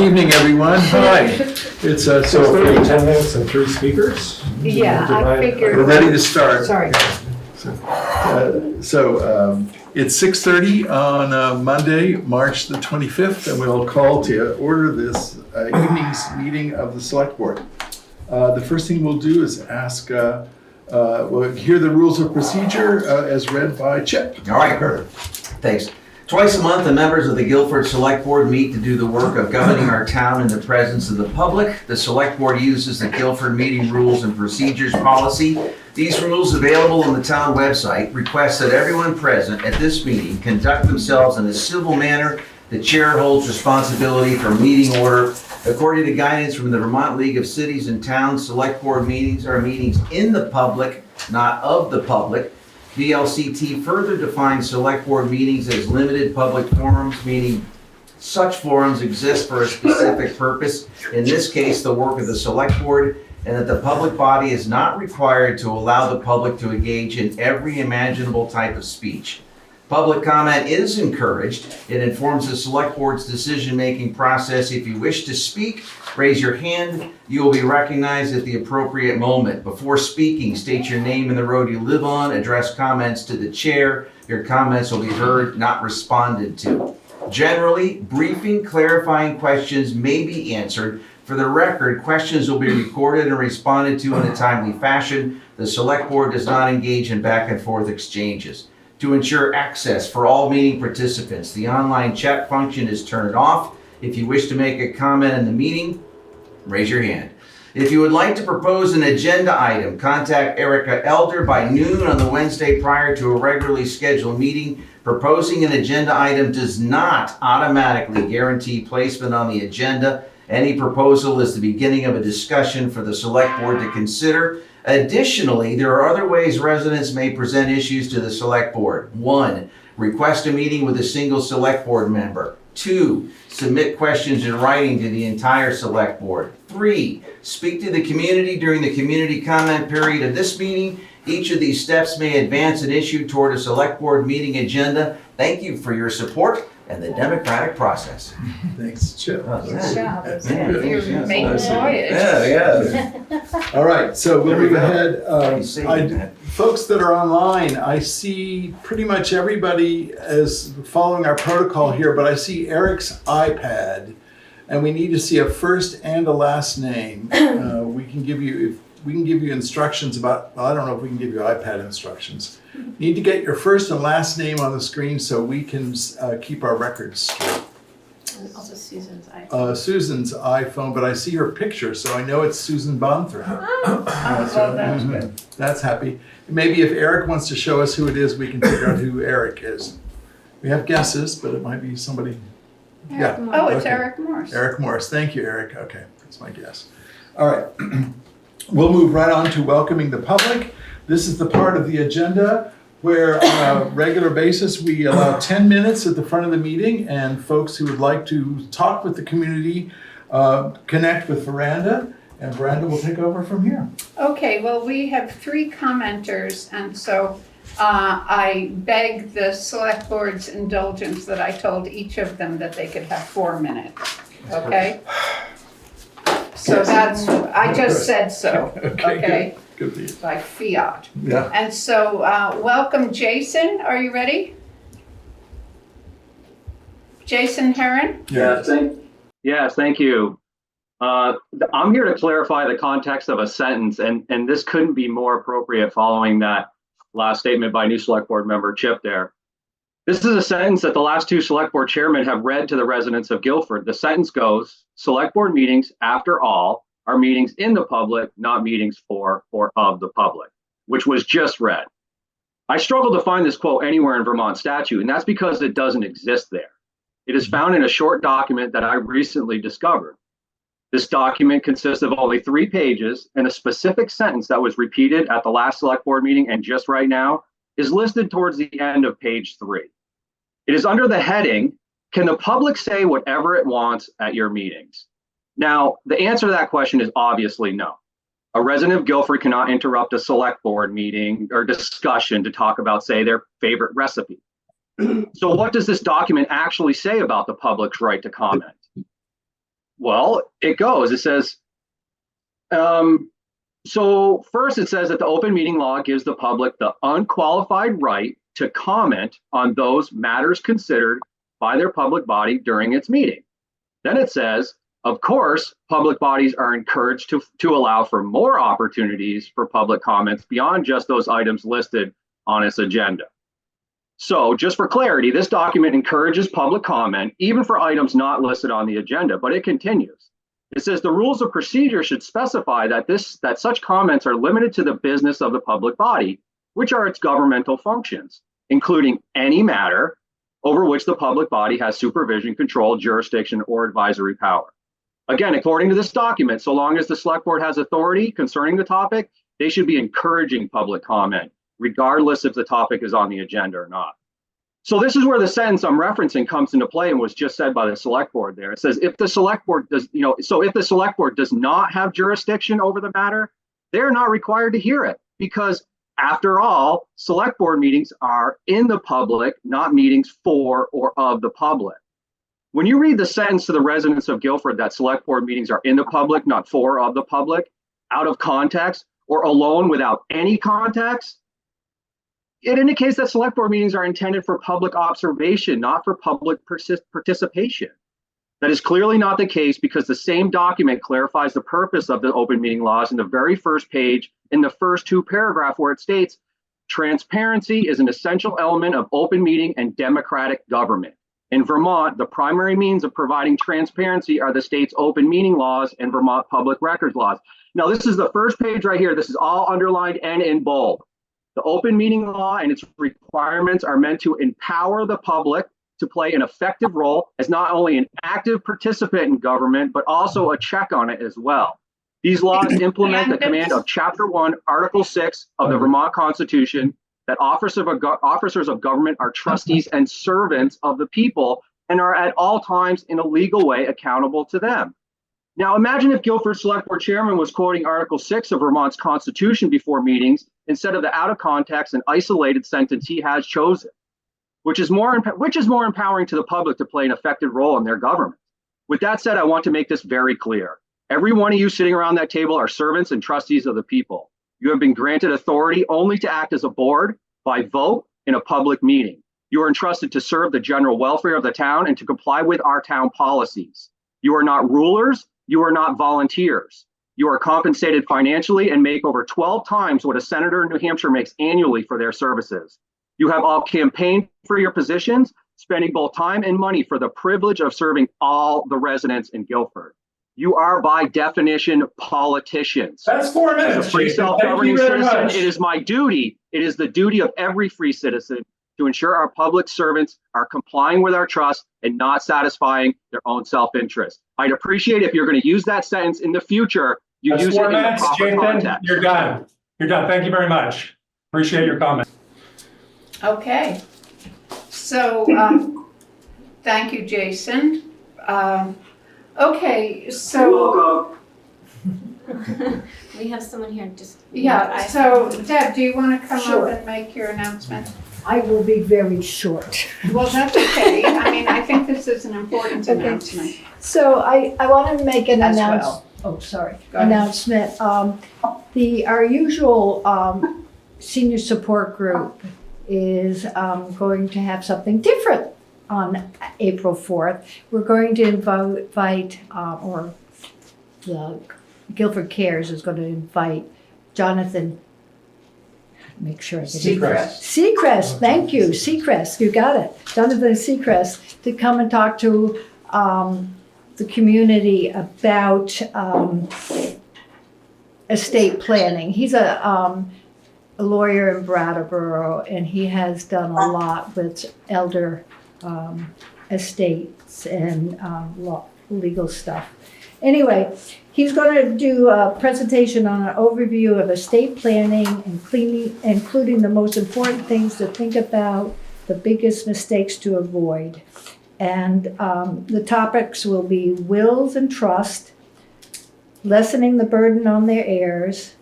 evening, everyone. Hi. It's So 6:30. 10 minutes and 3 speakers? Yeah, I figured. We're ready to start. Sorry. It's 6:30 on Monday, March the 25th, and we'll call to order this evening's meeting of the Select Board. The first thing we'll do is ask, we'll hear the rules of procedure as read by Chip. All right, perfect. Thanks. Twice a month, the members of the Guilford Select Board meet to do the work of governing our town in the presence of the public. The Select Board uses the Guilford Meeting Rules and Procedures Policy. These rules, available on the town website, request that everyone present at this meeting conduct themselves in a civil manner. The chair holds responsibility for meeting order. According to guidance from the Vermont League of Cities and Towns, Select Board meetings are meetings in the public, not of the public. VLCT further defines Select Board meetings as limited public forums, meaning such forums exist for a specific purpose, in this case, the work of the Select Board, and that the public body is not required to allow the public to engage in every imaginable type of speech. Public comment is encouraged. It informs the Select Board's decision-making process. If you wish to speak, raise your hand. You will be recognized at the appropriate moment. Before speaking, state your name and the road you live on. Address comments to the chair. Your comments will be heard, not responded to. Generally, briefing, clarifying questions may be answered. For the record, questions will be recorded and responded to in a timely fashion. The Select Board does not engage in back and forth exchanges. To ensure access for all meeting participants, the online chat function is turned off. If you wish to make a comment in the meeting, raise your hand. If you would like to propose an agenda item, contact Erica Elder by noon on the Wednesday prior to a regularly scheduled meeting. Proposing an agenda item does not automatically guarantee placement on the agenda. Any proposal is the beginning of a discussion for the Select Board to consider. Additionally, there are other ways residents may present issues to the Select Board. 1, request a meeting with a single Select Board member. 2, submit questions in writing to the entire Select Board. 3, speak to the community during the community comment period of this meeting. Each of these steps may advance an issue toward a Select Board meeting agenda. Thank you for your support and the democratic process. Thanks, Chip. Good job. Yeah, You're yeah, making nice. voyage. Yeah. All right, so we'll move ahead. You say that. Folks that are online, I see pretty much everybody is following our protocol here, but I see Eric's iPad, and we need to see a first and a last name. We can give you instructions about, well, I don't know if we can give you iPad instructions. Need to get your first and last name on the screen so we can keep our records straight. Also Susan's iPhone. Susan's iPhone, but I see her picture, so I know it's Susan Bonthrow. Well, that's good. That's happy. Maybe if Eric wants to show us who it is, we can figure out who Eric is. We have guesses, but it might be somebody. Eric Morris. Oh, it's okay. Eric Morris. Eric Morris. Thank you, Eric. Okay, that's my guess. All right. We'll move right on to welcoming the public. This is the part of the agenda where on a regular basis we allow 10 minutes at the front of the meeting, and folks who would like to talk with the community connect with Veranda, and Veranda will take over from here. Okay, well, we have 3 commenters, and so I beg the Select Board's indulgence that I told each of them that they could have 4 minutes, okay? So that's, I just said so, okay? Good for you. By fiat. Yeah. And so, welcome, Jason. Are you ready? Jason Heron? Yeah. Yes, thank you. I'm here to clarify the context of a sentence, and this couldn't be more appropriate following that last statement by new Select Board member Chip there. This is a sentence that the last 2 Select Board chairmen have read to the residents of Guilford. The sentence goes, Select Board meetings, after all, are meetings in the public, not meetings for or of the public, which was just read. I struggled to find this quote anywhere in Vermont statute, and that's because it doesn't exist there. It is found in a short document that I recently discovered. This document consists of only 3 pages, and a specific sentence that was repeated at the last Select Board meeting and just right now is listed towards the end of page 3. It is under the heading, can the public say whatever it wants at your meetings? Now, the answer to that question is obviously no. A resident of Guilford cannot interrupt a Select Board meeting or discussion to talk about, say, their favorite recipe. So what does this document actually say about the public's right to comment? Well, it goes. It says, so first it says that the open meeting law gives the public the unqualified right to comment on those matters considered by their public body during its meeting. Then it says, of course, public bodies are encouraged to allow for more opportunities for public comments beyond just those items listed on its agenda. So just for clarity, this document encourages public comment even for items not listed on the agenda, but it continues. It says the rules of procedure should specify that such comments are limited to the business of the public body, which are its governmental functions, including any matter over which the public body has supervision, control, jurisdiction, or advisory power. Again, according to this document, so long as the select board has authority concerning the topic, they should be encouraging public comment, regardless if the topic is on the agenda or not. So this is where the sentence I'm referencing comes into play and was just said by the select board there. It says if the select board does, if the select board does not have jurisdiction over the matter, they're not required to hear it, because after all, select board meetings are in the public, not meetings for or of the public. When you read the sentence to the residents of Guilford that select board meetings are in the public, not for or of the public, out of context or alone without any context, it indicates that select board meetings are intended for public observation, not for public participation. That is clearly not the case, because the same document clarifies the purpose of the open meeting laws in the very first page in the first two paragraphs, where it states, transparency is an essential element of open meeting and democratic government. In Vermont, the primary means of providing transparency are the state's open meeting laws and Vermont public records laws. Now, this is the first page right here. This is all underlined and in bold. The open meeting law and its requirements are meant to empower the public to play an effective role as not only an active participant in government, but also a check on it as well. These laws implement the command of Chapter 1, Article 6 of the Vermont Constitution, that officers of government are trustees and servants of the people and are at all times in a legal way accountable to them. Now imagine if Guilford Select Board Chairman was quoting Article 6 of Vermont's Constitution before meetings instead of the out of context and isolated sentence he has chosen, which is more empowering to the public to play an effective role in their government. With that said, I want to make this very clear. Every one of you sitting around that table are servants and trustees of the people. You have been granted authority only to act as a board by vote in a public meeting. You are entrusted to serve the general welfare of the town and to comply with our town policies. You are not rulers. You are not volunteers. You are compensated financially and make over 12 times what a senator in New Hampshire makes annually for their services. You have all campaigned for your positions, spending both time and money for the privilege of serving all the residents in Guilford. You are by definition politicians. That's 4 minutes. As a free Jason. self-governing Thank you very citizen, much. it is my duty, it is the duty of every free citizen to ensure our public servants are complying with our trust and not satisfying their own self-interest. I'd appreciate if you're going to use that sentence in the future, you That's use it 4 in the minutes, proper Jason. context. You're done. You're done. Thank you very much. Appreciate your comment. Okay, so, thank you, Jason. Okay, so, We have someone here just. yeah, so Deb, do you want to come Sure. up and make your announcement? I will be very short. Well, that's okay. I mean, I think this is an important Okay. announcement So I want to make an as announcement. well. Oh, sorry. Go ahead. Announcement. Our usual senior support group is going to have something different on April 4th. We're going to invite, or the Guilford Cares is going to invite Jonathan, make sure I get it. Seacrest, thank you, Seacrest, you got it. Jonathan Seacrest, to come and talk to the community about estate planning. He's a lawyer in Brattleboro, and he has done a lot with elder estates and legal stuff. Anyway, he's going to do a presentation on an overview of estate planning, including the most important things to think about, the biggest mistakes to avoid. And the topics will be wills and trust, lessening the burden on their heirs,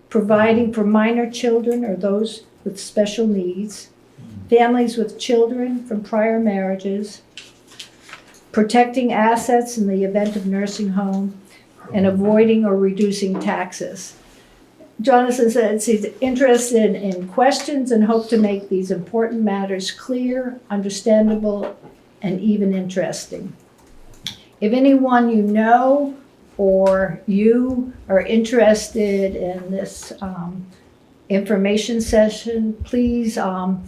providing for minor children or those with special needs, families with children from prior marriages, protecting assets in the event of nursing home, and avoiding or reducing taxes. Jonathan says he's interested in questions and hope to make these important matters clear, understandable, and even interesting. If anyone you know or you are interested in this information session, please come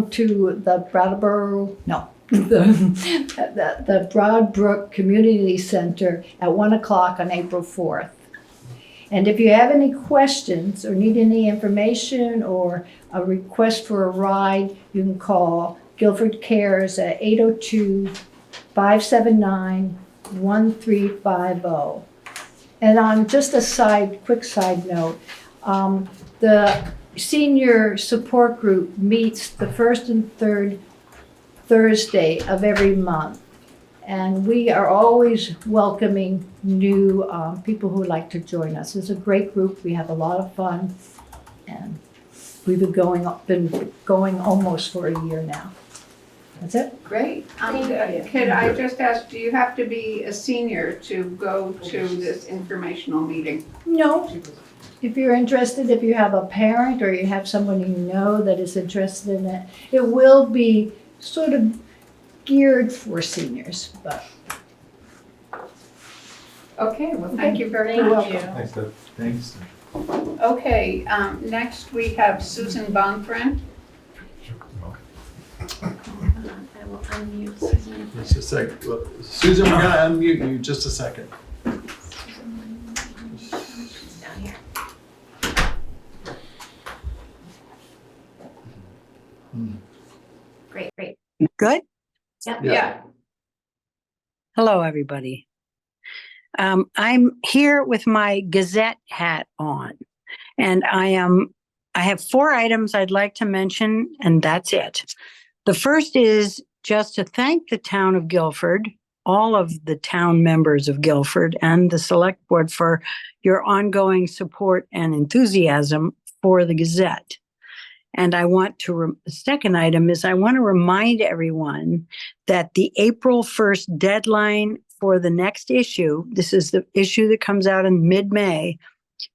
to the Brattleboro, no, the Broadbrook Community Center at 1 o'clock on April 4th. And if you have any questions or need any information or a request for a ride, you can call Guilford Cares at 802-579-1350. And on just a quick side note, the senior support group meets the first and third Thursday of every month. And we are always welcoming new people who would like to join us. It's a great group. We have a lot of fun. And we've been going almost for a year now. That's it. Great. Thank you. Could I just ask, do you have to be a senior to go to this informational meeting? No. If you're interested, if you have a parent or you have someone you know that is interested in it, it will be sort of geared for seniors, but. Okay, well, thank you very You're much. welcome. Thanks, Deb. Thanks. Okay, next we have Susan Bonfrant. I will unmute Susan. Just a sec. Well, Susan, we're gonna unmute you just a second. She's down here. Great. Good. Yeah. Hello, everybody. I'm here with my Gazette hat on, and I have 4 items I'd like to mention, and that's it. The first is just to thank the town of Guilford, all of the town members of Guilford, and the Select Board for your ongoing support and enthusiasm for the Gazette. And I want to, the second item is I want to remind everyone that the April 1st deadline for the next issue, this is the issue that comes out in mid-May,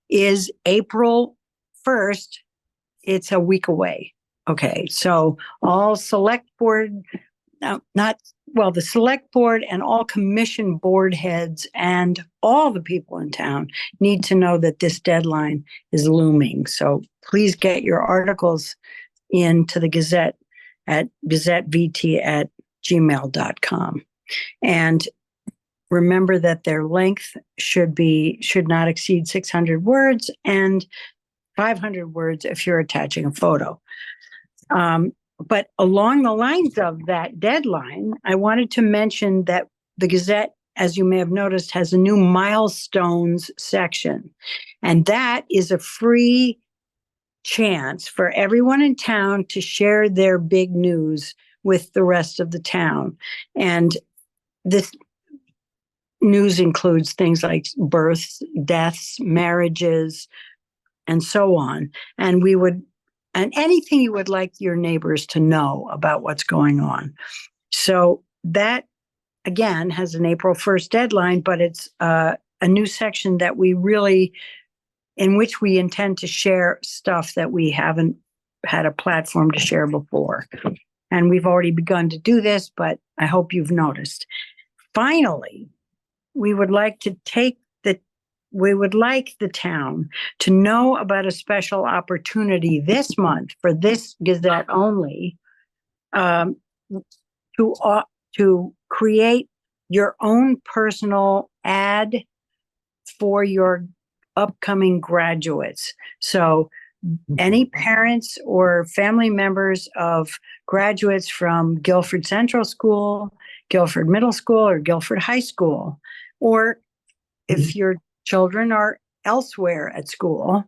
is April 1st. It's a week away. Okay, so all Select Board, the Select Board and all commission board heads and all the people in town need to know that this deadline is looming. So please get your articles into the Gazette at gazettevt@gmail.com. And remember that their length should not exceed 600 words and 500 words if you're attaching a photo. But along the lines of that deadline, I wanted to mention that the Gazette, as you may have noticed, has a new milestones section. And that is a free chance for everyone in town to share their big news with the rest of the town. And this news includes things like births, deaths, marriages, and so on. And anything you would like your neighbors to know about what's going on. So that, again, has an April 1st deadline, but it's a new section that in which we intend to share stuff that we haven't had a platform to share before. And we've already begun to do this, but I hope you've noticed. Finally, we would like the town to know about a special opportunity this month for this Gazette only, to create your own personal ad for your upcoming graduates. So any parents or family members of graduates from Guilford Central School, Guilford Middle School, or Guilford High School, or if your children are elsewhere at school,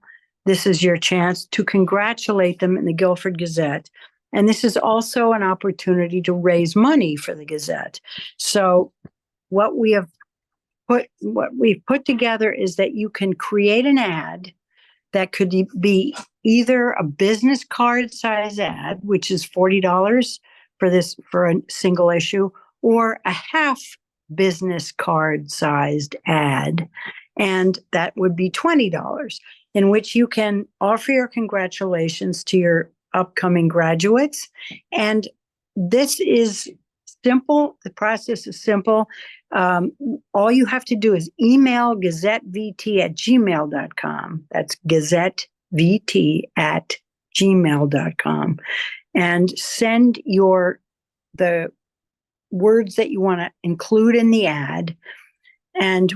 this is your chance to congratulate them in the Guilford Gazette. And this is also an opportunity to raise money for the Gazette. So what we've put together is that you can create an ad that could be either a business card size ad, which is $40 for a single issue, or a half business card sized ad, and that would be $20, in which you can offer your congratulations to your upcoming graduates. And this is simple. The process is simple. All you have to do is email gazetteVT@gmail.com. That's gazetteVT@gmail.com, and send the words that you want to include in the ad. And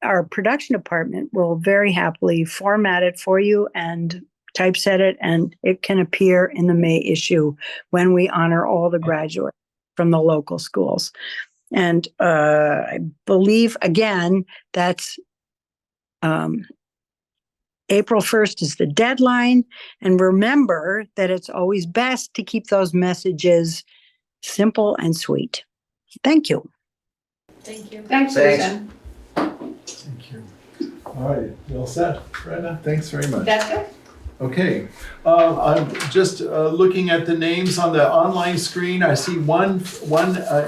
our production department will very happily format it for you and typeset it, and it can appear in the May issue when we honor all the graduates from the local schools. And I believe, again, that's April 1st is the deadline. And remember that it's always best to keep those messages simple and sweet. Thank you. Thank you. Thanks, Thanks. Susan. Thank you. All right, you all set, Brenda? Thanks very much. That's it? Okay, I'm just looking at the names on the online screen. I see one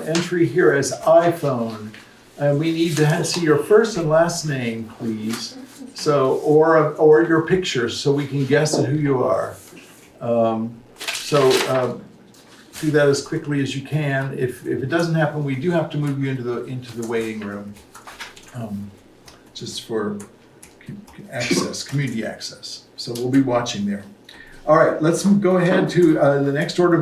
entry here as iPhone. And we need to see your first and last name, please. So, or your pictures, so we can guess at who you are. Do that as quickly as you can. If it doesn't happen, we do have to move you into the waiting room, just for access, community access. So we'll be watching there. All right, let's go ahead to the next order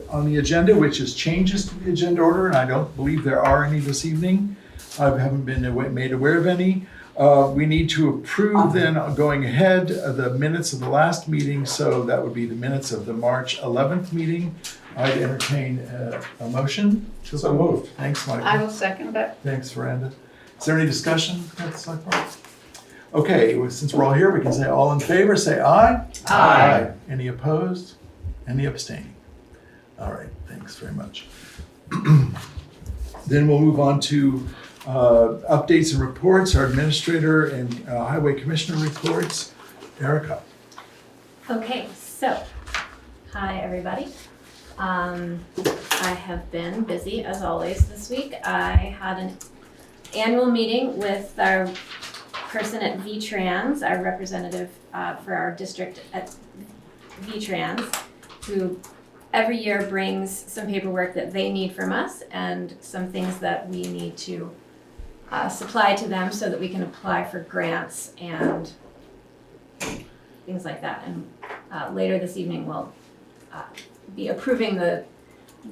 on the agenda, which is changes to the agenda order, and I don't believe there are any this evening. I haven't been made aware of any. We need to approve then, going ahead, the minutes of the last meeting, so that would be the minutes of the March 11th meeting. I'd entertain a motion. So moved. Thanks, Michael. I will second that. Thanks, Miranda. Is there any discussion at the select board? Okay, well, since we're all here, we can say all in favor, say aye. Aye. Any opposed? Any abstaining? All right, thanks very much. Then we'll move on to updates and reports, our administrator and highway commissioner reports. Erica. Okay, so, hi, everybody. I have been busy as always this week. I had an annual meeting with our person at VTrans, our representative for our district at VTrans, who every year brings some paperwork that they need from us and some things that we need to supply to them so that we can apply for grants and things like that. And later this evening we'll be approving the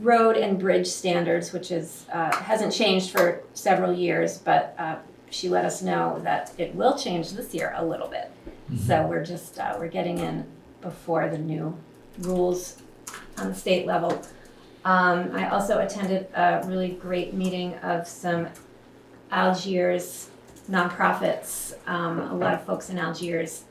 road and bridge standards, which is hasn't changed for several years, but she let us know that it will change this year a little bit. Mm-hmm. So we're just we're getting in before the new rules on the state level. I also attended a really great meeting of some Algiers nonprofits, a lot of folks in Algiers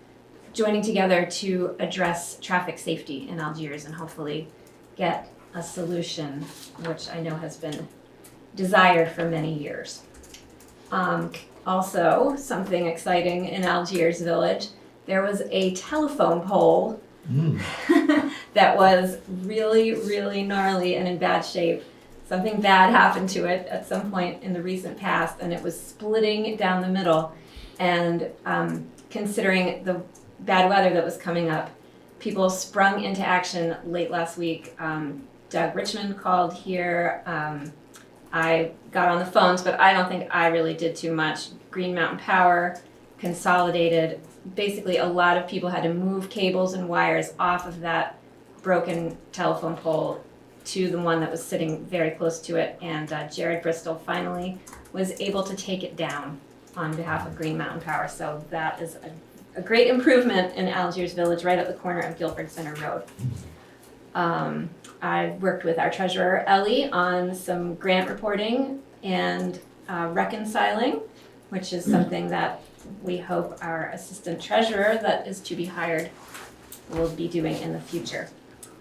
joining together to address traffic safety in Algiers and hopefully get a solution, which I know has been desired for many years. Also, something exciting in Algiers Village, there was a telephone pole that was really, really gnarly and in bad shape. Something bad happened to it at some point in the recent past, and it was splitting down the middle. And considering the bad weather that was coming up, people sprung into action late last week. Doug Richmond called here. I got on the phones, but I don't think I really did too much. Green Mountain Power, Consolidated. Basically, a lot of people had to move cables and wires off of that broken telephone pole to the one that was sitting very close to it. And Jared Bristol finally was able to take it down on behalf of Green Mountain Power. So that is a great improvement in Algiers Village, right at the corner of Guilford Center Road. I worked with our treasurer, Ellie, on some grant reporting and reconciling, which is something that we hope our assistant treasurer that is to be hired will be doing in the future.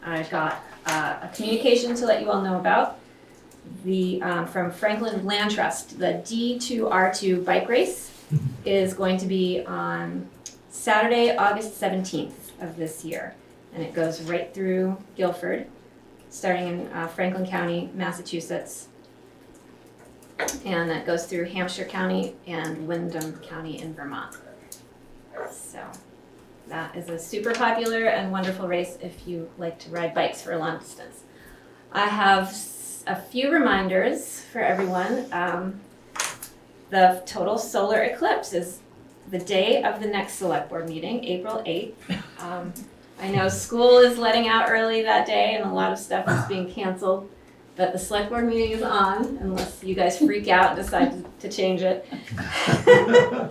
I got a communication to let you all know about from Franklin Land Trust. The D2R2 bike race is going to be on Saturday, August 17th of this year, and it goes right through Guilford. starting in Franklin County, Massachusetts. And that goes through Hampshire County and Windham County in Vermont. So that is a super popular and wonderful race if you like to ride bikes for a long distance. I have a few reminders for everyone. The total solar eclipse is the day of the next select board meeting, April 8th. I know school is letting out early that day and a lot of stuff is being canceled, but the select board meeting is on unless you guys freak out and decide to change it. Yeah,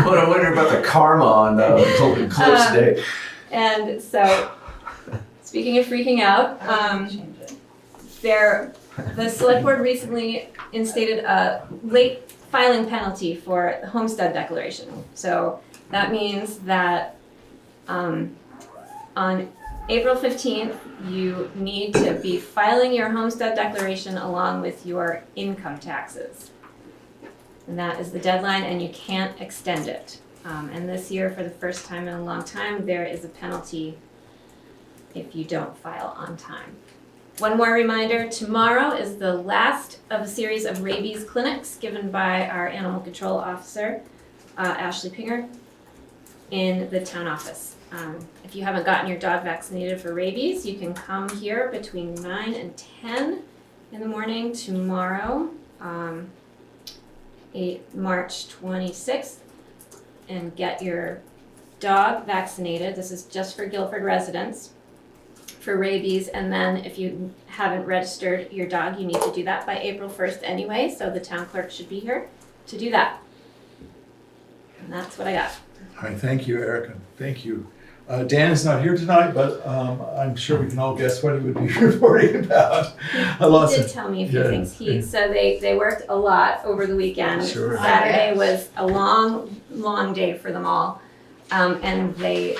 but I wonder about the karma on the eclipse day. And so, speaking of freaking out, the select board recently instated a late filing penalty for the homestead declaration. So that means that on April 15th, you need to be filing your homestead declaration along with your income taxes. And that is the deadline, and you can't extend it. And this year, for the first time in a long time, there is a penalty if you don't file on time. One more reminder, tomorrow is the last of a series of rabies clinics given by our animal control officer, Ashley Pinger, in the town office. If you haven't gotten your dog vaccinated for rabies, you can come here between 9 and 10 in the morning tomorrow, March 26th, and get your dog vaccinated. This is just for Guilford residents for rabies, and then if you haven't registered your dog, you need to do that by April 1st anyway, so the town clerk should be here to do that. And that's what I got. All right, thank you, Erica. Thank you. Dan is not here tonight, but I'm sure we can all guess what he would be reporting about. He did tell me a few things. So they worked a lot over the weekend. Sure. Saturday was a long day for them all. And they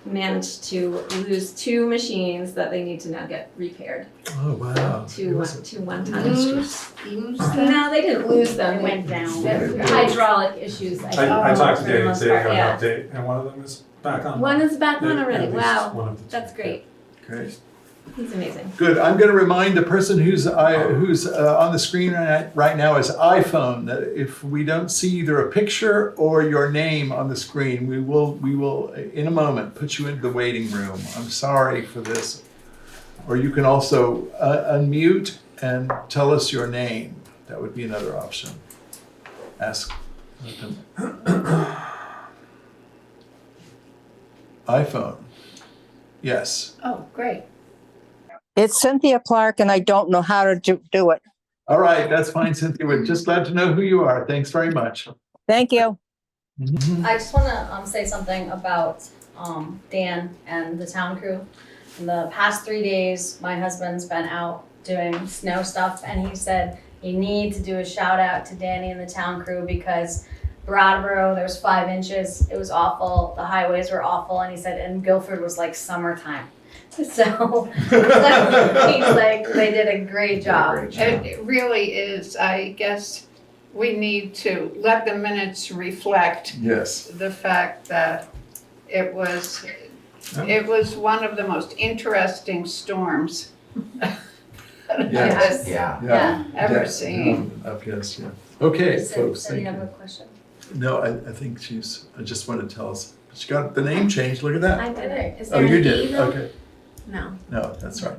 managed to lose 2 machines that they need to now get repaired. Oh, wow. Two one-ton. Lose them? No, they didn't lose them. It went down. They're hydraulic issues, I think. I talked to for the Dave most today, part, got yeah. an update, and one of them is back on. One is back on already. At least Wow, one of the two. that's great. Great. He's amazing. Good. I'm going to remind the person who's on the screen right now is iPhone that if we don't see either a picture or your name on the screen, we will in a moment put you into the waiting room. I'm sorry for this. Or you can also unmute and tell us your name. That would be another option. Ask them. iPhone. Yes. Oh, great. It's Cynthia Clark, and I don't know how to do it. All right, that's fine, Cynthia. We're just glad to know who you are. Thanks very much. Thank you. I just want to say something about Dan and the town crew. In the past 3 days, my husband's been out doing snow stuff, and he said you need to do a shout out to Danny and the town crew because Brattleboro, there was 5 inches. It was awful. The highways were awful, and he said, and Guilford was like summertime. So he's like, they did a great job. It really is. I guess we need to let the minutes reflect Yes. the fact that it was one of the most interesting storms Yes. Yeah. ever seen. Yes, yeah. Okay, So folks, you thank have a you. question? No, I think I just want to tell us. She got the name changed. Look at that. I did it. Is Oh, there you an did. E though? Okay. No. No, that's right.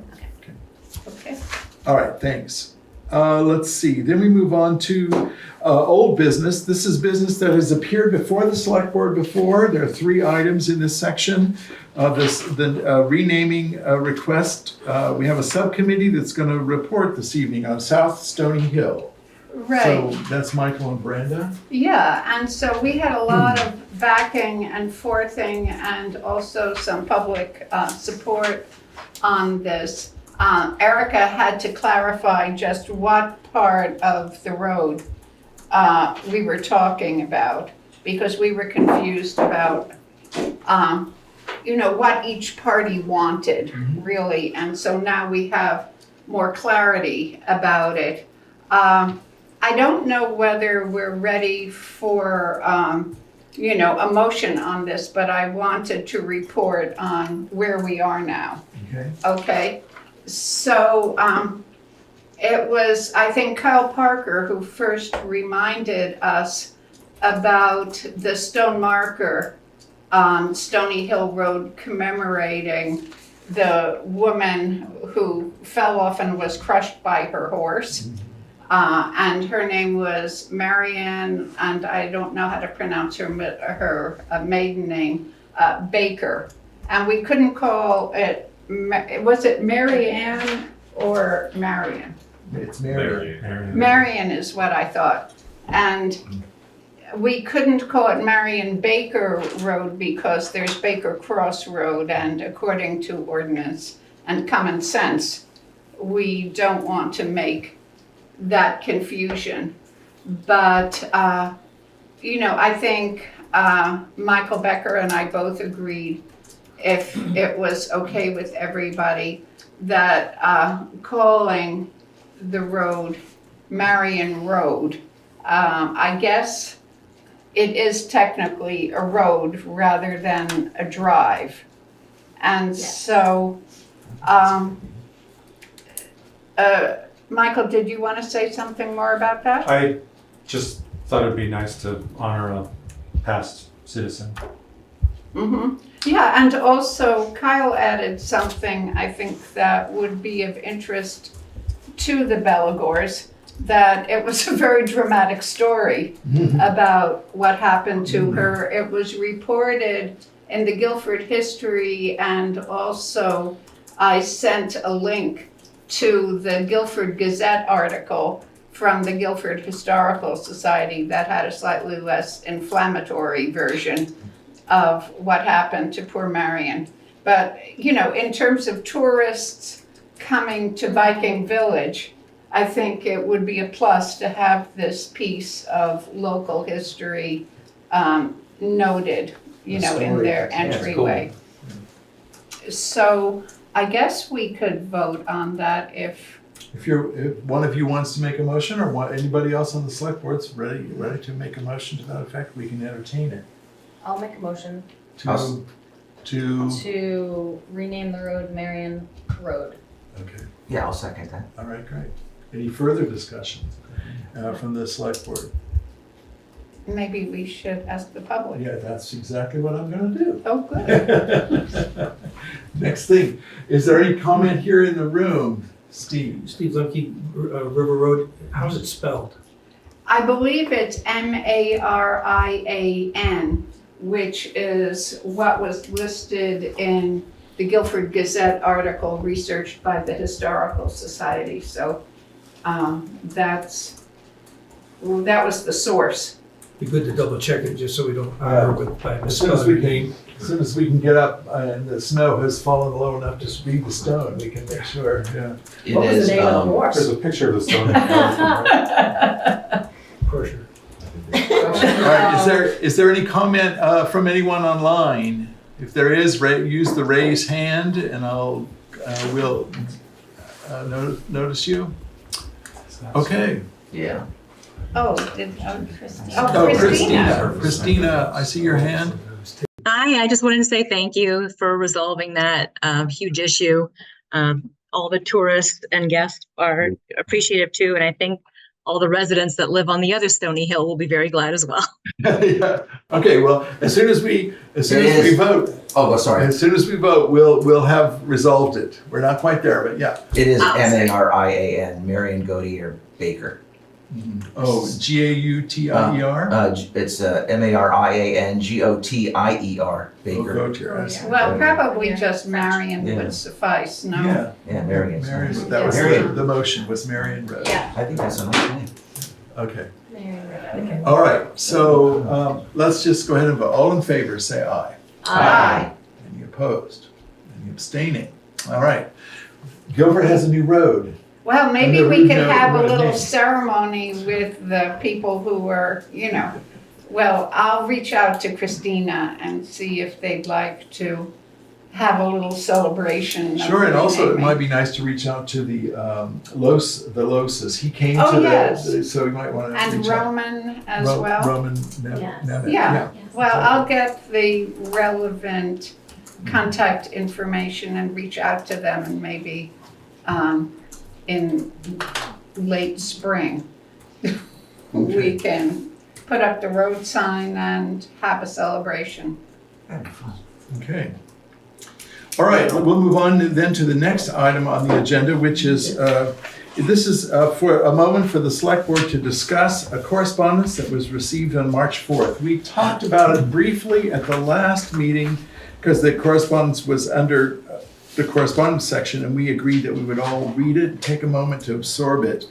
Okay. All right, thanks. Let's see. Then we move on to old business. This is business that has appeared before the select board before. There are 3 items in this section. The renaming request. We have a subcommittee that's going to report this evening on South Stony Hill. Right. So that's Michael and Brenda. Yeah, and so we had a lot of backing and forthing and also some public support on this. Erica had to clarify just what part of the road we were talking about because we were confused about what each party wanted really, and so now we have more clarity about it. I don't know whether we're ready for, a motion on this, but I wanted to report on where we are now. Okay. Okay, so it was, I think, Kyle Parker who first reminded us about the stone marker on Stony Hill Road commemorating the woman who fell off and was crushed by her horse. And her name was Marianne, and I don't know how to pronounce her maiden name, Baker. And we couldn't call it, was it Marianne or Marion? It's Mary. Marion is what I thought. And we couldn't call it Marion Baker Road because there's Baker Cross Road, and according to ordinance and common sense, we don't want to make that confusion. But, I think Michael Becker and I both agreed, if it was okay with everybody, that calling the road Marion Road, I guess it is technically a road rather than a drive. And so, Michael, did you want to say something more about that? I just thought it'd be nice to honor a past citizen. Mm-hmm. Yeah, and also Kyle added something I think that would be of interest to the Belagores, that it was a very dramatic story about what happened to her. It was reported in the Guilford History, and also I sent a link to the Guilford Gazette article from the Guilford Historical Society that had a slightly less inflammatory version of what happened to poor Marion. But, in terms of tourists coming to Viking Village, I think it would be a plus to have this piece of local history noted, in their entryway. So I guess we could vote on that if one of you wants to make a motion, or anybody else on the select board's ready to make a motion to that effect, we can entertain it. I'll make a motion To rename the road Marion Road. okay. Yeah, I'll second that. All right, great. Any further discussion from the select board? maybe we should ask the public. Yeah, that's exactly what I'm gonna do. Oh, good. Next thing, is there any comment here in the room? Steve? Steve Lemke, River Road, how's it spelled? I believe it's Marian, which is what was listed in the Guilford Gazette article researched by the Historical Society. So that was the source. Be good to double check it just so we don't by As soon as we misspelling name. as soon as we can get up and the snow has fallen low enough to speed the stone, we can make sure, yeah. It What was is, the name of the horse? There's a picture of the stone. in the For sure. All right, is there any comment from anyone online? If there is, use the raise hand and we'll notice you. Okay. yeah. Christina. Christina, I see your hand. Hi, I just wanted to say thank you for resolving that huge issue. All the tourists and guests are appreciative too, and I think all the residents that live on the other Stony Hill will be very glad as well. Yeah. Okay. Well, as soon as we vote. Oh, sorry. As soon as we vote, we'll have resolved it. We're not quite there, but yeah. It is Marian, Marion Gautier Baker. Oh, Gautier. It's Marian Gotier Baker. Gautier. Well, probably just Marion Yeah. would suffice, no? Yeah, Marion. Marion. That was the motion was Marion Road. Yeah. I think that's a nice name. Okay. Marion Road. All right. So let's just go ahead and vote. All in favor, say aye. Aye. Any opposed? Any abstaining? All right. Guilford has a new road. Well, maybe And the we could road have a name. little ceremony with the people who were, well, I'll reach out to Christina and see if they'd like to have a little celebration. Sure, and also it renaming. might be nice to reach out to the Loses. He came Oh, to yes. so we might want to And reach out. Roman as well. Roman Yes. Nemeth. Yeah. Well, I'll get the relevant contact information and reach out to them, and maybe in late spring, we can put up the road sign and have a celebration. Okay. All right, we'll move on then to the next item on the agenda, which is, this is for a moment for the select board to discuss a correspondence that was received on March 4th. We talked about it briefly at the last meeting because the correspondence was under the correspondence section, and we agreed that we would all read it and take a moment to absorb it.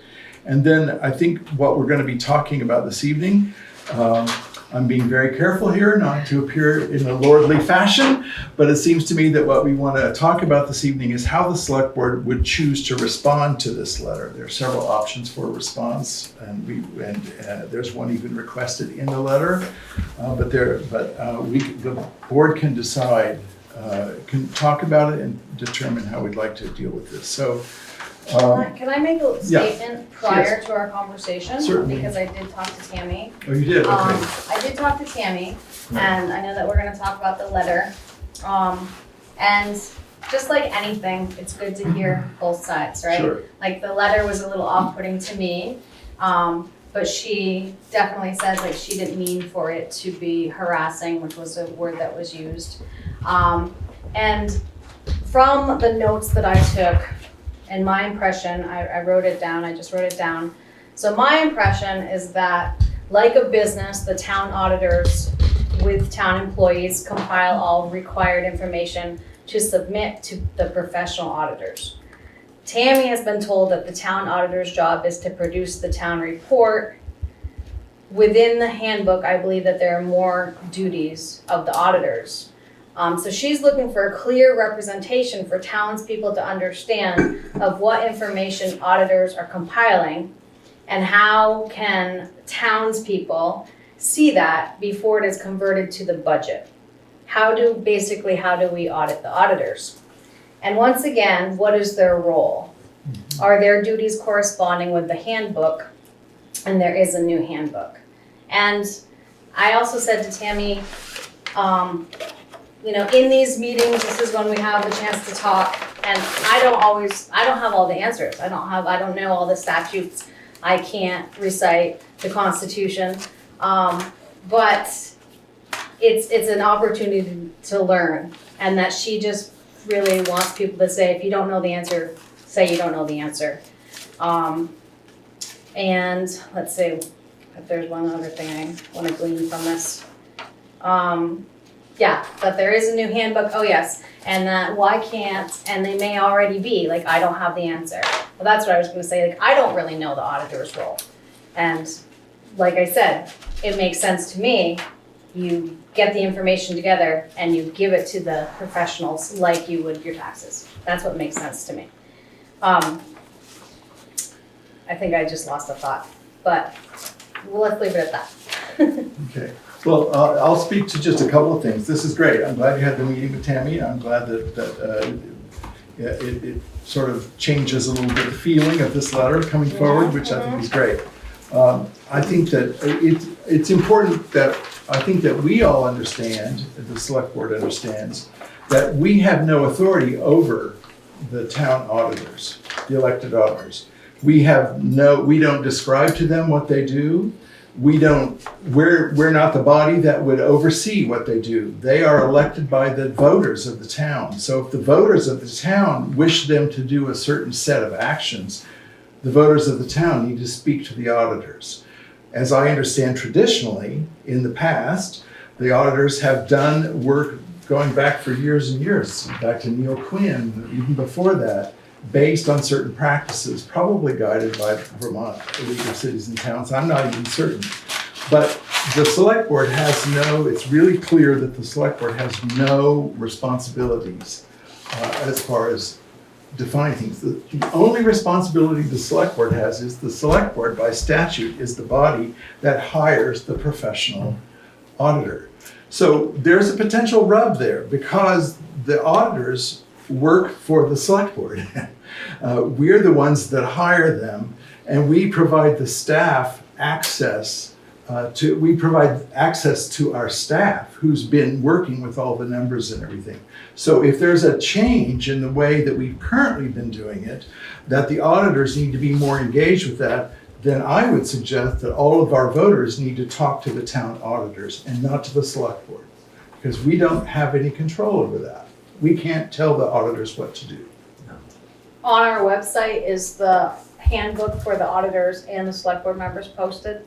And then I think what we're going to be talking about this evening, I'm being very careful here not to appear in a lordly fashion, but it seems to me that what we want to talk about this evening is how the select board would choose to respond to this letter. There are several options for response, and there's one even requested in the letter, but the board can decide, can talk about it and determine how we'd like to deal with this. So. Can I make a statement prior to our conversation? Certainly. Because I did talk to Tammy. Oh, you did? Okay. I did talk to Tammy, and I know that we're gonna talk about the letter. And just like anything, it's good to hear both sides, right? Sure. Like, the letter was a little off-putting to me, but she definitely says, like, she didn't mean for it to be harassing, which was a word that was used. And from the notes that I took, and my impression, I wrote it down, I just wrote it down. So my impression is that, like a business, the town auditors with town employees compile all required information to submit to the professional auditors. Tammy has been told that the town auditor's job is to produce the town report. Within the handbook, I believe that there are more duties of the auditors. So she's looking for a clear representation for townspeople to understand of what information auditors are compiling, and how can townspeople see that before it is converted to the budget. How do we audit the auditors? And once again, what is their role? Are their duties corresponding with the handbook? And there is a new handbook. And I also said to Tammy, in these meetings, this is when we have a chance to talk, and I don't have all the answers. I don't know all the statutes. I can't recite the Constitution. But it's an opportunity to learn, and that she just really wants people to say, if you don't know the answer, say you don't know the answer. And let's see if there's one other thing I want to glean from this. That there is a new handbook, oh yes, and that why can't, and they may already be, like, I don't have the answer. Well, that's what I was gonna say, like, I don't really know the auditor's role. And like I said, it makes sense to me, you get the information together and you give it to the professionals like you would your taxes. That's what makes sense to me. I think I just lost a thought, but let's leave it at that. Okay. Well, I'll speak to just a couple of things. This is great. I'm glad you had the meeting with Tammy. I'm glad that it sort of changes a little bit the feeling of this letter coming forward, which I think is great. I think that it's important that we all understand, the select board understands, that we have no authority over the town auditors, the elected auditors. We don't describe to them what they do. We're not the body that would oversee what they do. They are elected by the voters of the town. So if the voters of the town wish them to do a certain set of actions, the voters of the town need to speak to the auditors. As I understand traditionally, in the past, the auditors have done work going back for years and years, back to Neil Quinn, even before that, based on certain practices, probably guided by Vermont League of Cities and Towns. I'm not even certain. But the select board it's really clear that the select board has no responsibilities as far as defining things. The only responsibility the select board has is the select board by statute is the body that hires the professional auditor. So there's a potential rub there because the auditors work for the select board. We're the ones that hire them, and we provide the staff access we provide access to our staff who's been working with all the numbers and everything. So if there's a change in the way that we've currently been doing it, that the auditors need to be more engaged with that, then I would suggest that all of our voters need to talk to the town auditors and not to the select board, because we don't have any control over that. We can't tell the auditors what to do. On our website is the handbook for the auditors and the select board members posted.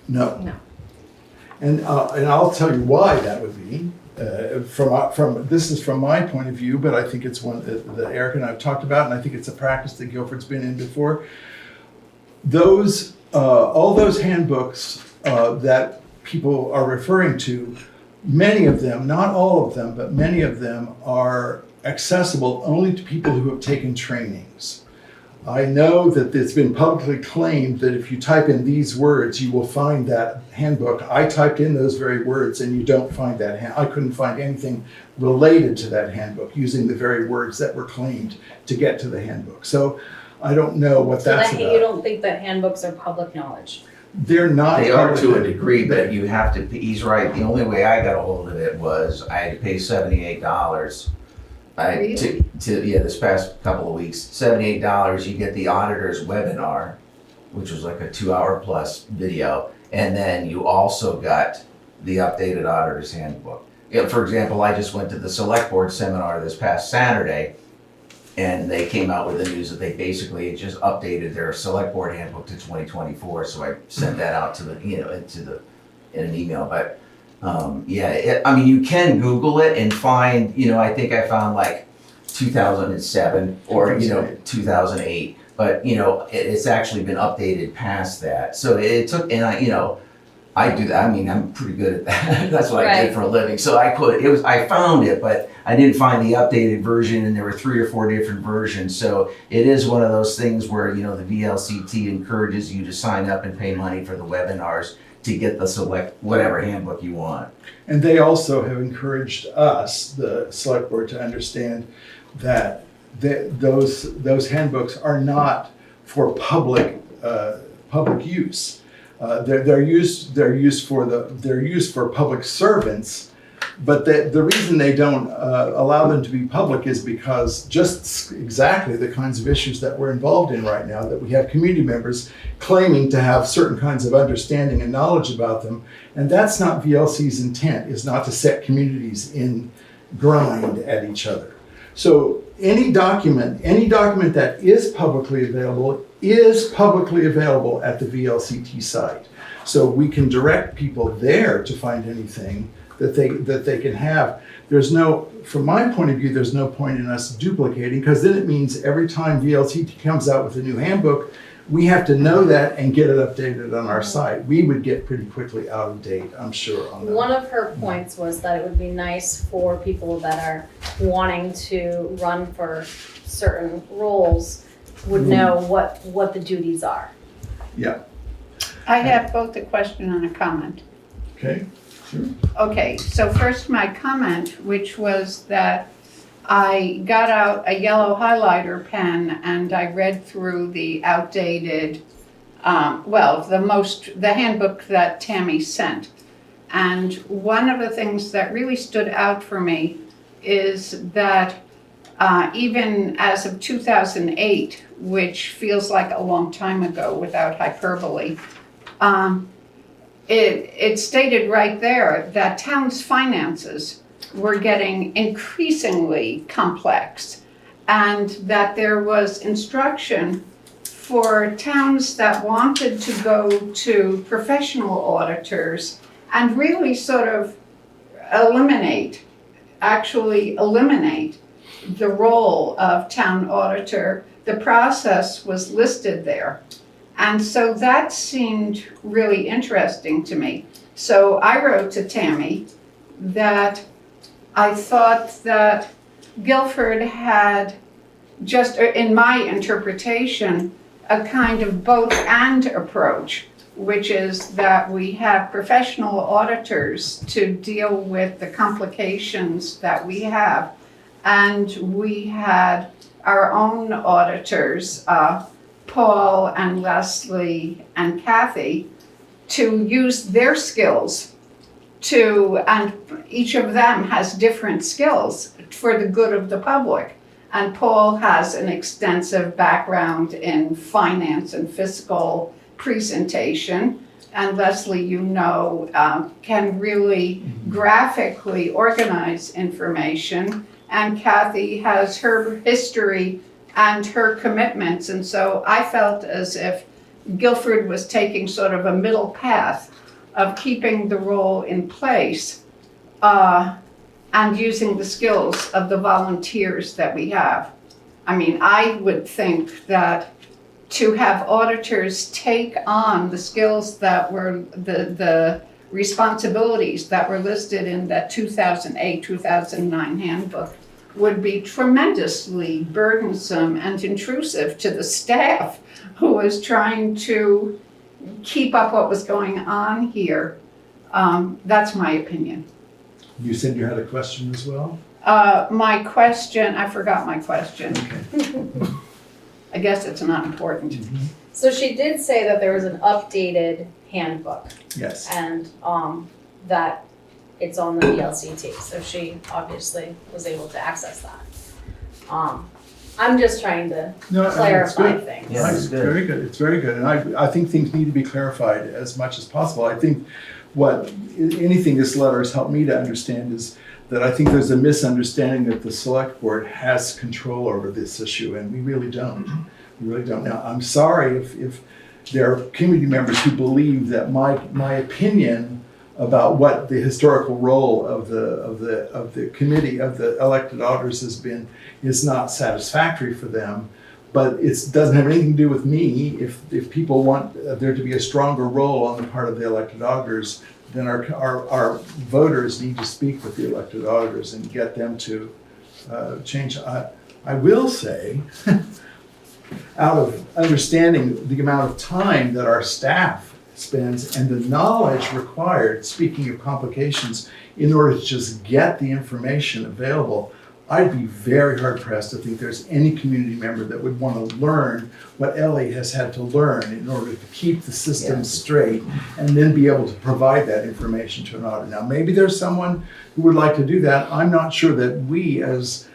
No. No. And I'll tell you why that would be. From this is from my point of view, but I think it's one that Eric and I have talked about, and I think it's a practice that Guilford's been in before. Those all those handbooks that people are referring to, many of them, not all of them, but many of them are accessible only to people who have taken trainings. I know that it's been publicly claimed that if you type in these words, you will find that handbook. I typed in those very words and you don't find that. I couldn't find anything related to that handbook using the very words that were claimed to get to the handbook. So I don't know what that's about. You don't think that handbooks are public knowledge? They're not. They are to a public. degree, but you have to, he's right. The only way I got a hold of it was I had to pay $78. This past couple of weeks, $78, you get the auditor's webinar, which was like a 2-hour plus video. And then you also got the updated auditor's handbook. For example, I just went to the select board seminar this past Saturday, and they came out with the news that they basically just updated their select board handbook to 2024. So I sent that out to the, in an email. But you can Google it and find, I think I found like 2007 or 2008, but it's actually been updated past that. So it took, and I do that. I mean, I'm pretty good at that. That's what I did for a living. So I found it, but I didn't find the updated version, and there were 3 or 4 different versions. So it is one of those things where, the VLCT encourages you to sign up and pay money for the webinars to get the select whatever handbook you want. And they also have encouraged us, the select board, to understand that those handbooks are not for public use. They're used for public servants, but the reason they don't allow them to be public is because just exactly the kinds of issues that we're involved in right now, that we have community members claiming to have certain kinds of understanding and knowledge about them, and that's not VLC's intent, is not to set communities in grind at each other. So any document that is publicly available at the VLCT site. So we can direct people there to find anything that they can have. From my point of view, there's no point in us duplicating, because then it means every time VLCT comes out with a new handbook, we have to know that and get it updated on our site. We would get pretty quickly out of date, I'm sure, on that. One of her points was that it would be nice for people that are wanting to run for certain roles would know what the duties are. Yeah. I have both a question and a comment. Okay. Sure. Okay, so first my comment, which was that I got out a yellow highlighter pen and I read through the outdated, the handbook that Tammy sent. And one of the things that really stood out for me is that even as of 2008, which feels like a long time ago without hyperbole, it stated right there that towns' finances were getting increasingly complex, and that there was instruction for towns that wanted to go to professional auditors and really sort of eliminate the role of town auditor. The process was listed there. And so that seemed really interesting to me. So I wrote to Tammy that I thought that Guilford had, just in my interpretation, a kind of both and approach, which is that we have professional auditors to deal with the complications that we have. And we had our own auditors, Paul and Leslie and Kathy, to use their skills and each of them has different skills for the good of the public. And Paul has an extensive background in finance and fiscal presentation. And Leslie, can really graphically organize information. And Kathy has her history and her commitments. And so I felt as if Guilford was taking sort of a middle path of keeping the role in place and using the skills of the volunteers that we have. I mean, I would think that to have auditors take on the skills that were the responsibilities that were listed in that 2008-2009 handbook would be tremendously burdensome and intrusive to the staff who was trying to keep up what was going on here. That's my opinion. You said you had a question as well? My question, I forgot my question. Okay. I guess it's not important. So she did say that there was an updated handbook Yes. and that it's on the VLCT. So she obviously was able to access that. I'm just trying to No, it's clarify good. things. Yeah, It's very good. It's very good. And I think things need to be clarified as much as possible. I think anything this letter has helped me to understand is that I think there's a misunderstanding that the select board has control over this issue, and we really don't. We really don't. Now, I'm sorry if there are community members who believe that my opinion about what the historical role of the committee of the elected auditors has been is not satisfactory for them. But it doesn't have anything to do with me. If people want there to be a stronger role on the part of the elected auditors, then our voters need to speak with the elected auditors and get them to change. I will say, out of understanding the amount of time that our staff spends and the knowledge required, speaking of complications, in order to just get the information available, I'd be very hard pressed to think there's any community member that would want to learn what Ellie has had to learn in order to keep the system straight and then be able to provide that information to an auditor. Now, maybe there's someone who would like to do that. I'm not sure that we as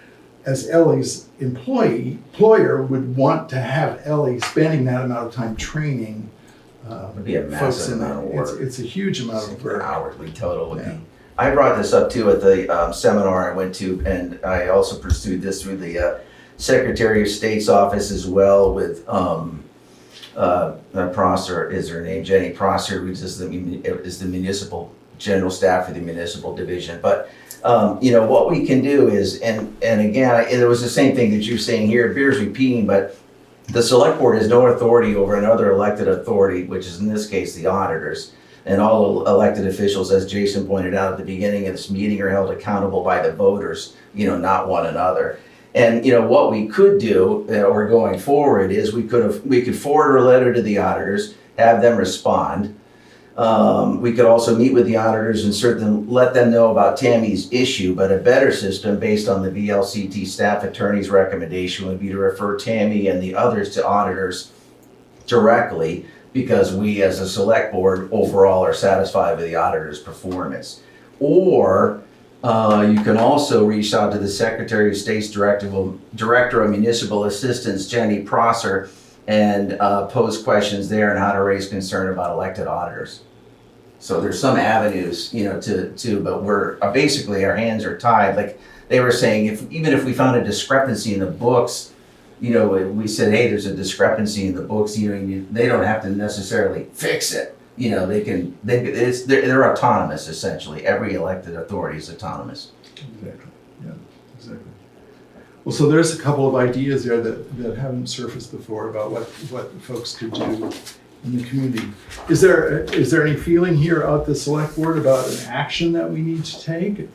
Ellie's employer would want to have Ellie spending that amount of time training It'd be a folks massive in amount of that. work. It's a huge amount of work. Hourly total would Yeah. be. I brought this up too at the seminar I went to, and I also pursued this through the Secretary of State's office as well with Prosser is her name, Jenny Prosser, who is the municipal general staff for the municipal division. But what we can do is, and again, it was the same thing that you're saying here. It bears repeating, but the select board has no authority over another elected authority, which is in this case the auditors. And all elected officials, as Jason pointed out at the beginning of this meeting, are held accountable by the voters, not one another. And what we could do, or going forward, is we could forward a letter to the auditors, have them respond. We could also meet with the auditors and let them know about Tammy's issue. But a better system, based on the VLCT staff attorney's recommendation, would be to refer Tammy and the others to auditors directly, because we as a select board overall are satisfied with the auditor's performance. Or you can also reach out to the Secretary of State's Director of Municipal Assistance, Jenny Prosser, and pose questions there on how to raise concern about elected auditors. So there's some avenues, but we're basically our hands are tied. Like they were saying, even if we found a discrepancy in the books, we said, hey, there's a discrepancy in the books. They don't have to necessarily fix it. They're autonomous essentially. Every elected authority is autonomous. Exactly. Yeah, exactly. Well, so there's a couple of ideas there that haven't surfaced before about what folks could do in the community. Is there any feeling here at the select board about an action that we need to take?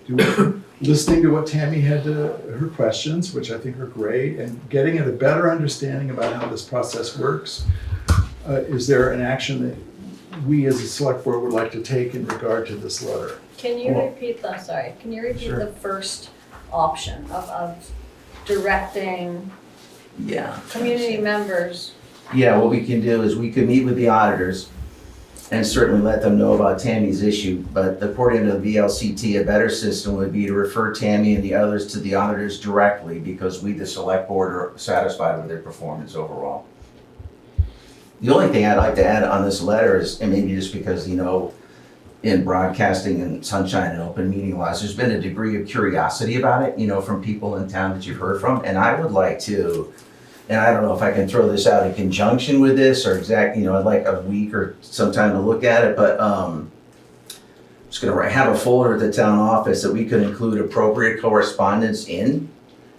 Listening to what Tammy had her questions, which I think are great, and getting at a better understanding about how this process works. Is there an action that we as a select board would like to take in regard to this letter? Can you repeat Sure. the first option of directing community members? Yeah, what we can do is we could meet with the auditors and certainly let them know about Tammy's issue. But according to the VLCT, a better system would be to refer Tammy and the others to the auditors directly, because we, the select board, are satisfied with their performance overall. The only thing I'd like to add on this letter is, and maybe just because, you know, in broadcasting and sunshine and open meeting laws, there's been a degree of curiosity about it, you know, from people in town that you've heard from. And I would like to, and I don't know if I can throw this out in conjunction with this or exact, you know, I'd like a week or some time to look at it, but I'm just gonna have a folder at the town office that we could include appropriate correspondence in.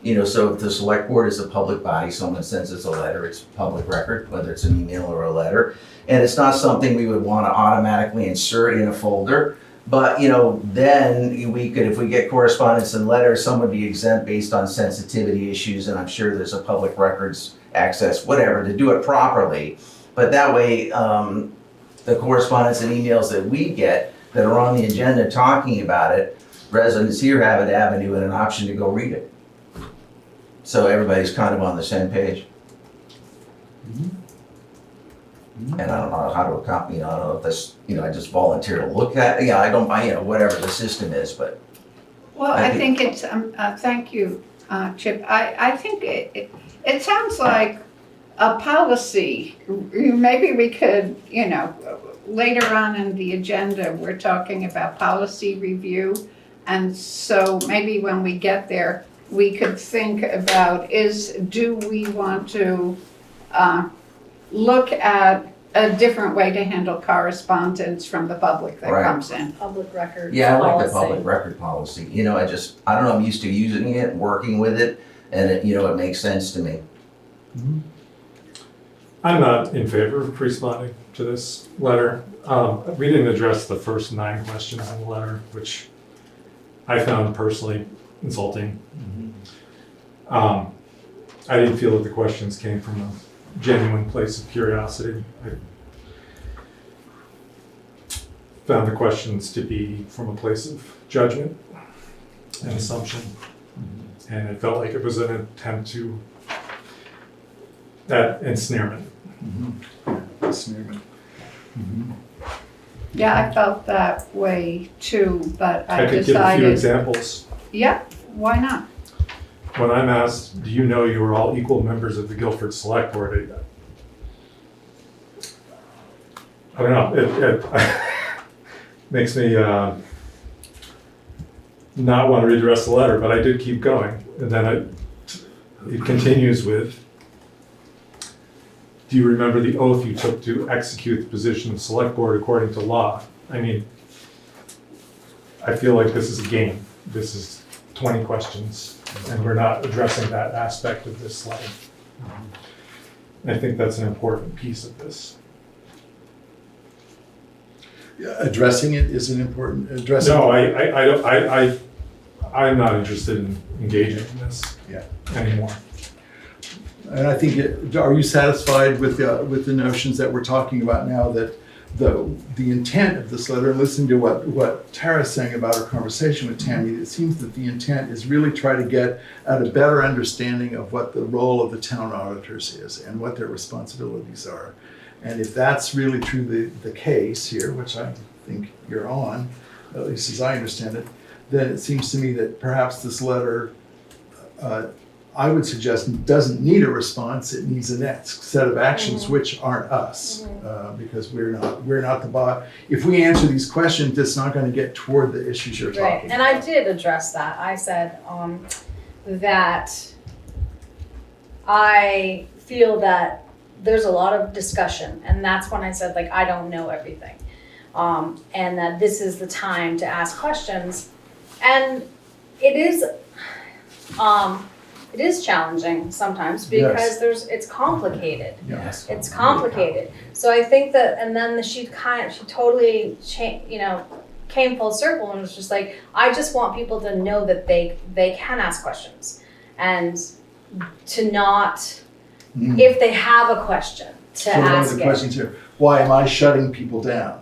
You know, so if the select board is a public body, someone sends us a letter, it's public record, whether it's an email or a letter. And it's not something we would want to automatically insert in a folder. But, you know, then we could, if we get correspondence and letters, some would be exempt based on sensitivity issues. And I'm sure there's a public records access, whatever, to do it properly. But that way, the correspondence and emails that we get that are on the agenda talking about it, residents here have an avenue and an option to go read it. So everybody's kind of on the same page. And I don't know how to accompany, you know, I don't know if this, you know, I just volunteer to look at, yeah, I don't mind, you know, whatever the system is, but. Well, I think it's, thank you, Chip. I think it sounds like a policy. Maybe we could, you know, later on in the agenda, we're talking about policy review. And so maybe when we get there, we could think about do we want to look at a different way to handle correspondence from the public that comes in. Public record Yeah, I like the policy. public record policy. You know, I don't know, I'm used to using it, working with it, and it, you know, it makes sense to me. I'm not in favor of responding to this letter. We didn't address the first 9 questions in the letter, which I found personally insulting. I didn't feel that the questions came from a genuine place of curiosity. I found the questions to be from a place of judgment and assumption. And it felt like it was an attempt to, that ensnarement. Ensnarement. Yeah, I felt that way too, but I I could decided. give a few examples. Yeah, why not? When I'm asked, do you know you are all equal members of the Guilford Select Board? I don't know, it makes me not want to read the rest of the letter, but I did keep going. And then it continues with, do you remember the oath you took to execute the position of Select Board according to law? I mean, I feel like this is a game. This is 20 questions, and we're not addressing that aspect of this letter. I think that's an important piece of this. Yeah, addressing it is an important, addressing. No, I'm not interested in engaging in this anymore. And I think, are you satisfied with the notions that we're talking about now, that the intent of this letter, and listening to what Tara's saying about her conversation with Tammy, it seems that the intent is really try to get at a better understanding of what the role of the town auditors is and what their responsibilities are. And if that's really true the case here, which I think you're on, at least as I understand it, then it seems to me that perhaps this letter, I would suggest, doesn't need a response. It needs a next set of actions, which aren't us, because we're not the bot. If we answer these questions, it's not going to get toward the issues you're Right, talking and about. I did address that. I said that I feel that there's a lot of discussion, and that's when I said, like, I don't know everything, and that this is the time to ask questions, and it is challenging sometimes because it's complicated. Yes. It's complicated. So I think that, and then she totally came full circle and was just like, I just want people to know that they can ask questions, and to not, if they have a question, to So one of ask the it. questions here, why am I shutting people down?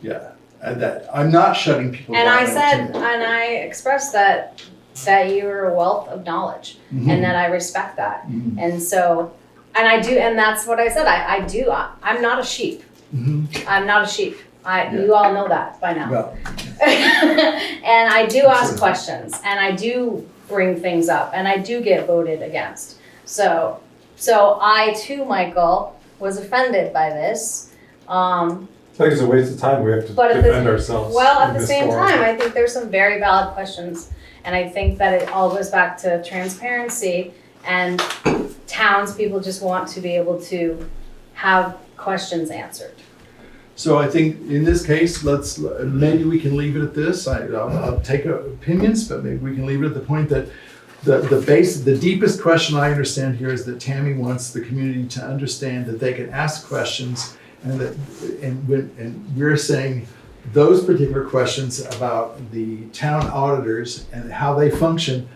Yeah, and that I'm not shutting people And down. I said, and I expressed that you're a wealth of knowledge, and that I respect that. And so, and I do, and that's what I said. I'm not a sheep. Mhm. I'm not a sheep. You all know that by now. Well, And I do ask questions, and I do bring things up, and I do get voted against. So I too, Michael, was offended by this. I think it's a waste of time. We have to But at defend the- ourselves. Well, at in the this same forum. time, I think there's some very valid questions, and I think that it all goes back to transparency, and townspeople just want to be able to have questions answered. so I think in this case, maybe we can leave it at this. I'll take opinions, but maybe we can leave it at the point that the deepest question I understand here is that Tammy wants the community to understand that they can ask questions, and we're saying those particular questions about the town auditors and how they function,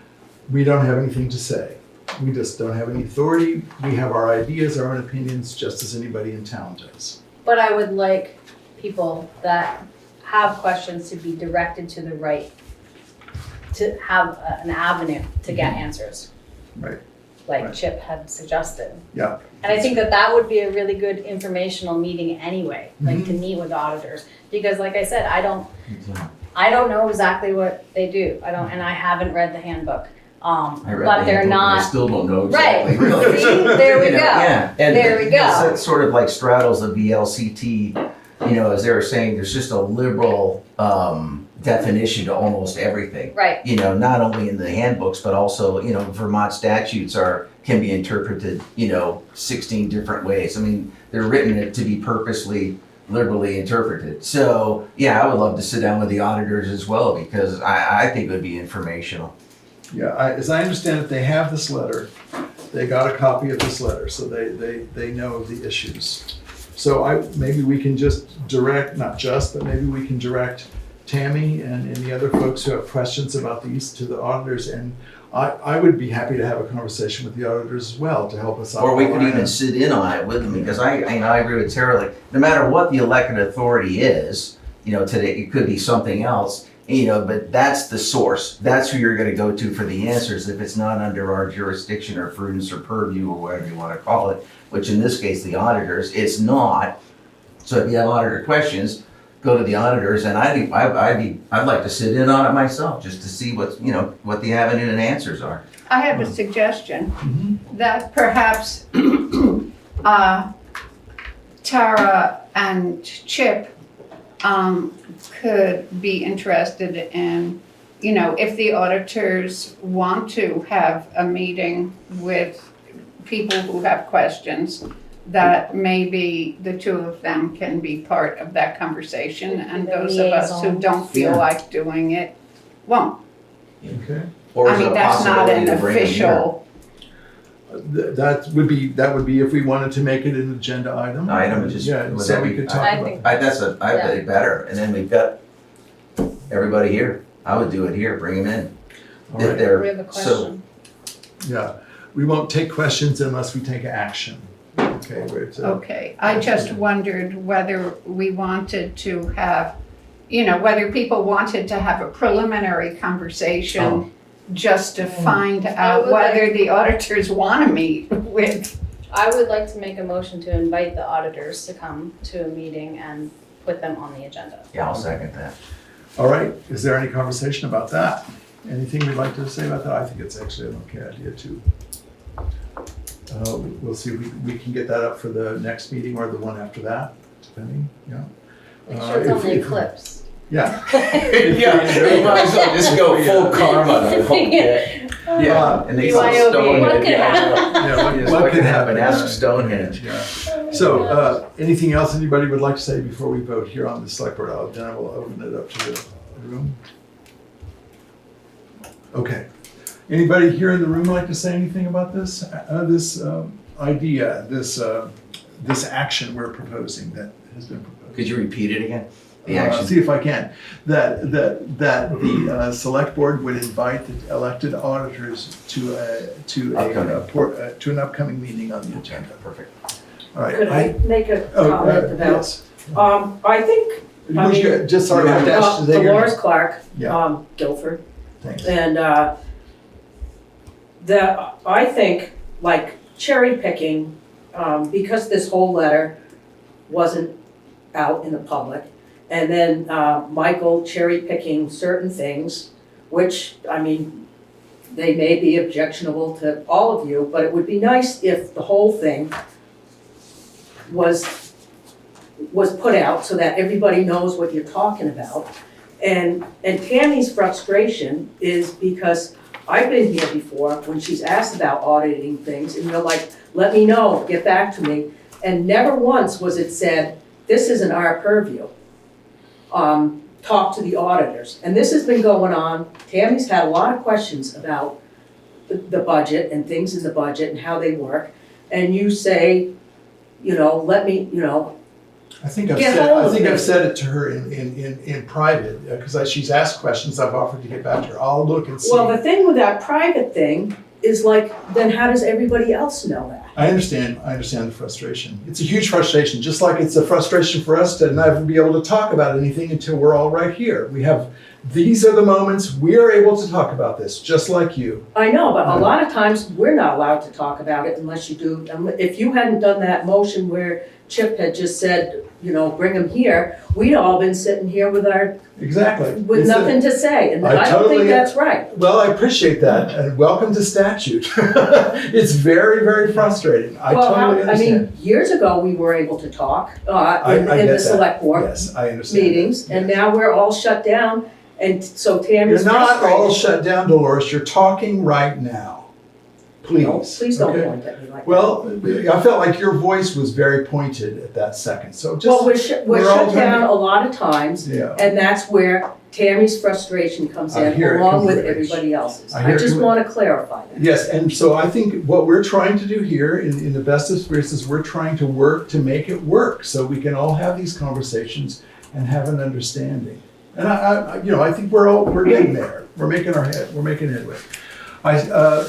we don't have anything to say. We just don't have any authority. We have our ideas, our own opinions, just as anybody in town does. But I would like people that have questions to be directed to the right, to have an avenue to get answers. Right. Like Right. Chip had suggested. Yeah. And I think that would be a really good informational meeting anyway, like to meet with auditors. Because like I said, I don't know exactly what they do. And I haven't read the handbook. I read But the they're handbook, and I not, still don't know right, exactly, really. see, there we You know, go. Yeah. And There we go. It sort of like straddles the VLCT, as they were saying, there's just a liberal definition to almost everything. Right, Not only in the handbooks, but also, Vermont statutes can be interpreted, 16 different ways. I mean, they're written to be purposely liberally interpreted. So, yeah, I would love to sit down with the auditors as well, because I think it would be informational. Yeah, as I understand it, they have this letter. They got a copy of this letter, so they know of the issues. So maybe we can just direct, not just, but maybe we can direct Tammy and the other folks who have questions about these to the auditors. And I would be happy to have a conversation with the auditors as well to help us out. Or we could even sit in on it with them, because I agree with Tara, like, no matter what the elected authority is, today, it could be something else, but that's the source. That's who you're gonna go to for the answers if it's not under our jurisdiction or prudence or purview or whatever you wanna call it, which in this case, the auditors, it's not. So if you have auditor questions, go to the auditors, and I'd like to sit in on it myself, just to see what the avenue and answers are. I have a suggestion that perhaps Tara and Chip could be interested in, if the auditors want to have a meeting with people who have questions, that maybe the two of them can be part of that conversation, and The those of us who liaison. don't feel Yeah. like doing it won't. Okay. Or I is it mean, a that's not possibility an to bring them here? official, That would be if we wanted to make it an agenda item. Item, just- Yeah, would so that we be- could talk I about. think- I bet better, and then we've got everybody here. I would do it here, bring them in. All If right. they're- we have a so- question. We won't take questions unless we take action. Okay, great. So okay. I just wondered whether we wanted to have, whether people wanted to have a preliminary conversation just to find out would whether like- the auditors want to meet with. I would like to make a motion to invite the auditors to come to a meeting and put them on the agenda. Yeah, I'll second that. All right, is there any conversation about that? Anything we'd like to say about that? I think it's actually an okay idea too. We'll see if we can get that up for the next meeting or the one after that, depending, yeah. Make sure it's on the eclipse. Yeah. Yeah, we might as well just go full karma. I hope, Yeah, and they saw BYOB. Stonehenge. What could happen? Yeah, What could happen? Ask Stonehenge. Yeah. So, anything else anybody would like to say before we vote here on the select board? Then I will open it up to the room. Okay. Anybody here in the room like to say anything about this idea, this action we're proposing that has been proposed? Could you repeat it again? The action? See if I can. That the select board would invite the elected auditors to an upcoming meeting on the agenda. Perfect. All right. Could I make a Oh, comment about? yes. I think, I Would you- mean, just sorry, I have to ask, say your name. Dolores Clark, Yeah. Guilford, Thanks. and I think, like, cherry picking, because this whole letter wasn't out in the public. And then Michael cherry picking certain things, which, I mean, they may be objectionable to all of you, but it would be nice if the whole thing was put out so that everybody knows what you're talking about. And Tammy's frustration is because I've been here before when she's asked about auditing things, and you're like, let me know, get back to me. And never once was it said, this isn't our purview. Talk to the auditors. And this has been going on. Tammy's had a lot of questions about the budget and things in the budget and how they work. And you say, let me, I think I've Get said, hold I of think it. I've said it to her in private, because she's asked questions, I've offered to get back to her. I'll look and see. well, the thing with that private thing is like, then how does everybody else know that? I understand the frustration. It's a huge frustration, just like it's a frustration for us to never be able to talk about anything until we're all right here. These are the moments we are able to talk about this, just like you. I know, but a lot of times, we're not allowed to talk about it unless you do. If you hadn't done that motion where Chip had just said, bring them here, we'd all been sitting here with Exactly. with nothing to say, and I don't think that's right. Well, I appreciate that, and welcome to statute. It's very, very frustrating. I totally understand. Years ago, we were able to talk I in get the that. select board Yes, I understand. meetings, that. and Yes. now we're all shut down, and so Tammy's You're not all frustrated. shut down, Dolores. You're talking right now. Please. No, please don't okay? point at me like that. Well, I felt like your voice was very pointed at that second, so just. Well, we're we're all shut trying down to- a lot of times, Yeah. and that's where Tammy's frustration comes I in, hear it along with completely. everybody else's. I hear I it just completely. want to clarify that. Yes, and so I think what we're trying to do here in the best of spirits is we're trying to work to make it work so we can all have these conversations and have an understanding. And I think we're getting there. We're making headway.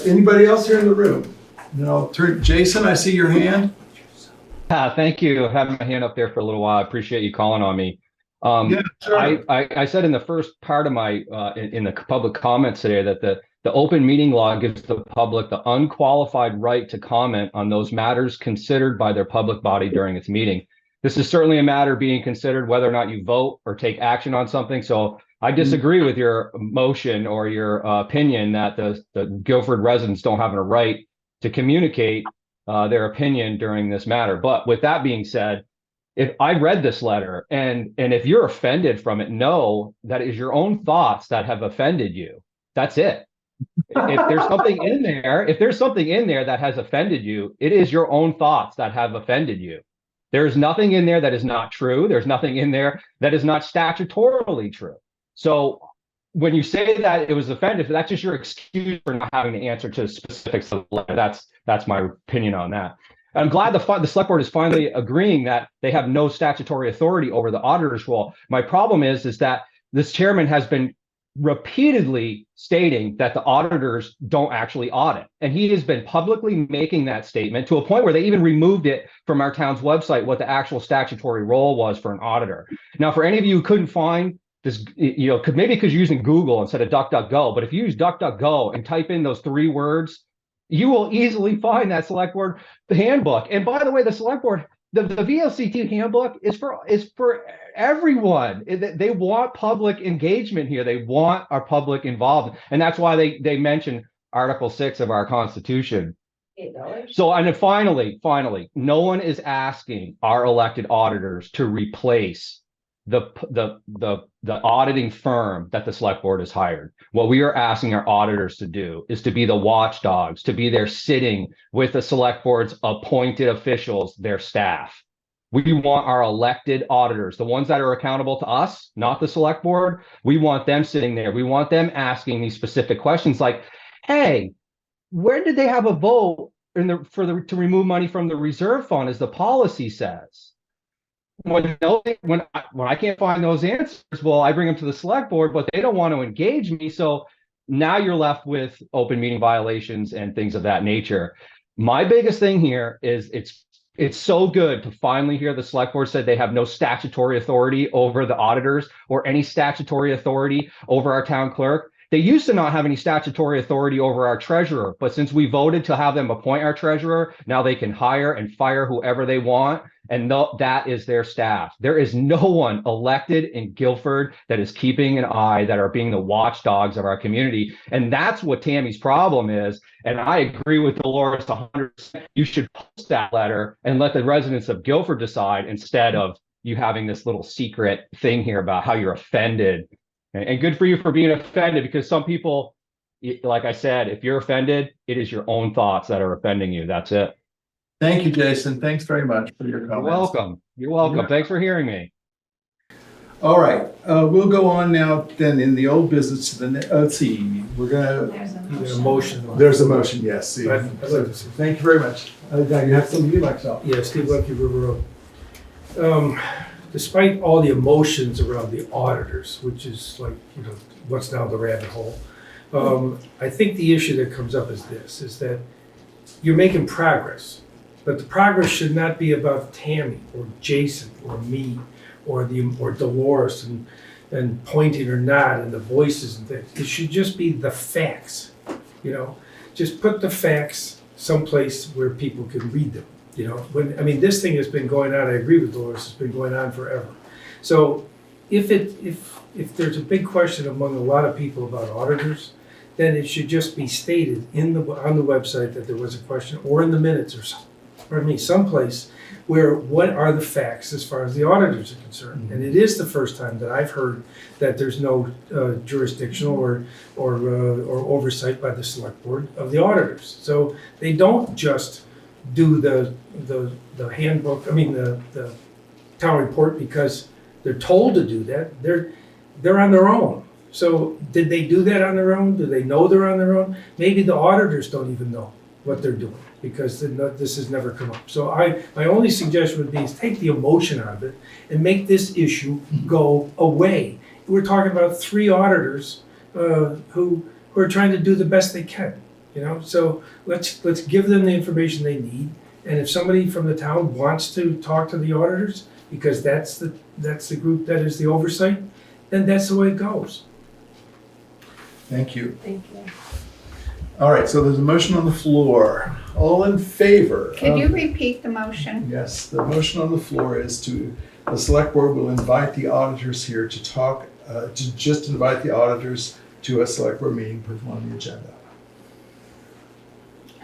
Anybody else here in the room? No, Jason, I see your hand. Thank you. I've had my hand up there for a little while. I appreciate you calling on me. Yeah, sure. I said in the first part of my in the public comments today that the open meeting law gives the public the unqualified right to comment on those matters considered by their public body during its meeting. This is certainly a matter being considered whether or not you vote or take action on something. So I disagree with your motion or your opinion that the Guilford residents don't have a right to communicate their opinion during this matter. But with that being said, if I read this letter and if you're offended from it, know that it is your own thoughts that have offended you. That's it. If there's something in there that has offended you, it is your own thoughts that have offended you. There's nothing in there that is not true. There's nothing in there that is not statutorily true. So when you say that it was offensive, that's just your excuse for not having to answer to the specifics of the letter. That's my opinion on that. I'm glad the select board is finally agreeing that they have no statutory authority over the auditor's role. My problem is that this chairman has been repeatedly stating that the auditors don't actually audit. And he has been publicly making that statement to a point where they even removed it from our town's website, what the actual statutory role was for an auditor. Now, for any of you who couldn't find this, maybe because you're using Google instead of DuckDuckGo, but if you use DuckDuckGo and type in those 3 words, you will easily find that select board handbook. And by the way, the select board, the VLCT handbook is for everyone. They want public engagement here. They want our public involved. And that's why they mention Article 6 of our Constitution. So, and then finally, no one is asking our elected auditors to replace the auditing firm that the select board has hired. What we are asking our auditors to do is to be the watchdogs, to be there sitting with the select board's appointed officials, their staff. We want our elected auditors, the ones that are accountable to us, not the select board. We want them sitting there. We want them asking these specific questions like, hey, where did they have a vote to remove money from the reserve fund, as the policy says? When I can't find those answers, well, I bring them to the select board, but they don't want to engage me. So now you're left with open meeting violations and things of that nature. My biggest thing here is it's so good to finally hear the select board said they have no statutory authority over the auditors or any statutory authority over our town clerk. They used to not have any statutory authority over our treasurer, but since we voted to have them appoint our treasurer, now they can hire and fire whoever they want, and that is their staff. There is no one elected in Guilford that is keeping an eye, that are being the watchdogs of our community. And that's what Tammy's problem is. And I agree with Dolores 100%. You should post that letter and let the residents of Guilford decide, instead of you having this little secret thing here about how you're offended. And good for you for being offended, because some people, like I said, if you're offended, it is your own thoughts that are offending you. That's it. Thank you, Jason. Thanks very much for your comments. You're welcome. You're welcome. Yeah. Thanks for hearing me. All right, we'll go on now then in the old business to the, let's see, we're gonna, Either a motion. there's a motion, yes. See. I'd like to see. Thank you very much. Now you have something you'd like to say? Yeah, Steve Lucky, River Road. Despite all the emotions around the auditors, which is like, what's down the rabbit hole, I think the issue that comes up is this, is that you're making progress, but the progress should not be about Tammy or Jason or me or Dolores and pointing or not and the voices and things. It should just be the facts, just put the facts someplace where people can read them. This thing has been going on, I agree with Dolores, it's been going on forever. So if there's a big question among a lot of people about auditors, then it should just be stated on the website that there was a question, or in the minutes someplace where what are the facts as far as the auditors are concerned. And it is the first time that I've heard that there's no jurisdictional or oversight by the select board of the auditors. So they don't just do the handbook, the town report because they're told to do that. They're on their own. So did they do that on their own? Do they know they're on their own? Maybe the auditors don't even know what they're doing because this has never come up. So my only suggestion would be is take the emotion out of it and make this issue go away. We're talking about 3 auditors who are trying to do the best they can. So let's give them the information they need, and if somebody from the town wants to talk to the auditors, because that's the group that is the oversight, then that's the way it goes. Thank you. Thank you. All right, so there's a motion on the floor. All in favor? Could you repeat the motion? Yes, the motion on the floor is the select board will invite the auditors here to talk, to just invite the auditors to a select board meeting, put them on the agenda.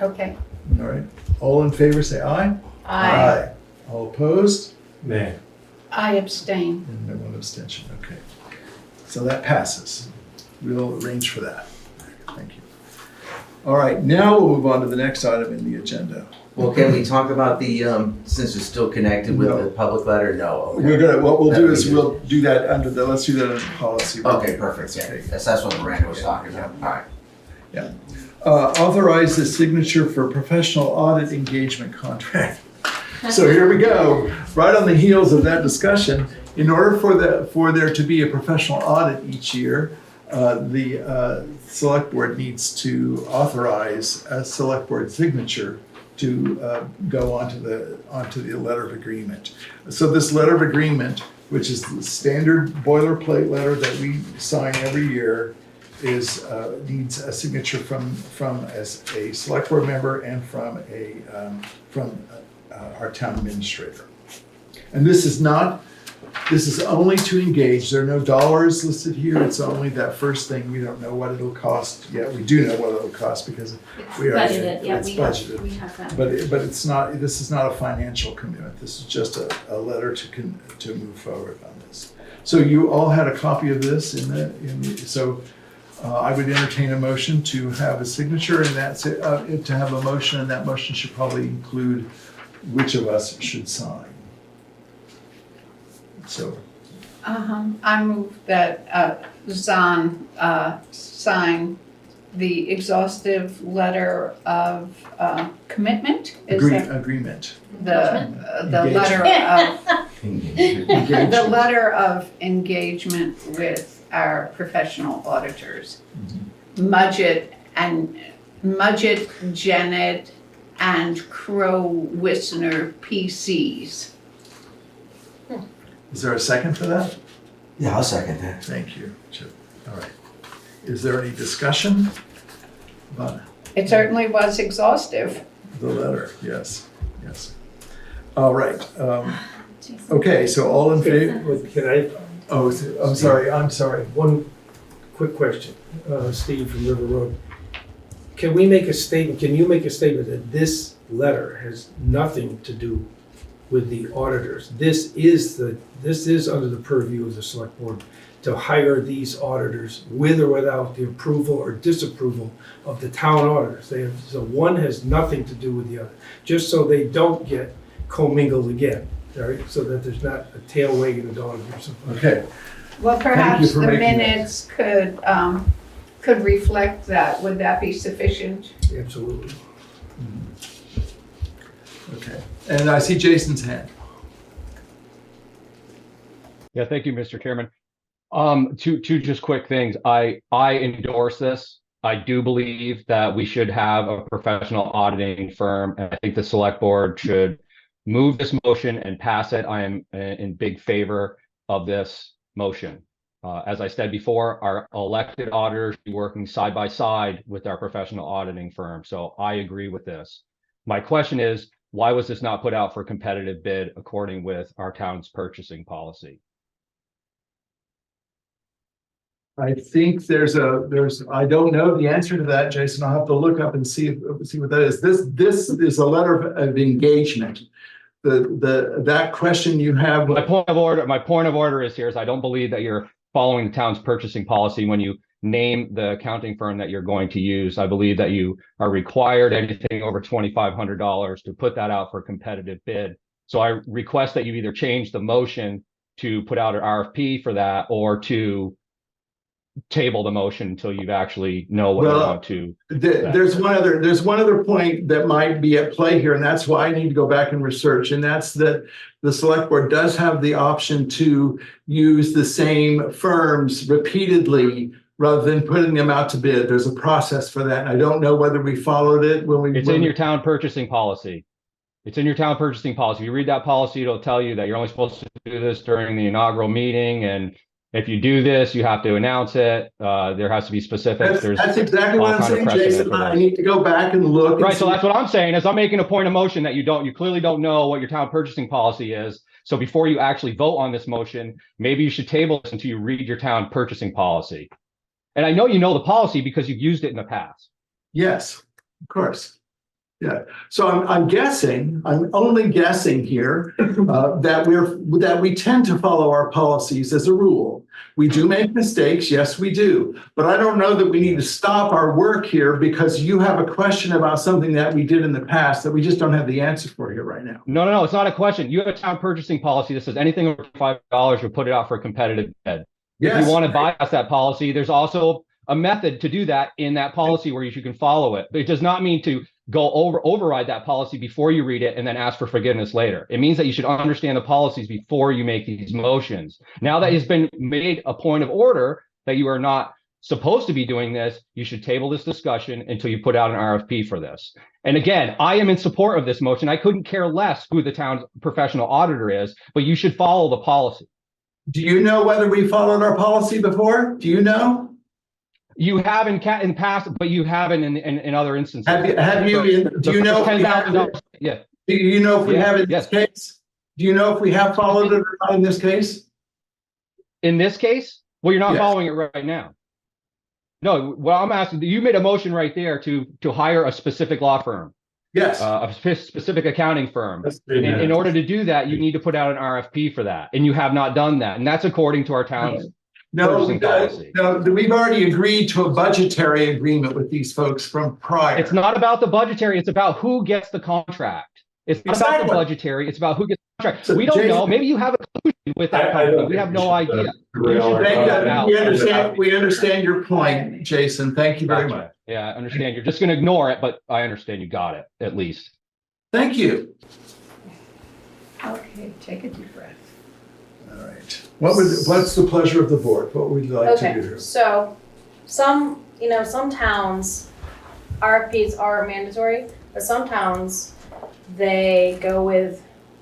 Okay. All right, all in favor say aye. Aye. All opposed? Nay. I abstain. And no one abstention, okay. So that passes. We'll arrange for that. Thank you. All right, now we'll move on to the next item in the agenda. Well, can we talk about the, since it's still connected with the public letter? No. Okay. What we'll do is we'll do that let's do that under policy. Okay, perfect. Yeah. That's what Miranda was talking about. All right. Yeah. Authorize the signature for professional audit engagement contract. So here we go. Right on the heels of that discussion, in order for there to be a professional audit each year, the select board needs to authorize a select board signature to go onto the letter of agreement. So this letter of agreement, which is the standard boilerplate letter that we sign every year, needs a signature from as a select board member and from our town administrator. And this is only to engage. There are no dollars listed here. It's only that first thing. We don't know what it'll cost yet. We do know what it'll cost because we are budgeted. Yeah, it's budgeted. We have that. But it's not. This is not a financial commitment. This is just a letter to move forward on this. So you all had a copy of this so I would entertain a motion to have a signature, and that's it, to have a motion, and that motion should probably include which of us should sign. So. I move that Zahn sign the exhaustive letter of commitment. Agreement. The letter of the letter of engagement with our professional auditors, Mudgett, Jennett, and Crow Wissner PCs. Is there a second for that? Yeah, I'll second that. Thank you, Chip. All right. Is there any discussion about It certainly was exhaustive. the letter? Yes, yes. All right. Okay, so all in favor? But can I, Oh, I'm sorry. one quick question, Steve from River Road. Can we make a statement, can you make a statement that this letter has nothing to do with the auditors? This is under the purview of the select board to hire these auditors with or without the approval or disapproval of the town auditors. So one has nothing to do with the other, just so they don't get commingled again, all right? So that there's not a tail wagging the dog or something. Okay. Well, Thank you perhaps for the making that. minutes could reflect that. Would that be sufficient? Absolutely. Okay. And I see Jason's hand. Yeah, thank you, Mr. Chairman. Two just quick things. I endorse this. I do believe that we should have a professional auditing firm, and I think the select board should move this motion and pass it. I am in big favor of this motion. As I said before, our elected auditors be working side by side with our professional auditing firm. So I agree with this. My question is, why was this not put out for competitive bid according with our town's purchasing policy? I think I don't know the answer to that, Jason. I'll have to look up and see what that is. This is a letter of engagement. That question you have. My point of order is I don't believe that you're following the town's purchasing policy when you name the accounting firm that you're going to use. I believe that you are required anything over $2,500 to put that out for a competitive bid. So I request that you either change the motion to put out an RFP for that or to table the motion until you actually know what you want to. There's one other point that might be at play here, and that's why I need to go back and research, and that's that the select board does have the option to use the same firms repeatedly rather than putting them out to bid. There's a process for that, and I don't know whether we followed it when we. It's in your town purchasing policy. It's in your town purchasing policy. If you read that policy, it'll tell you that you're only supposed to do this during the inaugural meeting, and if you do this, you have to announce it. There has to be specifics. That's exactly what I'm saying, Jason. I need to go back and look. Right, so that's what I'm saying is I'm making a point of motion that you clearly don't know what your town purchasing policy is. So before you actually vote on this motion, maybe you should table this until you read your town purchasing policy. And I know you know the policy because you've used it in the past. Yes, of course. Yeah. So I'm guessing, I'm only guessing here that we tend to follow our policies as a rule. We do make mistakes, yes, we do. But I don't know that we need to stop our work here because you have a question about something that we did in the past that we just don't have the answer for here right now. No, it's not a question. You have a town purchasing policy that says anything over $5, you'll put it out for a competitive bid. Yes. If you want to bypass that policy, there's also a method to do that in that policy where you can follow it. But it does not mean to go override that policy before you read it and then ask for forgiveness later. It means that you should understand the policies before you make these motions. Now that it's been made a point of order that you are not supposed to be doing this, you should table this discussion until you put out an RFP for this. And again, I am in support of this motion. I couldn't care less who the town's professional auditor is, but you should follow the policy. Do you know whether we followed our policy before? Do you know? You have in past, but you haven't in other instances. Do you know? Yeah. Do you know if we have in this case? Do you know if we have followed it or not in this case? In this case? Well, you're not following it right now. No, well, I'm asking, you made a motion right there to hire a specific law firm. Yes. A specific accounting firm. In order to do that, you need to put out an RFP for that. And you have not done that. And that's according to our town's purchasing policy. No, we've already agreed to a budgetary agreement with these folks from prior. It's not about the budgetary. It's about who gets the contract. It's not about the budgetary. It's about who gets the contract. So we don't know. Maybe you have a collusion with that company. We have no idea. We understand your point, Jason. Thank you very much. Yeah, I understand. You're just going to ignore it, but I understand you got it, at least. Thank you. Okay, take a deep breath. All right. What's the pleasure of the board? What would you like to do here? So some towns, RFPs are mandatory, but some towns, they go with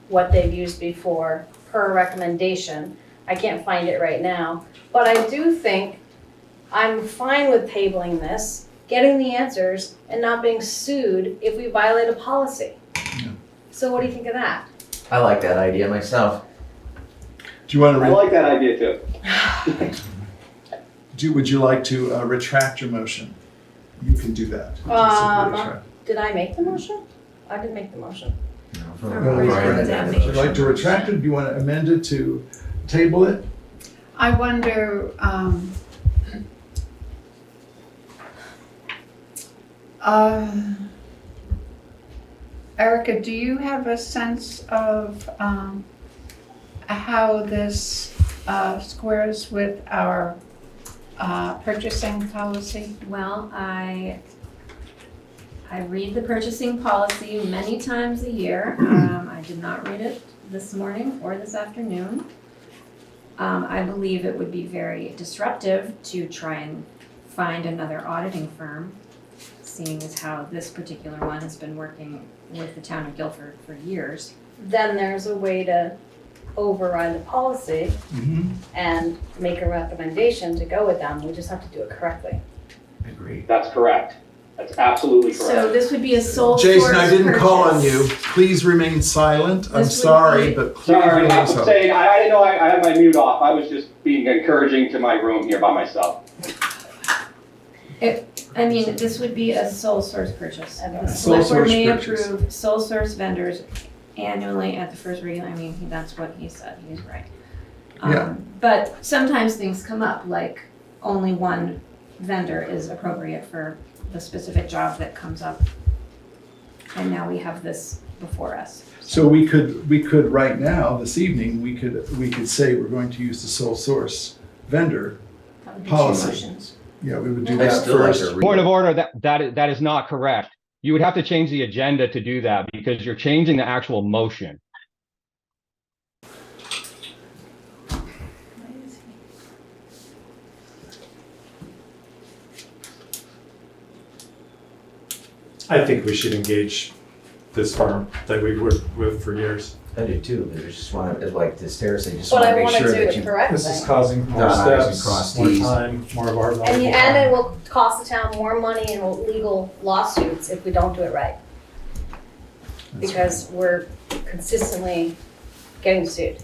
what they've used before per recommendation. I can't find it right now, but I do think I'm fine with tabling this, getting the answers, and not being sued if we violate a policy. So what do you think of that? I like that idea myself. Do you want to? I like that idea too. Would you like to retract your motion? You can do that. Did I make the motion? I didn't make the motion. Would you like to retract it? Do you want to amend it to table it? I wonder, Erica, do you have a sense of how this squares with our purchasing policy? Well, I read the purchasing policy many times a year. I did not read it this morning or this afternoon. I believe it would be very disruptive to try and find another auditing firm, seeing as how this particular one has been working with the town of Guilford for years. Then there's a way to override the policy and make a recommendation to go with them. We just have to do it correctly. Agreed. That's correct. That's absolutely correct. So this would be a sole source Jason, I didn't call on purchase. you. Please remain silent. I'm This would sorry, be- but please Sorry, remain I'm silent. saying, I didn't know I had my mute off. I was just being encouraging to my room here by myself. I mean, this would be a sole source purchase. The Sole select board source may purchase. approve sole source vendors annually at the first reading. I mean, that's what he said. He's right. Yeah. But sometimes things come up, like only one vendor is appropriate for the specific job that comes up. And now we have this before us. So we could right now, this evening, we could say we're going to use the sole source vendor That would be policy. 2 motions. Yeah, we would do I'd that still like first. to read Point it. of order, that is not correct. You would have to change the agenda to do that because you're changing the actual motion. I think we should engage this firm that we've worked with for years. I do too. They just want to, like the stairs, they just But want I to make want to sure do that it you. correctly. This is causing more Dot I's and steps, cross more T's. time, more of our And valuable it time. will cost the town more money in legal lawsuits if we don't do it right. Because we're consistently getting sued.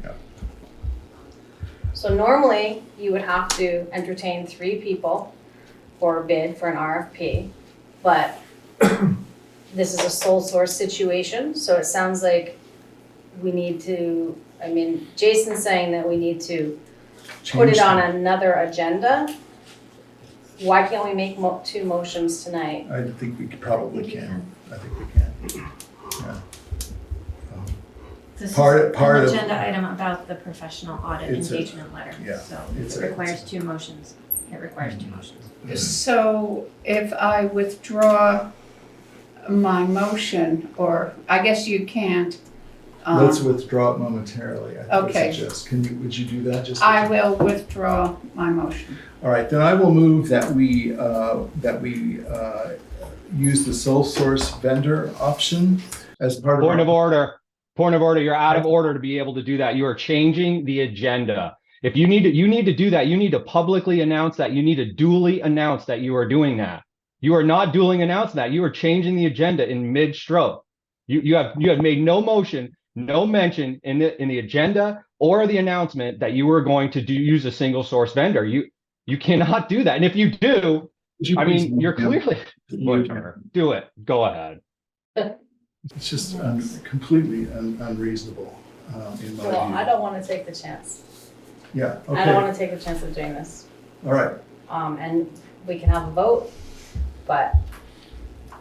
Yeah. So normally, you would have to entertain 3 people for a bid for an RFP, but this is a sole source situation, so it sounds like we need to, I mean, Jason's saying that we need to put it on another agenda. Why can't we make 2 motions tonight? I think we probably can. I think we can. Yeah. This Part is of- an agenda item about the professional audit It's a- engagement letter. yeah, So it's it a- requires 2 motions. It requires 2 motions. So if I withdraw my motion, or I guess you can't. Let's withdraw it momentarily. I Okay. suggest. Would you do that? Just I will withdraw my motion. All right, then I will move that we use the sole source vendor option as part of. Point of order. Point of order. You're out of order to be able to do that. You are changing the agenda. If you need to do that. You need to publicly announce that. You need to duly announce that you are doing that. You are not duly announcing that. You are changing the agenda in mid-stroke. You have made no motion, no mention in the agenda or the announcement that you were going to use a single source vendor. You cannot do that. And if you do, I mean, you're clearly do it. Go ahead. It's just completely unreasonable in my Well, view. I don't want to take the chance. Yeah, I don't okay, want to take the chance of doing this. all right. And we can have a vote, but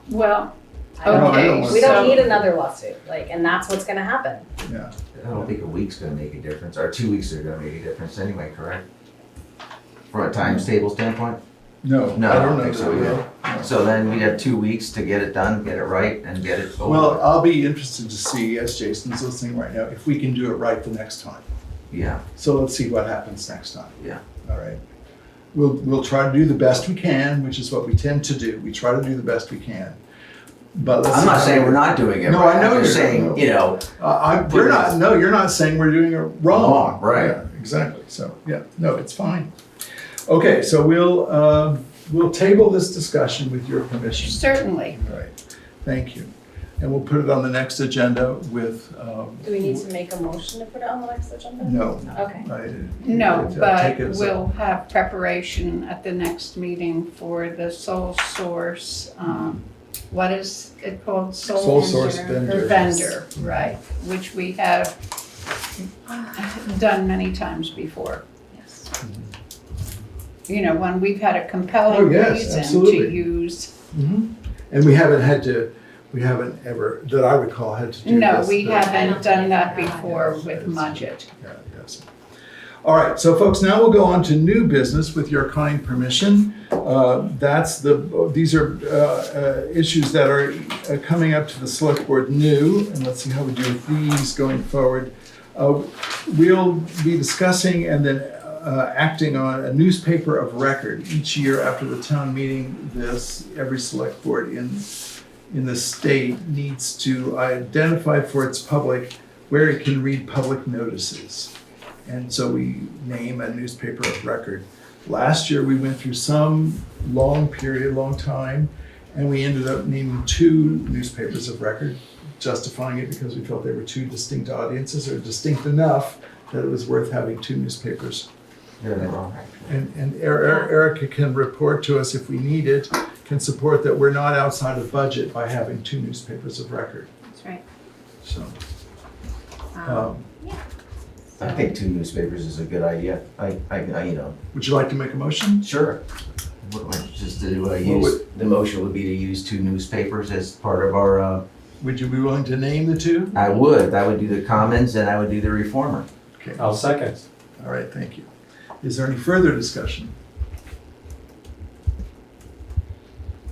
Well, I don't, I don't okay, we don't so need another lawsuit, and that's what's gonna happen. Yeah, I don't think a week's gonna make a difference, or 2 weeks are gonna make a difference anyway, correct? From a times table standpoint? no, No, I don't know think so that we either. will. So then we have 2 weeks to get it done, get it right, and get it over Well, with. I'll be interested to see, as Jason's listening right now, if we can do it right the next time. Yeah, So let's see what happens next time. yeah. All right. We'll try to do the best we can, which is what we tend to do. We try to do the best we can. But let's I'm see not how saying we- we're not doing it No, right. I know I'm just you're not, saying, no. you know, you're not saying we're doing it wrong. Wrong, right. Yeah, exactly. So, yeah, no, it's fine. Okay, so we'll table this discussion with your permission. Certainly. All right, thank you. And we'll put it on the next agenda with. Do we need to make a motion to put it on the next agenda? No. Okay. No, Take but it as a- we'll have preparation at the next meeting for the sole source, what is it called? Sole source vendor. Vendor, right, which we have done many times before. Yes. You know, when we've had a compelling Oh, yes, reason to absolutely. use. And we haven't ever, that I recall, had to do this. No, we but- haven't done that before with budget. Yeah, yes. All right, so folks, now we'll go on to new business with your kind permission. These are issues that are coming up to the select board new, and let's see how we do with these going forward. We'll be discussing and then acting on a newspaper of record each year after the town meeting. Every select board in the state needs to identify for its public where it can read public notices. And so we name a newspaper of record. Last year, we went through some long time, and we ended up naming 2 newspapers of record, justifying it because we felt they were 2 distinct audiences, or distinct enough that it was worth having 2 newspapers. You're wrong. And Erica can report to us if we need it, can support that we're not outside of budget by having 2 newspapers of record. That's right. So, Yeah. I think 2 newspapers is a good idea. I would you like to make a motion? Sure. The motion would be to use 2 newspapers as part of our, Would you be willing to name the 2? I would do the Commons and I would do the Reformer. Okay. I'll second. All right, thank you. Is there any further discussion?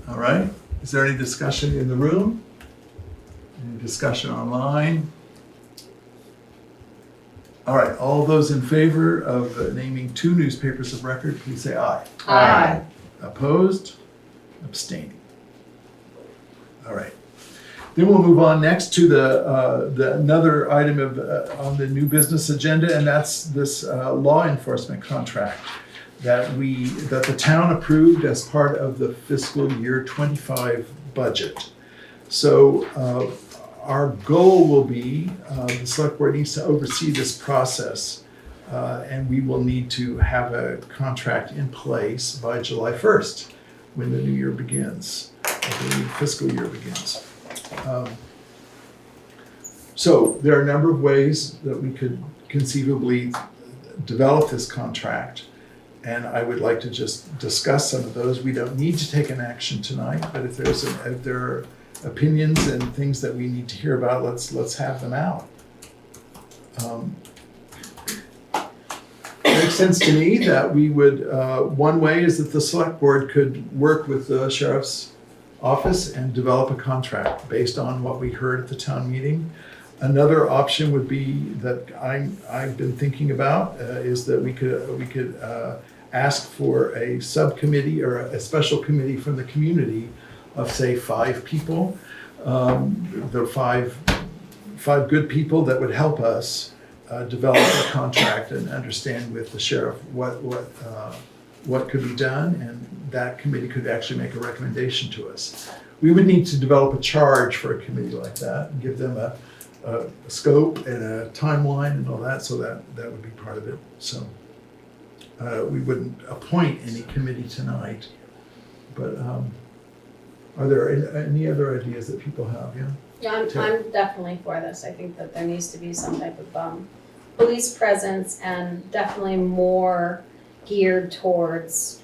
All right, is there any discussion in the room? Any discussion online? All right, all those in favor of naming 2 newspapers of record, please say aye. Aye. Opposed? Abstaining. All right. Then we'll move on next to the another item on the new business agenda, and that's this law enforcement contract that the town approved as part of the fiscal year 25 budget. So our goal will be the select board needs to oversee this process, and we will need to have a contract in place by July 1st, when the new year begins, the new fiscal year begins. So there are a number of ways that we could conceivably develop this contract, and I would like to just discuss some of those. We don't need to take an action tonight, but if there are opinions and things that we need to hear about, let's have them out. It makes sense to me that we would, one way is that the select board could work with the sheriff's office and develop a contract based on what we heard at the town meeting. Another option would be that I've been thinking about is that we could ask for a subcommittee or a special committee from the community of, say, 5 people. There are five good people that would help us develop a contract and understand with the sheriff what could be done, and that committee could actually make a recommendation to us. We would need to develop a charge for a committee like that and give them a scope and a timeline and all that, so that would be part of it. So we wouldn't appoint any committee tonight, but are there any other ideas that people have? Yeah, I'm definitely for this. I think that there needs to be some type of police presence, and definitely more geared towards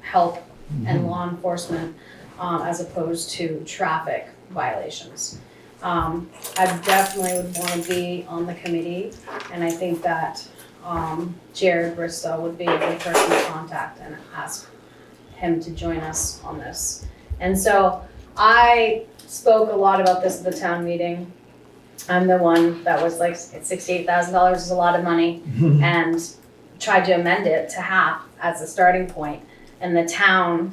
help and law enforcement as opposed to traffic violations. I definitely would want to be on the committee, and I think that Jared Bristow would be a good person to contact and ask him to join us on this. And so I spoke a lot about this at the town meeting. I'm the one that was like, $68,000 is a lot of money, and tried to amend it to half as a starting point. And the town,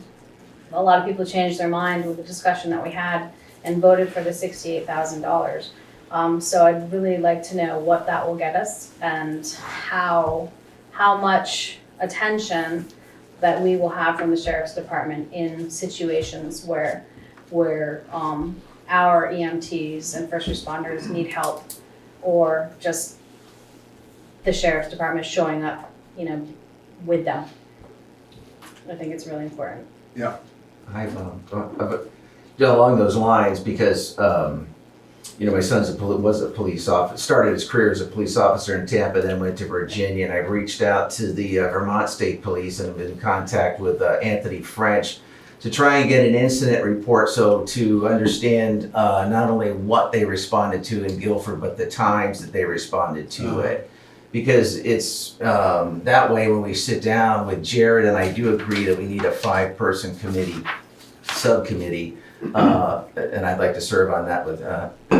a lot of people changed their mind with the discussion that we had and voted for the $68,000. So I'd really like to know what that will get us and how much attention that we will have from the sheriff's department in situations where our EMTs and first responders need help, or just the sheriff's department showing up, with them. I think it's really important. I've along those lines because my son's was a police officer, started his career as a police officer in Tampa, then went to Virginia, and I've reached out to the Vermont State Police and been in contact with Anthony French to try and get an incident report, so to understand not only what they responded to in Guilford, but the times that they responded to it. Because it's that way when we sit down with Jared, and I do agree that we need a 5-person subcommittee, and I'd like to serve on that with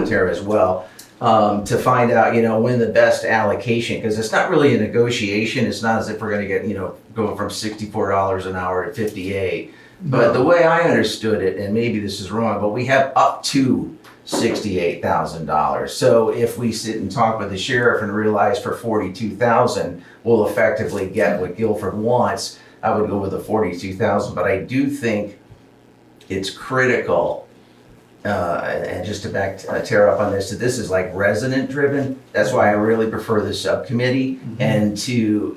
Tara as well, to find out, when the best allocation, because it's not really a negotiation. It's not as if we're going to get, going from $64 an hour to $58. But the way I understood it, and maybe this is wrong, but we have up to $68,000. So if we sit and talk with the sheriff and realize for $42,000 we'll effectively get what Guilford wants, I would go with the $42,000. But I do think it's critical, and just to back Tara up on this, that this is like resident driven. That's why I really prefer the subcommittee, and to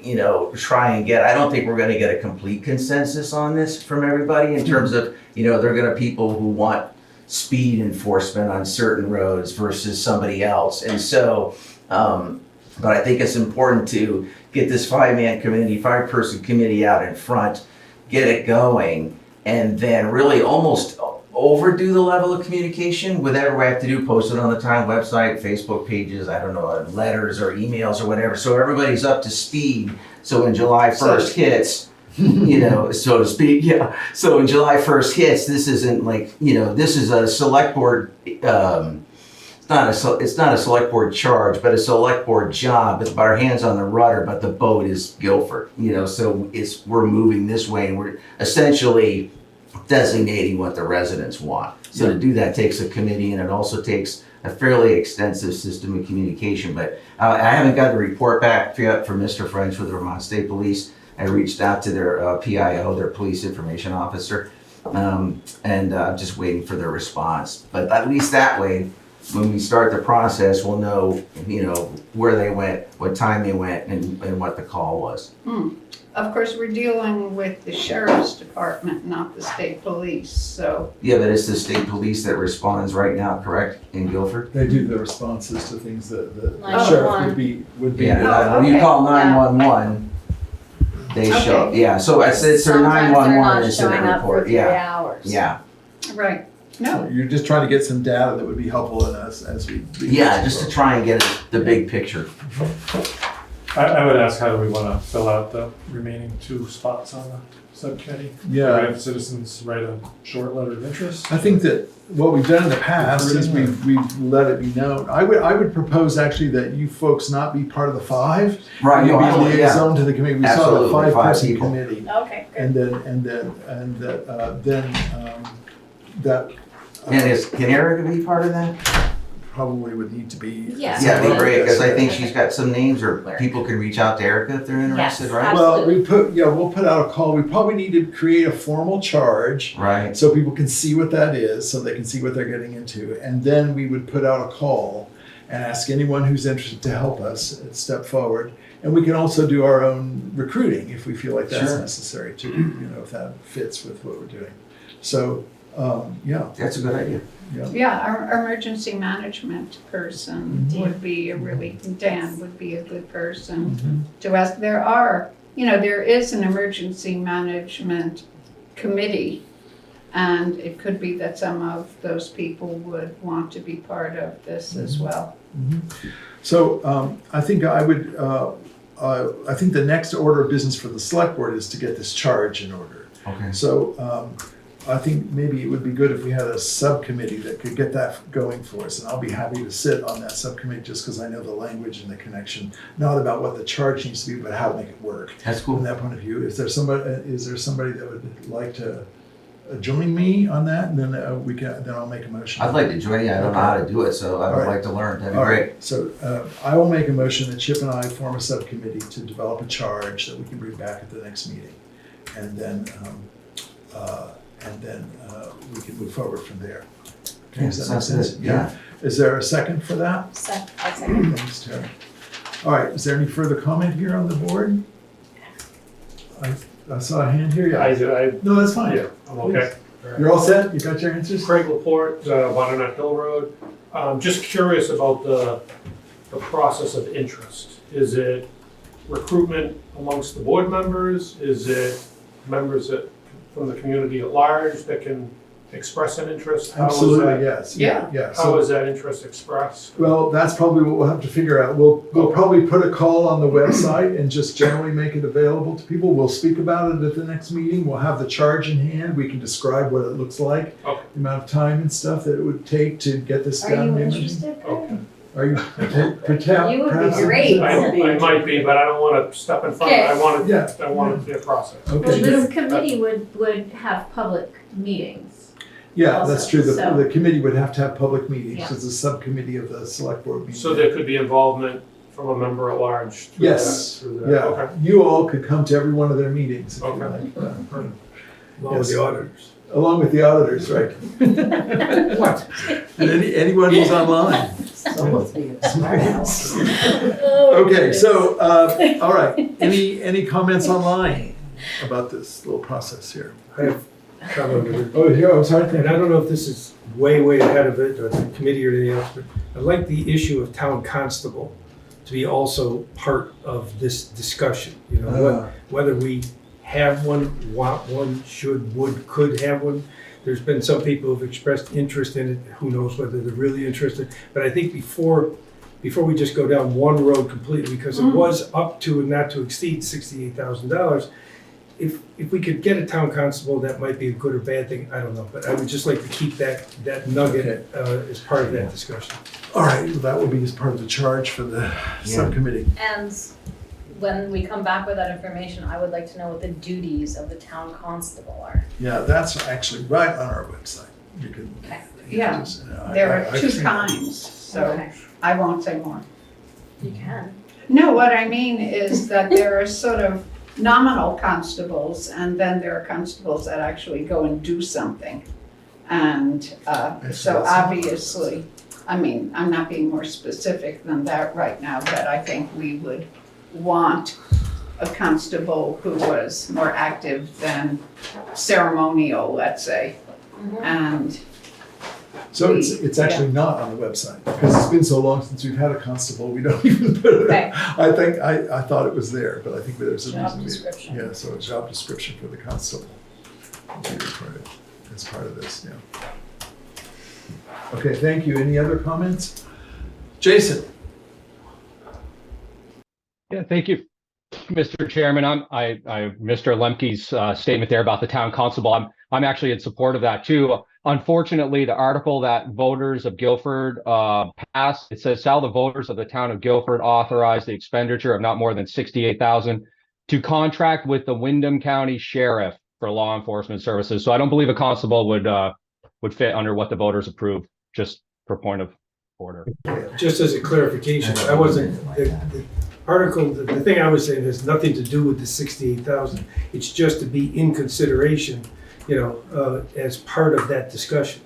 try and get. I don't think we're going to get a complete consensus on this from everybody in terms of they're going to people who want speed enforcement on certain roads versus somebody else, and so. But I think it's important to get this 5-person committee out in front, get it going, and then really almost overdo the level of communication. Whatever we have to do, post it on the town website, Facebook pages, I don't know, letters or emails or whatever, so everybody's up to speed. So when July 1st hits, so to speak, so when July 1st hits, this isn't like, this is a select board, it's not a select board charge, but a select board job. It's our hands on the rudder, but the boat is Guilford, so we're moving this way, and we're essentially designating what the residents want. So to do that takes a committee, and it also takes a fairly extensive system of communication. But I haven't got the report back yet from Mr. French with the Vermont State Police. I reached out to their PIO, their police information officer, and I'm just waiting for their response. But at least that way, when we start the process, we'll know, where they went, what time they went, and what the call was. Of course, we're dealing with the sheriff's department, not the state police, so. Yeah, but it's the state police that responds right now, correct, in Guilford? They do the responses to things that the 911. sheriff would be. Yeah, when you call 911, they show, Okay. so it's their Sometimes they're 911 not incident showing up for report, 3 hours. yeah. Right, no, You're just trying to get some data that would be helpful in us as we. Yeah, just to try and get the big picture. I would ask, how do we want to fill out the remaining 2 spots on the subcommittee? Do we have citizens write a short letter of interest? I think that what we've done in the past is we've let it be known. I would propose actually that you folks not be part of the 5. Right, You no, be I will, liaison to the committee. We saw the Absolutely, 5 5-person people. committee. okay, good. And then Can Erica be part of that? probably would need to be. Yeah. Yeah, it'd be great, because I think she's got some names, or people can reach out to Erica if they're interested, Yes, right? Well, we'll put out a call. We probably need to create a formal charge Right, so people can see what that is, so they can see what they're getting into. And then we would put out a call and ask anyone who's interested to help us step forward. And we can also do our own recruiting if we feel like that's Sure. necessary too, if that fits with what we're doing. So, that's a good idea. Yeah, our emergency management person would be Dan would be a good person to ask. There is an emergency management committee, and it could be that some of those people would want to be part of this as well. So I think I would. I think the next order of business for the select board is to get this charge in order. Okay. So I think maybe it would be good if we had a subcommittee that could get that going for us, and I'll be happy to sit on that subcommittee just because I know the language and the connection, not about what the charge needs to be, but how to make it work. That's cool. From that point of view, is there somebody that would like to join me on that, and then then I'll make a motion. I'd like to join you. I don't know how to do it, so I would like to learn. That'd be All great. right, so I will make a motion that Chip and I form a subcommittee to develop a charge that we can bring back at the next meeting. And then we can move forward from there. Okay, Yeah, does that make sounds sense? good. Yeah. Is there a second for that? I'll second. Thanks, Terry. All right, is there any further comment here on the board? I saw a hand here, yeah. No, that's fine. Yeah, I'm okay. You're all set? You got your answers? Craig Laporte, Butternut Hill Road. Just curious about the process of interest. Is it recruitment amongst the board members? Is it members from the community at large that can express an interest? Absolutely, yes. Yeah. How is that interest expressed? Well, that's probably what we'll have to figure out. We'll probably put a call on the website and just generally make it available to people. We'll speak about it at the next meeting. We'll have the charge in hand. We can describe what it looks like, Okay. the amount of time and stuff that it would take to get this Are done. you interested? Okay. Are you? You would be great. I might be, but I don't want to step in front. Okay. I want it Yeah. to be a process. Well, Okay. this committee would have public meetings. Yeah, that's also, true. so- The committee would have to have public meetings. Yeah. It's a subcommittee of the select board meeting. So there could be involvement from a member at large. Through Yes, that, through that. yeah. Okay. You all could come to every one of their meetings if you Okay. like. Along with the auditors. Along with the auditors, right? What? And anyone who's online. So must be a smart house. Okay, so, all right, any comments online about this little process here? I have commented. Oh, yeah, I'm sorry. And I don't know if this is way ahead of it, or the committee or anything else, but I like the issue of town constable to be also part of this discussion. You know, whether we have one, want one, should, would, could have one. There's been some people who've expressed interest in it. Who knows whether they're really interested? But I think before we just go down one road completely, because it was up to and not to exceed $68,000. If we could get a town constable, that might be a good or bad thing. I don't know, but I would just like to keep that nugget as part of that discussion. All right, well, that will be as part of the charge for the subcommittee. And when we come back with that information, I would like to know what the duties of the town constable are. Yeah, that's actually right on our website. You can. Okay. Yeah, there are two kinds, so Okay. I won't say more. You can. No, what I mean is that there are sort of nominal constables, and then there are constables that actually go and do something. And so obviously, I mean, I'm not being more specific than that right now, but I think we would want a constable who was more active than ceremonial, let's say. And So it's actually not on the website, because it's been so long since we've had a constable, we don't even put it. Okay. I thought it was there, but I think there's a Job reason. description. Yeah, so a job description for the constable. As part of this, yeah. Okay, thank you. Any other comments? Jason? Yeah, thank you, Mr. Chairman. I Mr. Lemke's statement there about the town constable. I'm actually in support of that too. Unfortunately, the article that voters of Guilford passed, it says, shall the voters of the town of Guilford authorize the expenditure of not more than $68,000 to contract with the Windham County Sheriff for law enforcement services. So I don't believe a constable would fit under what the voters approved, just for point of order. Just as a clarification, I wasn't, the article, the thing I was saying has nothing to do with the 68,000. It's just to be in consideration, as part of that discussion.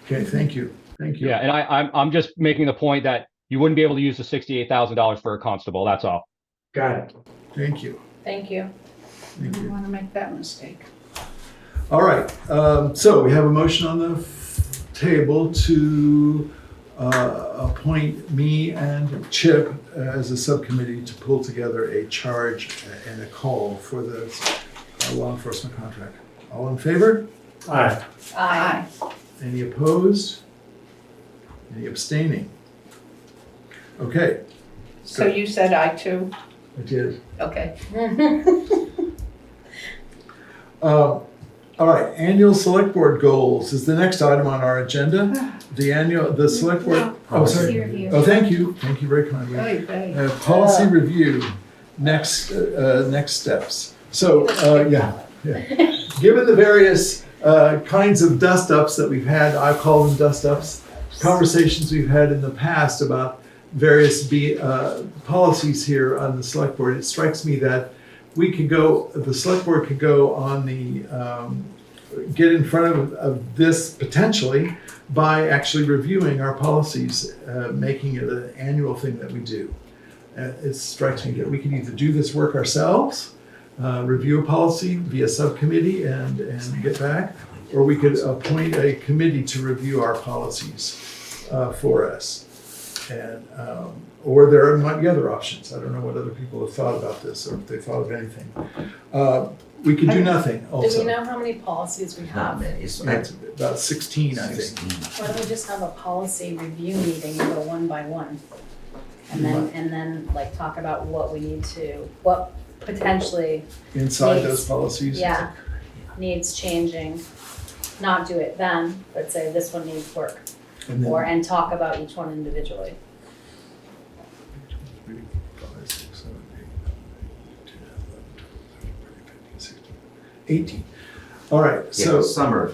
Okay, thank you. Thank you. Yeah, and I'm just making the point that you wouldn't be able to use the $68,000 for a constable, that's all. Got it. Thank you. Thank you. I don't want to make that mistake. All right, so we have a motion on the table to appoint me and Chip as a subcommittee to pull together a charge and a call for the law enforcement contract. All in favor? Aye. Aye. Any opposed? Any abstaining? Okay. So you said aye too? I did. Okay. All right, annual select board goals is the next item on our agenda. The select board. Oh, sorry. Policy review. Oh, thank you. Thank you very kindly. Aye. Policy review, next steps. So, yeah. Given the various kinds of dust-ups that we've had, I call them dust-ups, conversations we've had in the past about various policies here on the select board, it strikes me that the select board could go on get in front of this potentially by actually reviewing our policies, making it an annual thing that we do. It strikes me that we can either do this work ourselves, review a policy via subcommittee and get back, or we could appoint a committee to review our policies for us. And or there might be other options. I don't know what other people have thought about this or if they thought of anything. We could do nothing also. Do we know how many policies we have? It's about 16, I think. Why don't we just have a policy review meeting and go one by one? And then like talk about what potentially Inside needs- those policies? Yeah, needs changing. Not do it then, but say this one needs work. And talk about each one individually. 18. All right, so. Yeah,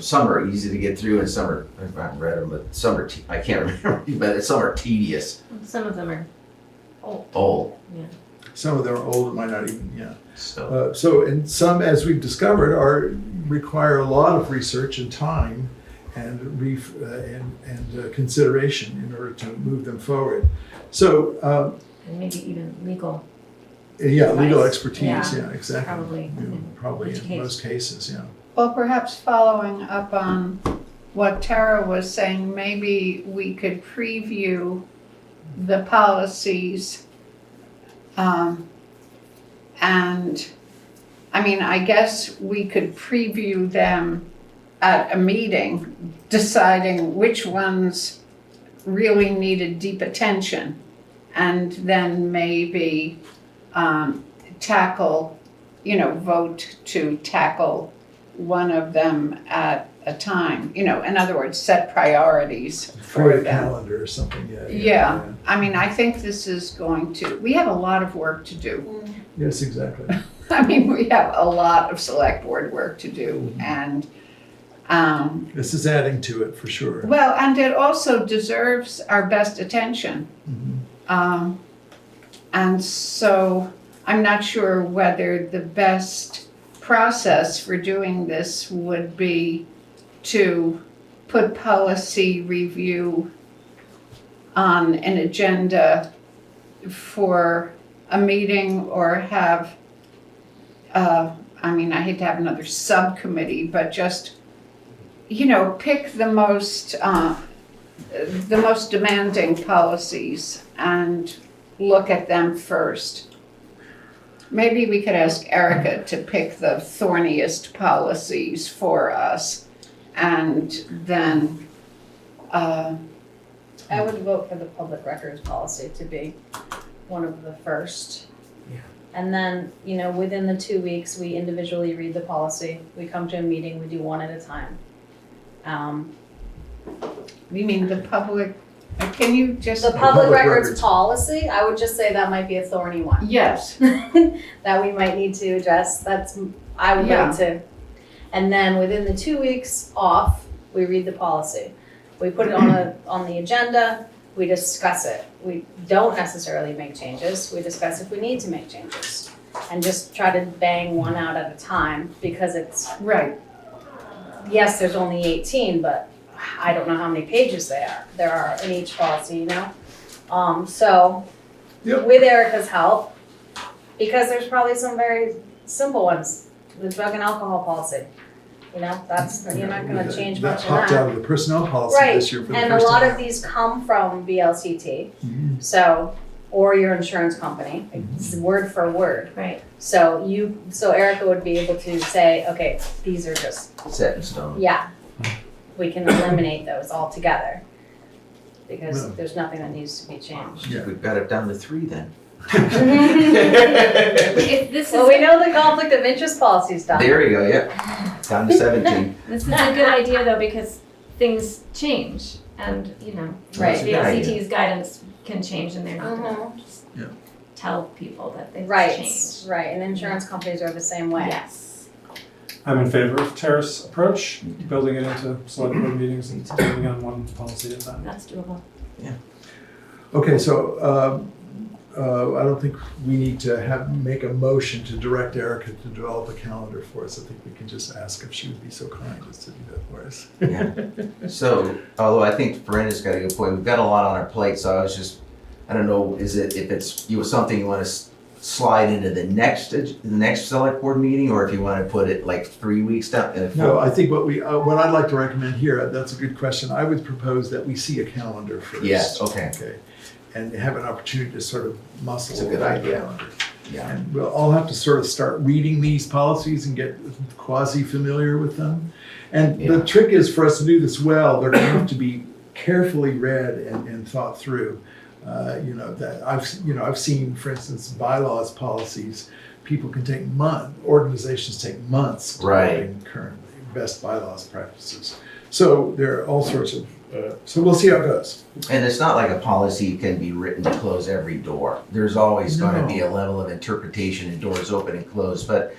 some are easy to get through and some are, I haven't read them, but some are, I can't remember, but some are tedious. Some of them are Old. Yeah. Some of them are old, it might not even, yeah. So, And some, as we've discovered, require a lot of research and time and consideration in order to move them forward. So, and maybe even legal. yeah, legal advice. expertise, yeah, exactly. Probably. Probably Which in case? most cases, yeah. Well, perhaps following up on what Tara was saying, maybe we could preview the policies. And I mean, I guess we could preview them at a meeting, deciding which ones really needed deep attention, and then maybe vote to tackle one of them at a time. In other words, set priorities For a them. calendar or something, yeah. Yeah, I mean, I think this is we have a lot of work to do. Yes, exactly. I mean, we have a lot of select board work to do, and This is adding to it for sure. well, and it also deserves our best attention. Mhm. And so I'm not sure whether the best process for doing this would be to put policy review on an agenda for a meeting, or have, I hate to have another subcommittee, but just, pick the most demanding policies and look at them first. Maybe we could ask Erica to pick the thorniest policies for us, and then, I would vote for the public records policy to be one of the first. Yeah. And then, within the 2 weeks, we individually read the policy. We come to a meeting, we do one at a time. you mean the public, can you just? The public public records records. policy, I would just say that might be a thorny one. Yes, That we might need to address. I would Yeah. like to. And then within the 2 weeks off, we read the policy. We put it on the agenda, we discuss it. We don't necessarily make changes, we discuss if we need to make changes. And just try to bang one out at a time, because right. yes, there's only 18, but I don't know how many pages there are in each policy, So Yep. with Erica's help, because there's probably some very simple ones, the drug and alcohol policy. You're not gonna change much That in popped out that. of the personnel policy Right, this year for the and first a lot time. of these come from VLCT, Mhm. or your insurance company, it's word for word. Right. So Erica would be able to say, okay, these are just, set in stone. yeah, we can eliminate those altogether. Because No. there's nothing that needs to be changed. Yeah. We've got it down to 3 then. If this Well, is, we know the conflict of interest policy's done. There you go, yep. Down to 17. this is a good idea though, because things change and, Right. That's a good idea. VLCT's guidance can change and they're not gonna Mhm. just Yeah. tell people that they've Right, changed. right, and insurance companies are the same way. Yes. I'm in favor of Tara's approach, building it into select board meetings and taking on one policy at a time. That's doable. Okay, so I don't think we need to make a motion to direct Erica to develop a calendar for us. I think we can just ask if she would be so kind as to do that for us. Yeah. So, although I think Brenda's got a good point, we've got a lot on our plate, so I don't know, if it's something you want to slide into the next select board meeting, or if you want to put it like 3 weeks down? No, I think what I'd like to recommend here, that's a good question. I would propose that we see a calendar first. Yes, okay. And have an opportunity to sort of muscle. That's a good idea. Calendar. Yeah. And we'll all have to sort of start reading these policies and get quasi-familiar with them. And the trick is for us to do this well, they're going to have to be carefully read and thought through. I've seen, for instance, bylaws policies. People can take organizations take months developing current best bylaws practices. So there are all sorts of. So we'll see how it goes. And it's not like a policy can be written to close every door. There's always going to be a level of interpretation and doors open and closed. But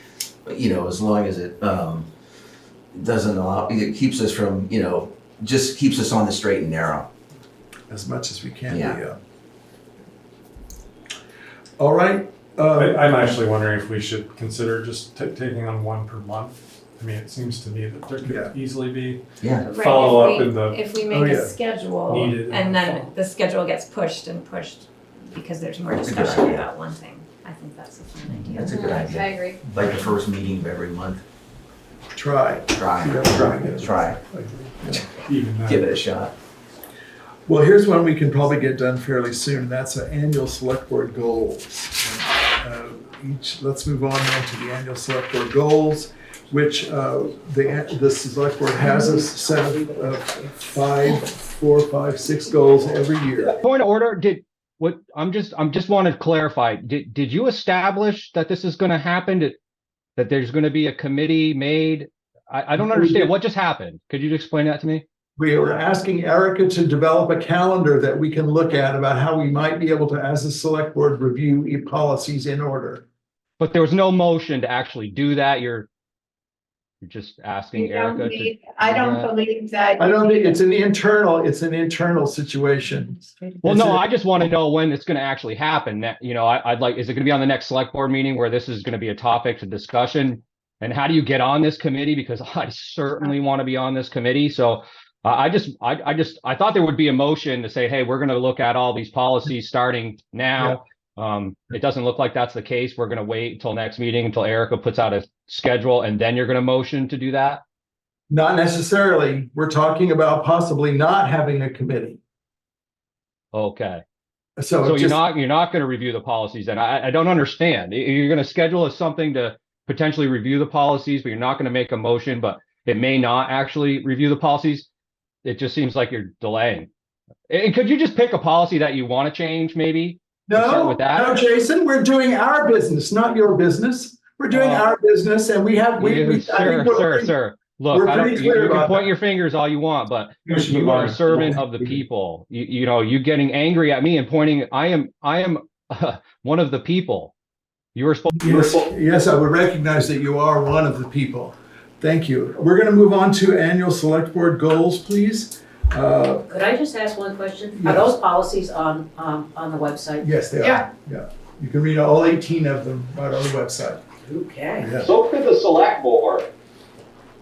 as long as it doesn't allow, it keeps us from, just keeps us on the straight and narrow. As much as we can. Yeah. All right. I'm actually wondering if we should consider just taking on one per month. I mean, it seems to me that there could easily be follow-up in the. If we make a schedule needed and then the schedule gets pushed because there's more discussion about one thing, I think that's a fun idea. That's a good idea. I agree. Like the first meeting of every month. Try. Try. Even that. Give it a shot. Well, here's one we can probably get done fairly soon. That's annual select board goals. Let's move on then to the annual select board goals, which the select board has a set of 4, 5, 6 goals every year. Point of order. I'm just wanted to clarify. Did you establish that this is going to happen? That there's going to be a committee made? I don't understand. What just happened? Could you explain that to me? We were asking Erica to develop a calendar that we can look at about how we might be able to, as a select board, review policies in order. But there was no motion to actually do that. You're just asking Erica to. I don't believe that. I don't think it's an internal situation. Well, no, I just want to know when it's going to actually happen. That, I'd like, is it going to be on the next select board meeting where this is going to be a topic to discussion? And how do you get on this committee? Because I certainly want to be on this committee. So I thought there would be a motion to say, hey, we're going to look at all these policies starting now. It doesn't look like that's the case. We're going to wait until next meeting, until Erica puts out a schedule, and then you're going to motion to do that? Not necessarily. We're talking about possibly not having a committee. Okay. So you're not going to review the policies, and I don't understand. You're going to schedule something to potentially review the policies, but you're not going to make a motion, but it may not actually review the policies. It just seems like you're delaying. And could you just pick a policy that you want to change, maybe? No, Jason, we're doing our business, not your business. We're doing our business, and we have. Sir. Look, you can point your fingers all you want, but you are a servant of the people. You getting angry at me and pointing. I am one of the people. You were supposed. Yes, I would recognize that you are one of the people. Thank you. We're going to move on to annual select board goals, please. Could I just ask one question? Yes. Are those policies on the website? Yes, they are. Yeah. You can read all 18 of them right on the website. Okay. Yeah. So could the select board.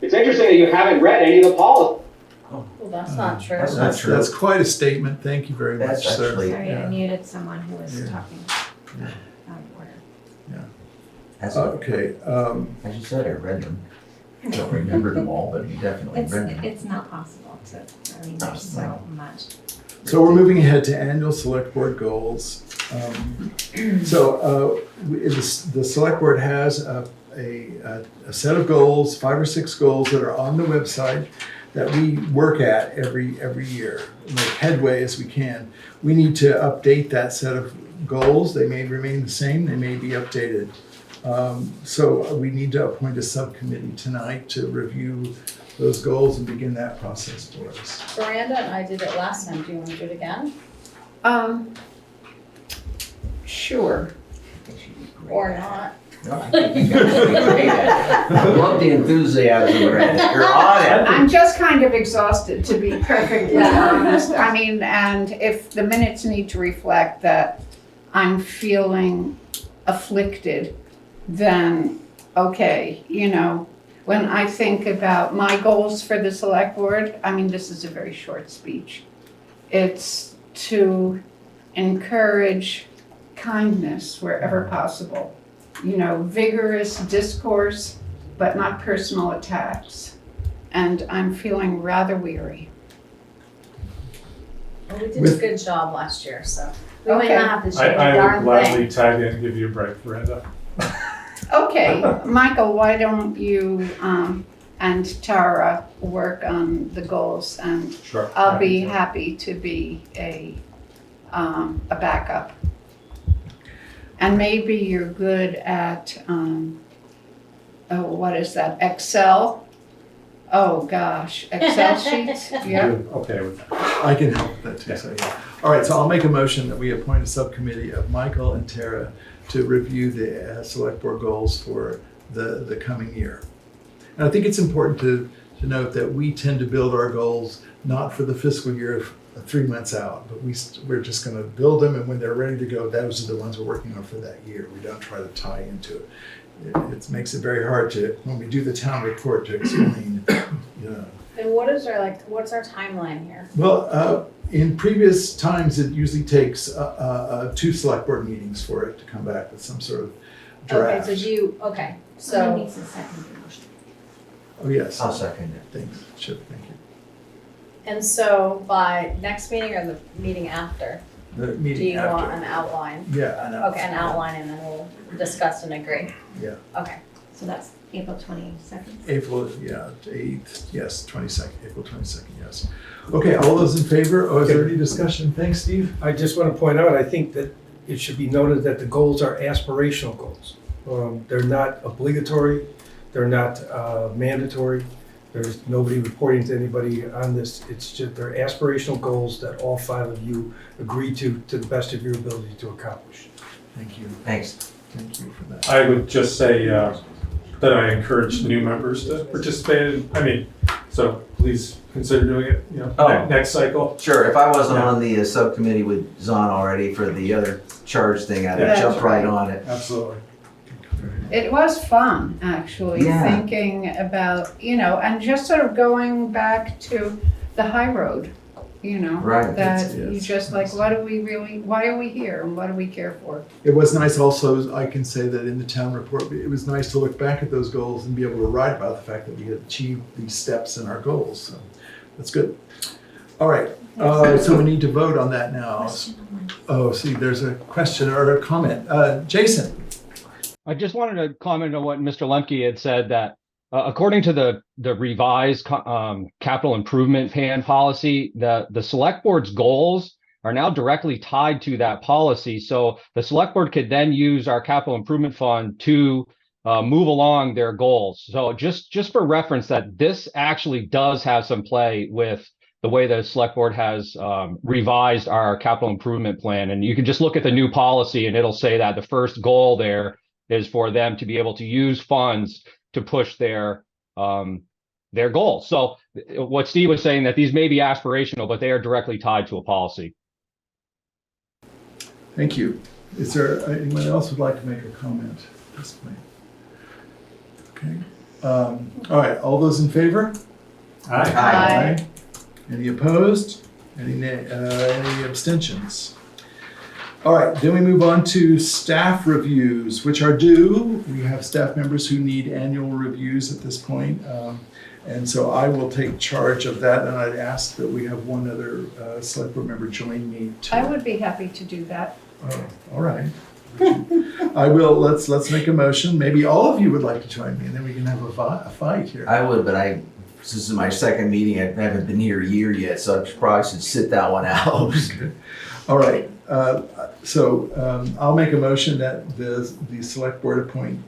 It's interesting that you haven't read any of the policies. Well, that's not true. That's not true. That's quite a statement. Thank you very much, sir. Sorry, I muted someone who was talking out of order. That's Okay. As you said, I read them. I don't remember them all, but you definitely read them. It's not possible to, there's so much. So we're moving ahead to annual select board goals. The select board has a set of goals, 5 or 6 goals that are on the website that we work at every year, make headway as we can. We need to update that set of goals. They may remain the same, they may be updated. So we need to appoint a subcommittee tonight to review those goals and begin that process for us. Miranda and I did it last time. Do you want to do it again? Sure. Or not? No, I think you guys will be great at it. I love the enthusiasm around it. You're on it. I'm just kind of exhausted, to be perfectly honest. I mean, and if the minutes need to reflect that I'm feeling afflicted, then okay, you know, when I think about my goals for the select board, I mean, this is a very short speech. It's to encourage kindness wherever possible. You know, vigorous discourse, but not personal attacks. And I'm feeling rather weary. Well, we did a good job last year, so we might Okay. not have to change a I would darn gladly thing. tag in and give you a break, Miranda. Okay, Michael, why don't you and Tara work on the goals, and Sure. I'll be happy to be a backup. And maybe you're good at, what is that, Excel? Oh, gosh, Excel sheets? Yeah. Okay with that. I can help with that too. So, yeah. All right, so I'll make a motion that we appoint a subcommittee of Michael and Tara to review the select board goals for the coming year. And I think it's important to note that we tend to build our goals not for the fiscal year 3 months out, but we're just going to build them, and when they're ready to go, those are the ones we're working on for that year. We don't try to tie into it. It makes it very hard to, when we do the town report, to explain, you know. And what is our, what's our timeline here? Well, in previous times, it usually takes 2 select board meetings for it to come back with some sort of draft. Okay, so Someone needs to second the motion. Oh, yes. I'll second it. Thanks, Chip, thank you. and so by next meeting or the meeting after, The do meeting you want after. an outline? Yeah, I know. Okay, an outline, and then we'll discuss and agree. Yeah. Okay. So that's April 22nd. April, yeah, 8th, yes, 22nd, April 22nd, yes. Okay, all those in favor? Oh, is there any discussion? Thanks, Steve. I just want to point out, I think that it should be noted that the goals are aspirational goals. They're not obligatory, they're not mandatory. There's nobody reporting to anybody on this. It's just, they're aspirational goals that all 5 of you agree to the best of your ability to accomplish. Thank you. Thanks. Thank you for that. I would just say that I encourage the new members to participate. So please consider doing it, you know, Oh. next cycle. Sure, if I wasn't Yeah. on the subcommittee with Zon already for the other charge thing, I'd have That's jumped right right. on it. Absolutely. It was fun, actually, Yeah. thinking about, you know, and just sort of going back to the high road, you know? Right. That Yes, you yes. just like, why are we here, and what do we care for? It was nice also, I can say that in the town report, it was nice to look back at those goals and be able to write about the fact that we had achieved these steps in our goals. So that's good. All right, so we need to vote on that now. Oh, see, there's a question or a comment. Jason. I just wanted to comment on what Mr. Lemke had said, that according to the revised capital improvement plan policy, the select board's goals are now directly tied to that policy. So the select board could then use our capital improvement fund to move along their goals. So just for reference, that this actually does have some play with the way the select board has revised our capital improvement plan. And you can just look at the new policy and it'll say that the first goal there is for them to be able to use funds to push their goals. So what Steve was saying, that these may be aspirational, but they are directly tied to a policy. Thank you. Is there anyone else who'd like to make a comment at this point? Okay. All right, all those in favor? Aye. Aye. Any opposed? Any abstentions? All right, then we move on to staff reviews, which are due. We have staff members who need annual reviews at this point. And so I will take charge of that, and I'd ask that we have one other select board member join me. I would be happy to do that. Oh, all right. I will, let's make a motion. Maybe all of you would like to join me, and then we can have a fight here. I would, but this is my second meeting. I haven't been here a year yet, so I probably should sit that one out. All right, so I'll make a motion that the select board appoint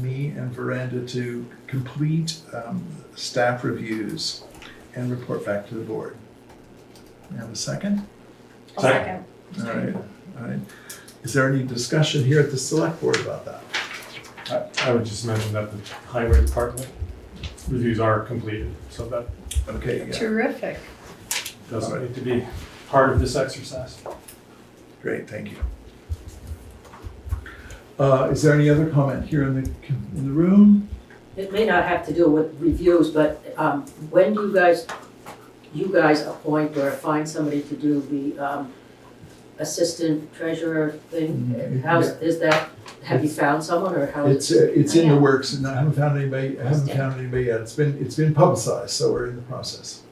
me and Veranda to complete staff reviews and report back to the board. You have a second? Second. All right. Is there any discussion here at the select board about that? I would just mention that the highway department reviews are completed, so that Okay, yeah, Terrific. doesn't need to be part of this exercise. great, thank you. Is there any other comment here in the room? It may not have to do with reviews, but when do you guys appoint or find somebody to do the assistant treasurer thing? Is that, have you found someone or how? It's in the works, and I haven't found anybody yet. It's been publicized, so we're in the process.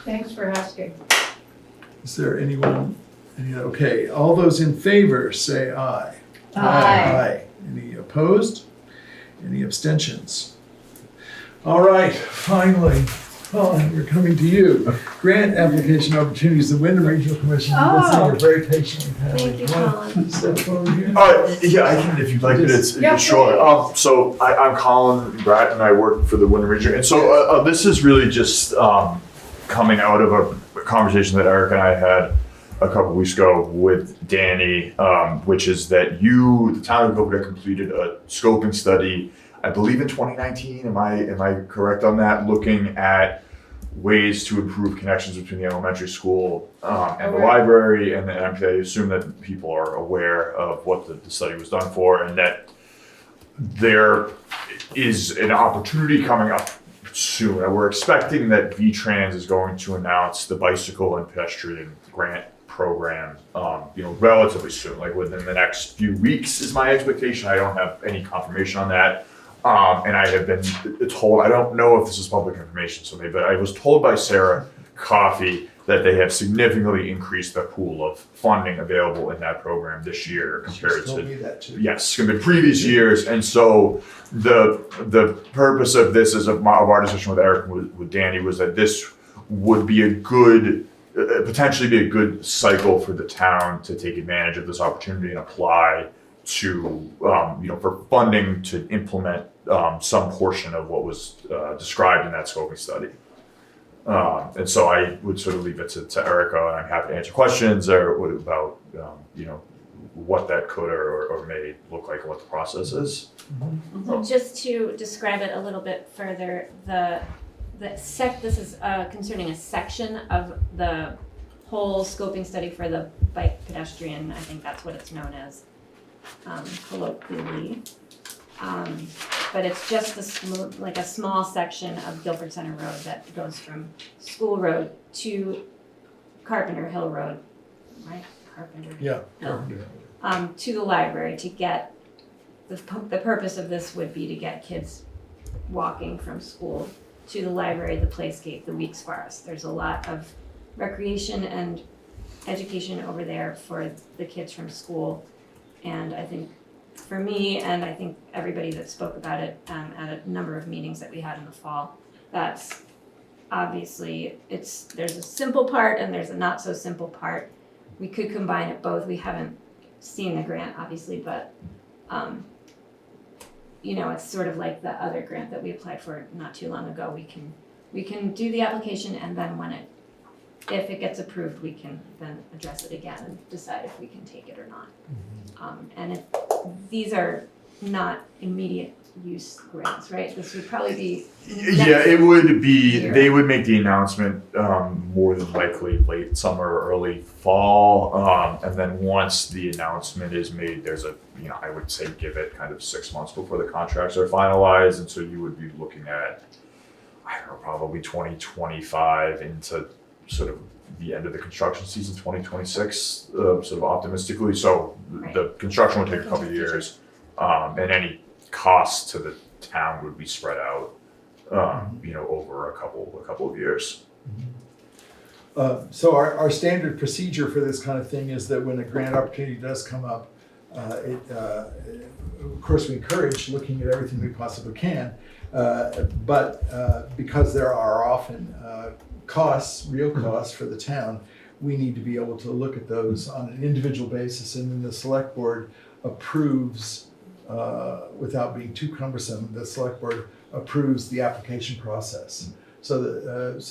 Thanks for asking. Is there anyone, okay, all those in favor say aye. Aye. Any opposed? Any abstentions? All right, finally, Colin, we're coming to you. Grant application opportunities, the Windham Regional Commission. Oh. You're very patiently. Thank you, Colin. Step forward here. Yeah, I can, if you'd like it, it's Yeah, sure. So I'm Colin Bratt and I work for the Windham Region. And so this is really just coming out of a conversation that Eric and I had a couple weeks ago with Danny, which is that the town of Guilford had completed a scoping study, I believe in 2019. Am I correct on that? Looking at ways to improve connections between the elementary school and the library, and I assume that people are aware of what the study was done for, and that there is an opportunity coming up soon. And we're expecting that VTrans is going to announce the bicycle and pedestrian grant program, relatively soon, like within the next few weeks is my expectation. I don't have any confirmation on that. And I have been told, I don't know if this is public information, but I was told by Sarah Coffey that they have significantly increased the pool of funding available in that program this year compared to previous years. And so the purpose of this is of our discussion with Eric and with Danny was that this would be potentially be a good cycle for the town to take advantage of this opportunity and apply to, for funding to implement some portion of what was described in that scoping study. And so I would sort of leave it to Erica, and I'm happy to answer questions about, what that could or may look like and what the process is. So just to describe it a little bit further, this is concerning a section of the whole scoping study for the bike pedestrian. I think that's what it's known as colloquially. But it's just a small section of Guilford Center Road that goes from School Road to Carpenter Hill Road, right? Carpenter. Yeah. Hill. To the library to get, the purpose of this would be to get kids walking from school to the library, the playscape, the Weeks Forest. There's a lot of recreation and education over there for the kids from school. And I think for me, and I think everybody that spoke about it at a number of meetings that we had in the fall, that's obviously, there's a simple part and there's a not so simple part. We could combine it both. We haven't seen the grant, obviously, but it's sort of like the other grant that we applied for not too long ago. We can do the application, and then if it gets approved, we can then address it again and decide if we can take it or not. And these are not immediate use grants, right? This would probably be It would be. year. They would make the announcement more than likely late summer or early fall, and then once the announcement is made, there's I would say give it kind of 6 months before the contracts are finalized, and so you would be looking at, probably 2025 into sort of the end of the construction season, 2026, sort of optimistically. So the construction would take a couple of years, and any costs to the town would be spread out, over a couple of years. So our standard procedure for this kind of thing is that when a grant opportunity does come up, of course we encourage looking at everything we possibly can, but because there are often real costs for the town, we need to be able to look at those on an individual basis, and then the select board approves, without being too cumbersome, the select board approves the application process. So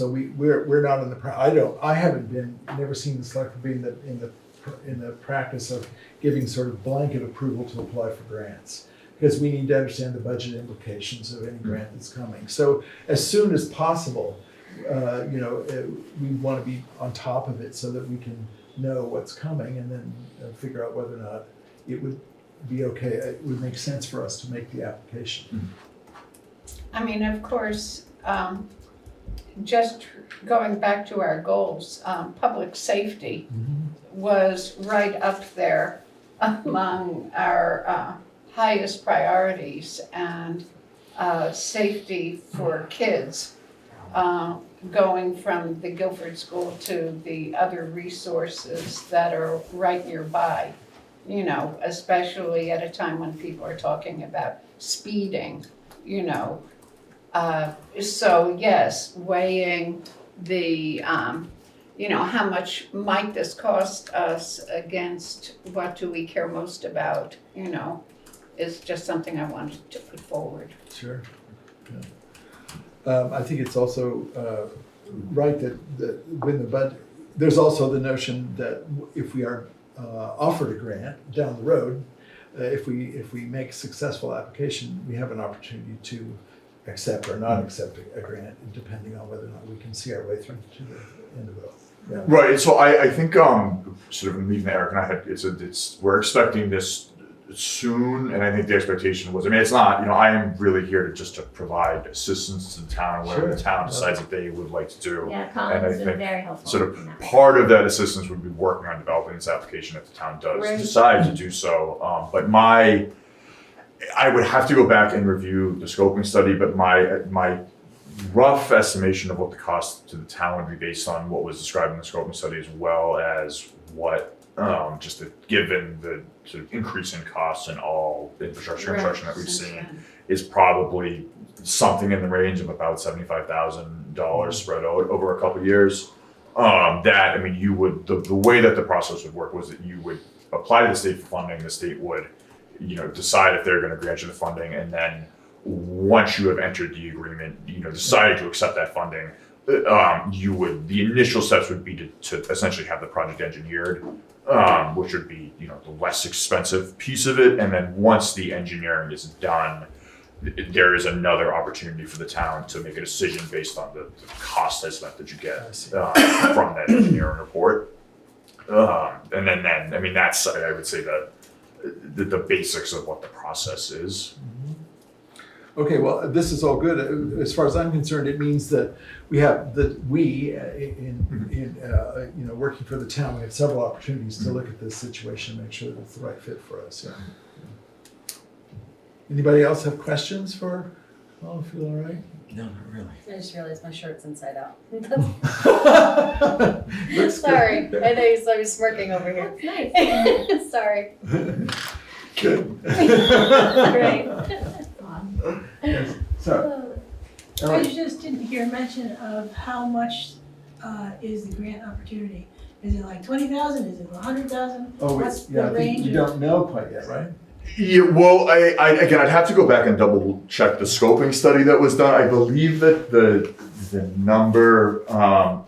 we're not in the I haven't never seen the select board being in the practice of giving sort of blanket approval to apply for grants. because we need to understand the budget implications of any grant that's coming. So as soon as possible, we want to be on top of it so that we can know what's coming and then figure out whether or not it would be okay, it would make sense for us to make the application. I mean, of course, just going back to our goals, public safety was right up there among our highest priorities, and safety for kids, going from the Guilford school to the other resources that are right nearby, especially at a time when people are talking about speeding, so yes, weighing the, how much might this cost us against what do we care most about, is just something I wanted to put forward. Sure. Yeah. I think it's also right that when the budget, there's also the notion that if we are offered a grant down the road, if we make a successful application, we have an opportunity to accept or not accept a grant, depending on whether or not we can see our way through to the end of it. Yeah. Right. So I think sort of in the meeting that Eric and I had, we're expecting this soon, and I think the expectation was, it's not, I am really here to provide assistance to the town, whatever the town decides that they would like to do. Yeah, and I Colin's been think very helpful. sort of part of that assistance would be working on developing this application if the town does decide to do so. But I would have to go back and review the scoping study, but my rough estimation of what the cost to the town would be based on what was described in the scoping study, as well as what given the sort of increase in costs in all infrastructure construction that we've seen, is probably something in the range of about $75,000 spread out over a couple of years. You would, the way that the process would work was that you would apply to the state for funding. The state would, decide if they're going to grant you the funding, and then once you have entered the agreement, decided to accept that funding, the initial steps would be to essentially have the project engineered, which would be, the less expensive piece of it. And then once the engineering is done, there is another opportunity for the town to make a decision based on the cost estimate that you get from that engineering report. And then, that's, I would say, the basics of what the process is. Okay, well, this is all good. As far as I'm concerned, it means that we have working for the town, we have several opportunities to look at this situation and make sure that it's the right fit for us. Yeah. Anybody else have questions for? Oh, feel all right? No, not really. I just realized my shirt's inside out. Sorry, I know you saw me smirking over here. Nice. Sorry. Good. Great. Yes. So, I just didn't hear mention of how much is the grant opportunity. Is it like 20,000? Is it 100,000? Oh, What's yeah, the I think range? you don't know quite yet, right? Yeah, well, I'd have to go back and double check the scoping study that was done. I believe that the number,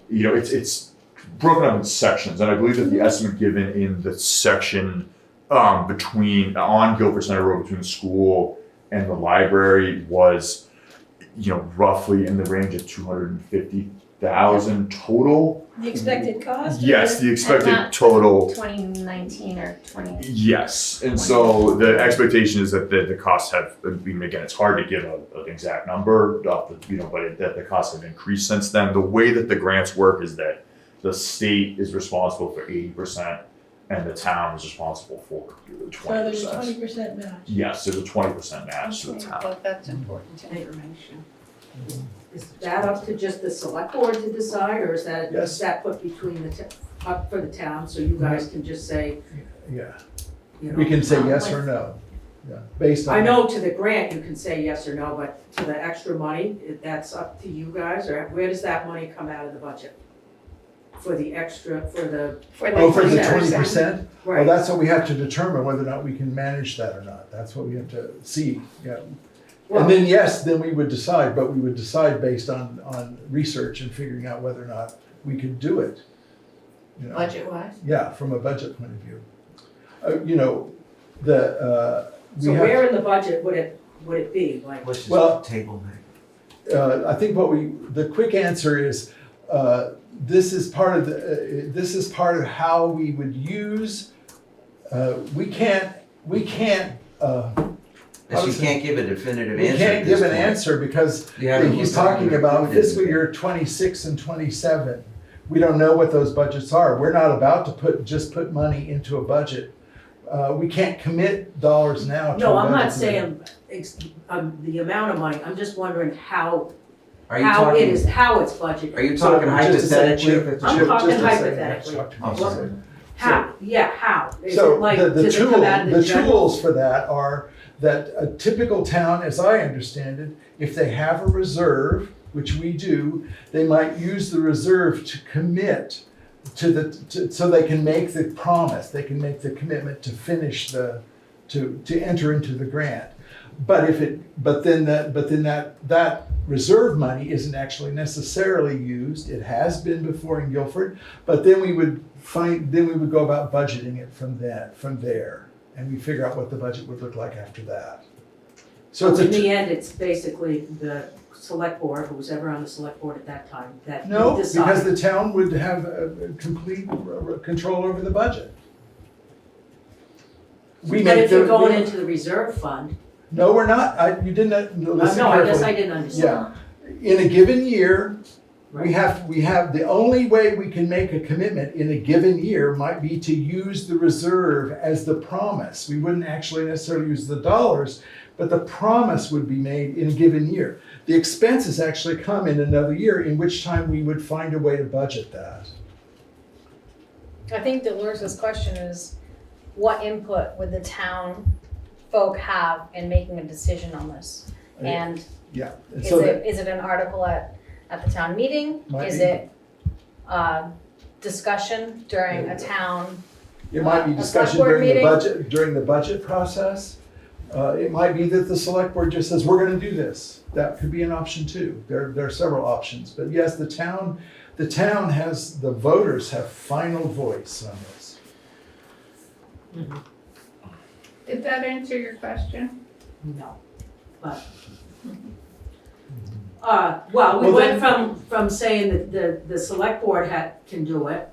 it's broken up in sections, and I believe that the estimate given in the section on Guilford Center Road between the school and the library was, roughly in the range of 250,000 total. The expected cost? Yes, the expected not total. 2019 or 20. Yes, and so the expectation is that the costs have, again, it's hard to give an exact number, but that the costs have increased since then. The way that the grants work is that the state is responsible for 80%, and the town is responsible for 20%. So there's a 20% match. Yes, there's a 20% match to the town. Well, that's important information. Is that up to just the select board to decide, or is that, Yes. is that put between up for the town, so you guys can just say, Yeah. you know? We can say yes or no. Yeah. Based on. I know to the grant, you can say yes or no, but to the extra money, that's up to you guys, or where does that money come out of the budget? For the extra, for the. For the 20%? Well, Right. that's what we have to determine, whether or not we can manage that or not. That's what we have to see, yeah. Well- And then, yes, then we would decide, but we would decide based on research and figuring out whether or not we could do it. You know? Budget-wise? Yeah, from a budget point of view. So have- where in the budget would it be, like? Let's just Well- table that. I think the quick answer is, this is part of how we would use, we can't, Yes, you can't give a definitive we answer can't at this give an point. answer because You haven't he's looked at talking it, about included fiscal in it. year 26 and 27. We don't know what those budgets are. We're not about to just put money into a budget. We can't commit dollars now to a No, I'm not budget. saying the amount of money, I'm just wondering how Are you how it talking, is, how it's budgeted. are you So, talking just a second, hypothetically? Chip, if it's- I'm Chip, talking just a second. hypothetically. Oh, sorry. How, yeah, how? Is it So like, the does it come out of the general? tools for that are that a typical town, as I understand it, if they have a reserve, which we do, they might use the reserve to commit so they can make the promise, they can make the commitment to finish to enter into the grant. But then that reserve money isn't actually necessarily used. It has been before in Guilford, but then we would go about budgeting it from there, and we figure out what the budget would look like after that. So it's in the end, it's basically the select board, who was ever on the select board at that time, that no, would decide. because the town would have complete control over the budget. But if you're going into the reserve fund, No, we're not. You didn't listen no, I guess carefully. I didn't understand. Yeah. In a given year, we have, the only way we can make a commitment in a given year might be to use the reserve as the promise. We wouldn't actually necessarily use the dollars, but the promise would be made in a given year. The expenses actually come in another year, in which time we would find a way to budget that. I think Dolores's question is, what input would the town folk have in making a decision on this? And Yeah. And is so it an article at the town meeting? Might Is be. it discussion during a town? It might be a discussion select board during the budget process. It might be that the select board just says, we're gonna do this. That could be an option too. There are several options, but yes, the town has, the voters have final voice on this. Did that answer your question? No, but. Well, we Well, went from saying that the select board can do it,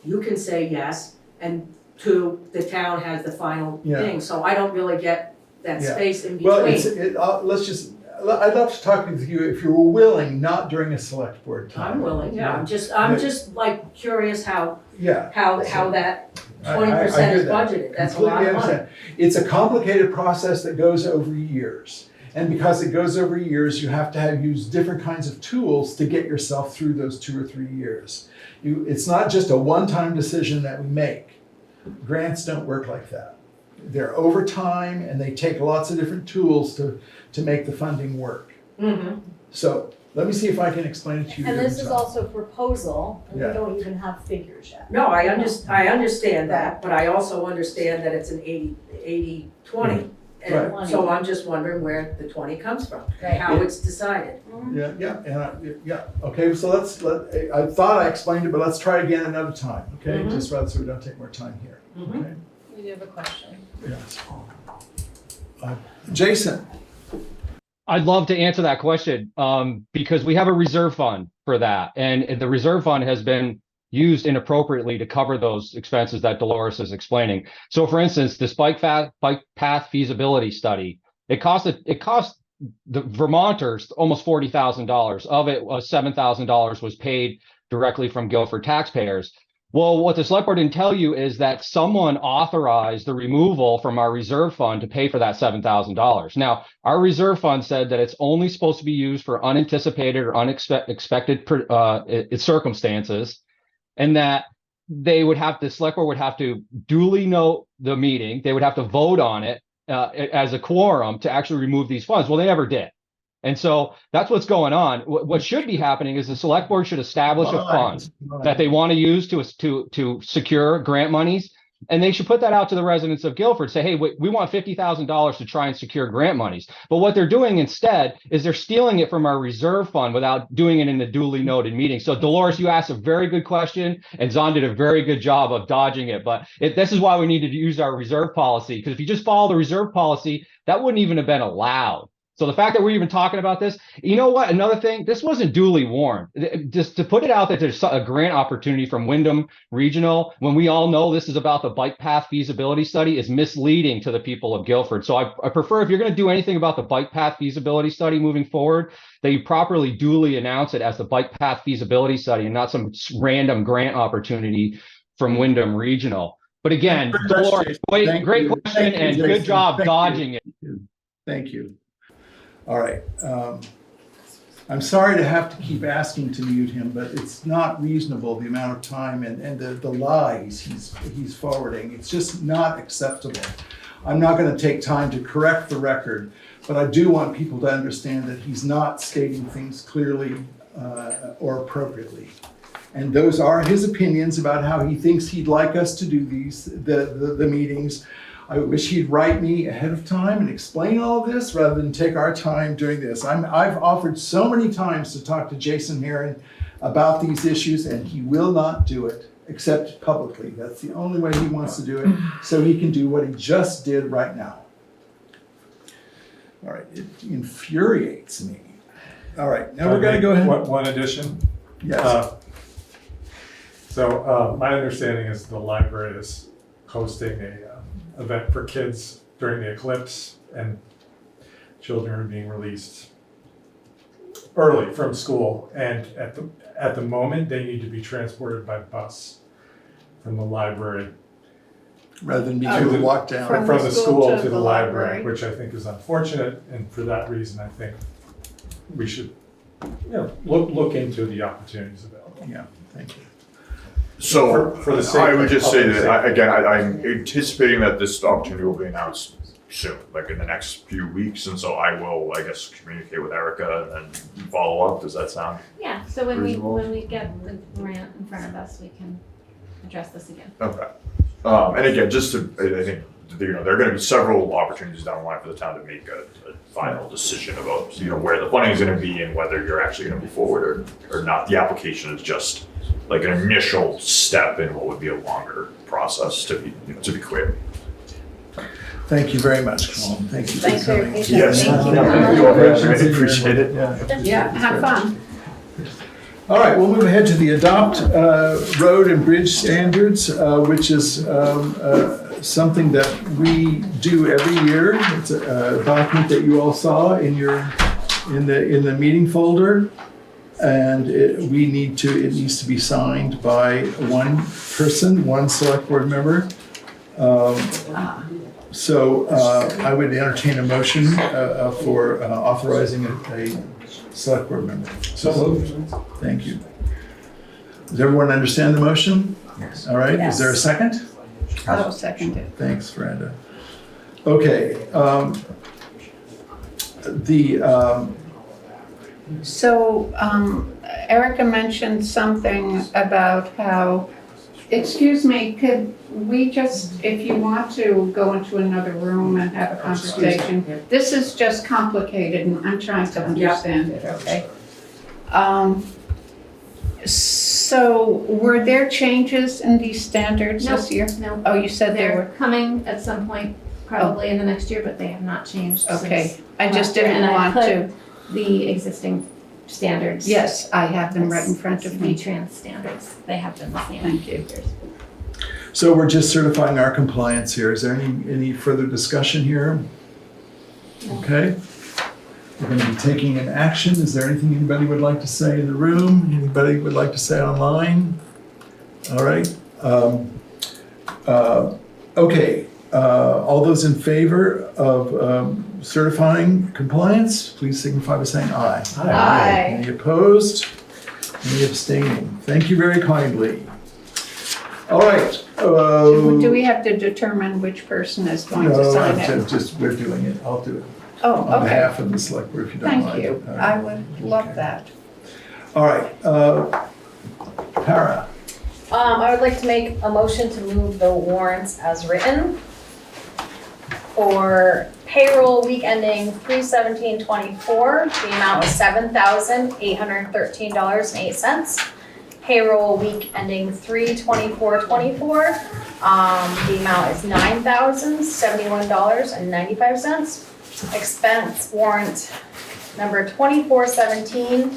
you can say yes, and to the town has the final Yeah. thing, so I don't really get that Yeah. space in Well, between. I'd love to talk with you if you were willing, not during a select board time. I'm willing, yeah, I'm just like curious how Yeah. that I- 20% I is hear that. budgeted, that's a Completely lot of money. understand. It's a complicated process that goes over years. And because it goes over years, you have to use different kinds of tools to get yourself through those 2 or 3 years. It's not just a one-time decision that we make. Grants don't work like that. They're over time and they take lots of different tools to make the funding work. Mm-hmm. So let me see if I can explain it to you. And this is different also proposal, and Yeah. we don't even have figures yet. No, I understand that, but I also understand that it's an 80-20. And Right. so I'm just wondering where the 20 comes from, Right. how it's decided. Yeah. Okay, so I thought I explained it, but let's try it again another time, okay? Mhm. Just rather so we don't take more time here, Mhm. okay? We do have a question. Yes. Jason, I'd love to answer that question because we have a reserve fund for that. And the reserve fund has been used inappropriately to cover those expenses that Dolores is explaining. So for instance, this bike path feasibility study, it cost the Vermonters almost $40,000. Of it, $7,000 was paid directly from Guilford taxpayers. Well, what the select board didn't tell you is that someone authorized the removal from our reserve fund to pay for that $7,000. Now, our reserve fund said that it's only supposed to be used for unanticipated or unexpected circumstances, and that the select board would have to duly note the meeting. They would have to vote on it as a quorum to actually remove these funds. Well, they never did. And so that's what's going on. What should be happening is the select board should establish a fund that they want to use to secure grant monies. And they should put that out to the residents of Guilford, say, hey, we want $50,000 to try and secure grant monies. But what they're doing instead is they're stealing it from our reserve fund without doing it in the duly noted meeting. So Dolores, you asked a very good question, and Zon did a very good job of dodging it. But this is why we need to use our reserve policy, because if you just follow the reserve policy, that wouldn't even have been allowed. So the fact that we're even talking about this, you know what? Another thing, this wasn't duly warned. Just to put it out that there's a grant opportunity from Windham Regional, when we all know this is about the bike path feasibility study, is misleading to the people of Guilford. So I prefer, if you're going to do anything about the bike path feasibility study moving forward, that you properly duly announce it as the bike path feasibility study and not some random grant opportunity from Wyndham Regional. But again, Dolores, great question and good job dodging it. Thank you. All right. I'm sorry to have to keep asking to mute him, but it's not reasonable, the amount of time and the lies he's forwarding. It's just not acceptable. I'm not going to take time to correct the record, but I do want people to understand that he's not stating things clearly or appropriately. And those are his opinions about how he thinks he'd like us to do the meetings. I wish he'd write me ahead of time and explain all of this rather than take our time doing this. I've offered so many times to talk to Jason Heron about these issues, and he will not do it except publicly. That's the only way he wants to do it, so he can do what he just did right now. All right, it infuriates me. All right, now we're going to go ahead. One addition. Yes. So my understanding is the library is hosting a event for kids during the eclipse, and children are being released early from school, and at the moment they need to be transported by bus from the library rather than being able to walk down from the school to the library, which I think is unfortunate, and for that reason I think we should look into the opportunities available. Yeah, thank you. So for the sake I would just say of that I'm anticipating that this opportunity will be announced soon, like in the next few weeks, and so I will, I guess, communicate with Erica and follow up. Does that sound? Yeah, so when reasonable? we get the grant in front of us, we can address this again. Okay. And again, just to, I think, there are going to be several opportunities down the line for the town to make a final decision about, where the funding is going to be and whether you're actually going to be forward or not. The application is just like an initial step in what would be a longer process, to be clear. Thank you very much, Colin. Thank you for Thanks for your coming. patience. Yes. Thank you. I appreciate it. Yeah, have fun. All right, we'll move ahead to the Adopt Road and Bridge Standards, which is something that we do every year. It's a document that you all saw in the meeting folder, and it needs to be signed by one person, one select board member. So I would entertain a motion for authorizing a select board member. So moved. Thank you. Does everyone understand the motion? Yes. All right, Yes. is there a second? I'll second it. Thanks, Miranda. Okay. So Erica mentioned something about how, excuse me, could we just, if you want to go into another room and have a conversation, this is just complicated and I'm trying to understand it, okay? So were there changes in these standards this year? No. Oh, you said they They're were, coming at some point, probably in the next year, but they have not changed okay. since I just last year. didn't And I want put to, the existing standards. yes, I have them right in front of me. V-Trans standards, they have been the same. Thank you. So we're just certifying our compliance here. Is there any further discussion here? Okay. We're going to be taking an action. Is there anything anybody would like to say in the room? Anybody would like to say online? All right. Okay. All those in favor of certifying compliance, please signify by saying aye. Aye. Any opposed? Any abstaining? Thank you very kindly. All right. Do we have to determine which person is going to sign it? We're doing it. I'll do it. Oh, On okay. behalf of the select board, if you don't mind. Thank you. I would love that. All right. Para. I would like to make a motion to move the warrants as written for payroll week ending 3/17/24. The amount was $7,813.08. Payroll week ending 3/24/24. The amount is $9,071.95. Expense warrant number 2417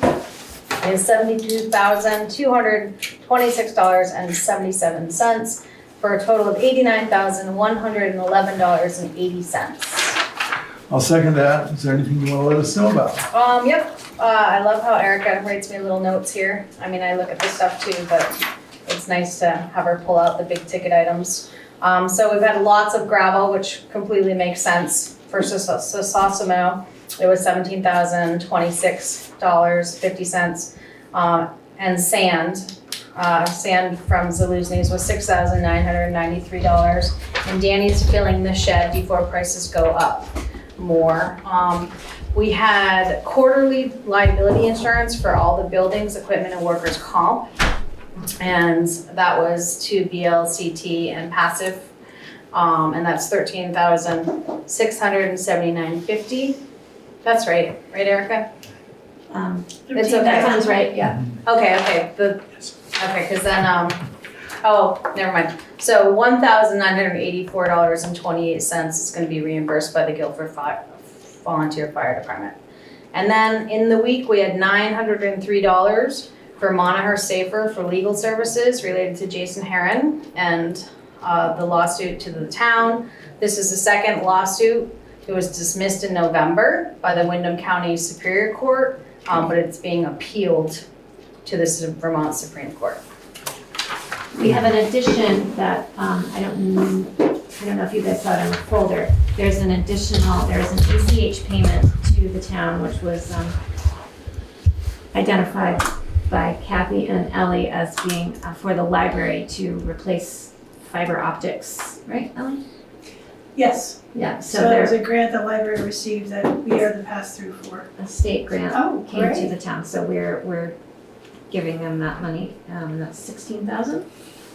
is $72,226.77 for a total of $89,111.80. I'll second that. Is there anything you want to let us know about? Yep. I love how Erica writes me little notes here. I mean, I look at this stuff too, but it's nice to have her pull out the big ticket items. So we've had lots of gravel, which completely makes sense for Sosimo. It was $17,026.50. And sand from Zaluzni's was $6,993. And Danny's filling the shed before prices go up more. We had quarterly liability insurance for all the buildings, equipment, and workers' comp. And that was to BLCT and passive. And that's $13,679.50. That's right, Erica? It's okay. That sounds right, yeah. Okay, because then, oh, never mind. So $1,984.28 is gonna be reimbursed by the Guilford Volunteer Fire Department. And then in the week, we had $903 for Monaher Safer for legal services related to Jason Heron and the lawsuit to the town. This is the second lawsuit. It was dismissed in November by the Windham County Superior Court, but it's being appealed to the Vermont Supreme Court. We have an addition that, I don't know if you guys saw it in the folder. There's an ACH payment to the town, which was identified by Kathy and Ellie as being for the library to replace fiber optics, right, Ellie? Yes. Yeah, So there's a grant the library received that we are the pass-through for. A state grant came to great. the town, so we're giving them that money. That's $16,000,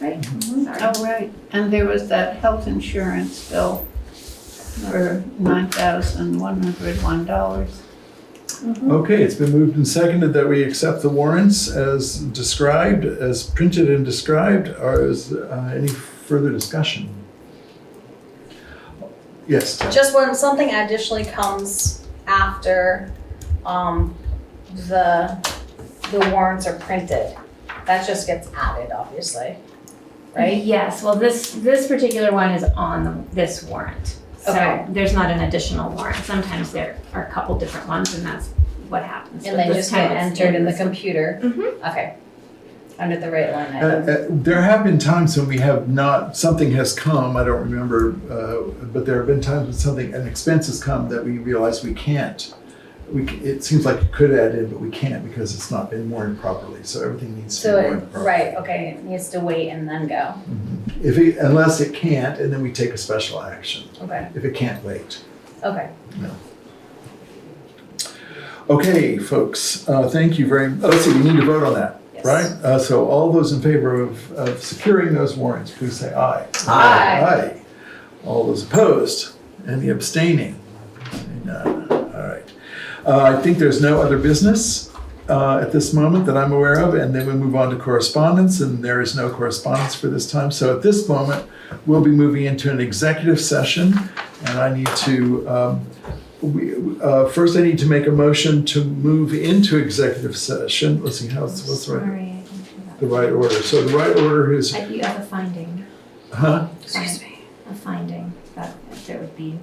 right? Sorry. Oh, right. And there was that health insurance bill for $9,101. Okay, it's been moved and seconded that we accept the warrants as described, as printed and described. Or is any further discussion? Yes. Just when something additionally comes after the warrants are printed, that just gets added, obviously, right? Yes, well, this particular one is on this warrant. So Okay. there's not an additional warrant. Sometimes there are a couple different ones and that's what happens. And But they this just get time it's entered in the this one. computer? Mhm. Okay. Under the right line item. There have been times when we have not, something has come, I don't remember, but there have been times when an expense has come that we realize we can't. It seems like it could add in, but we can't because it's not been worn properly. So everything needs to be worn properly. Right, okay, it needs to wait and then go. Unless it can't, and then we take a special action. Okay, If it can't wait. okay. Okay, folks, thank you very much. Let's see, we need to vote on that, Yes. right? So all those in favor of securing those warrants, please say aye. Aye. Aye. All those opposed? Any abstaining? None. All right. I think there's no other business at this moment that I'm aware of, and then we move on to correspondence, and there is no correspondence for this time. So at this moment, we'll be moving into an executive session, and I need to, first I need to make a motion to move into executive session. Let's see, what's the right, Sorry, I didn't do that. the right order? So the right order is, You have a finding. huh? Excuse me. A finding that there would be.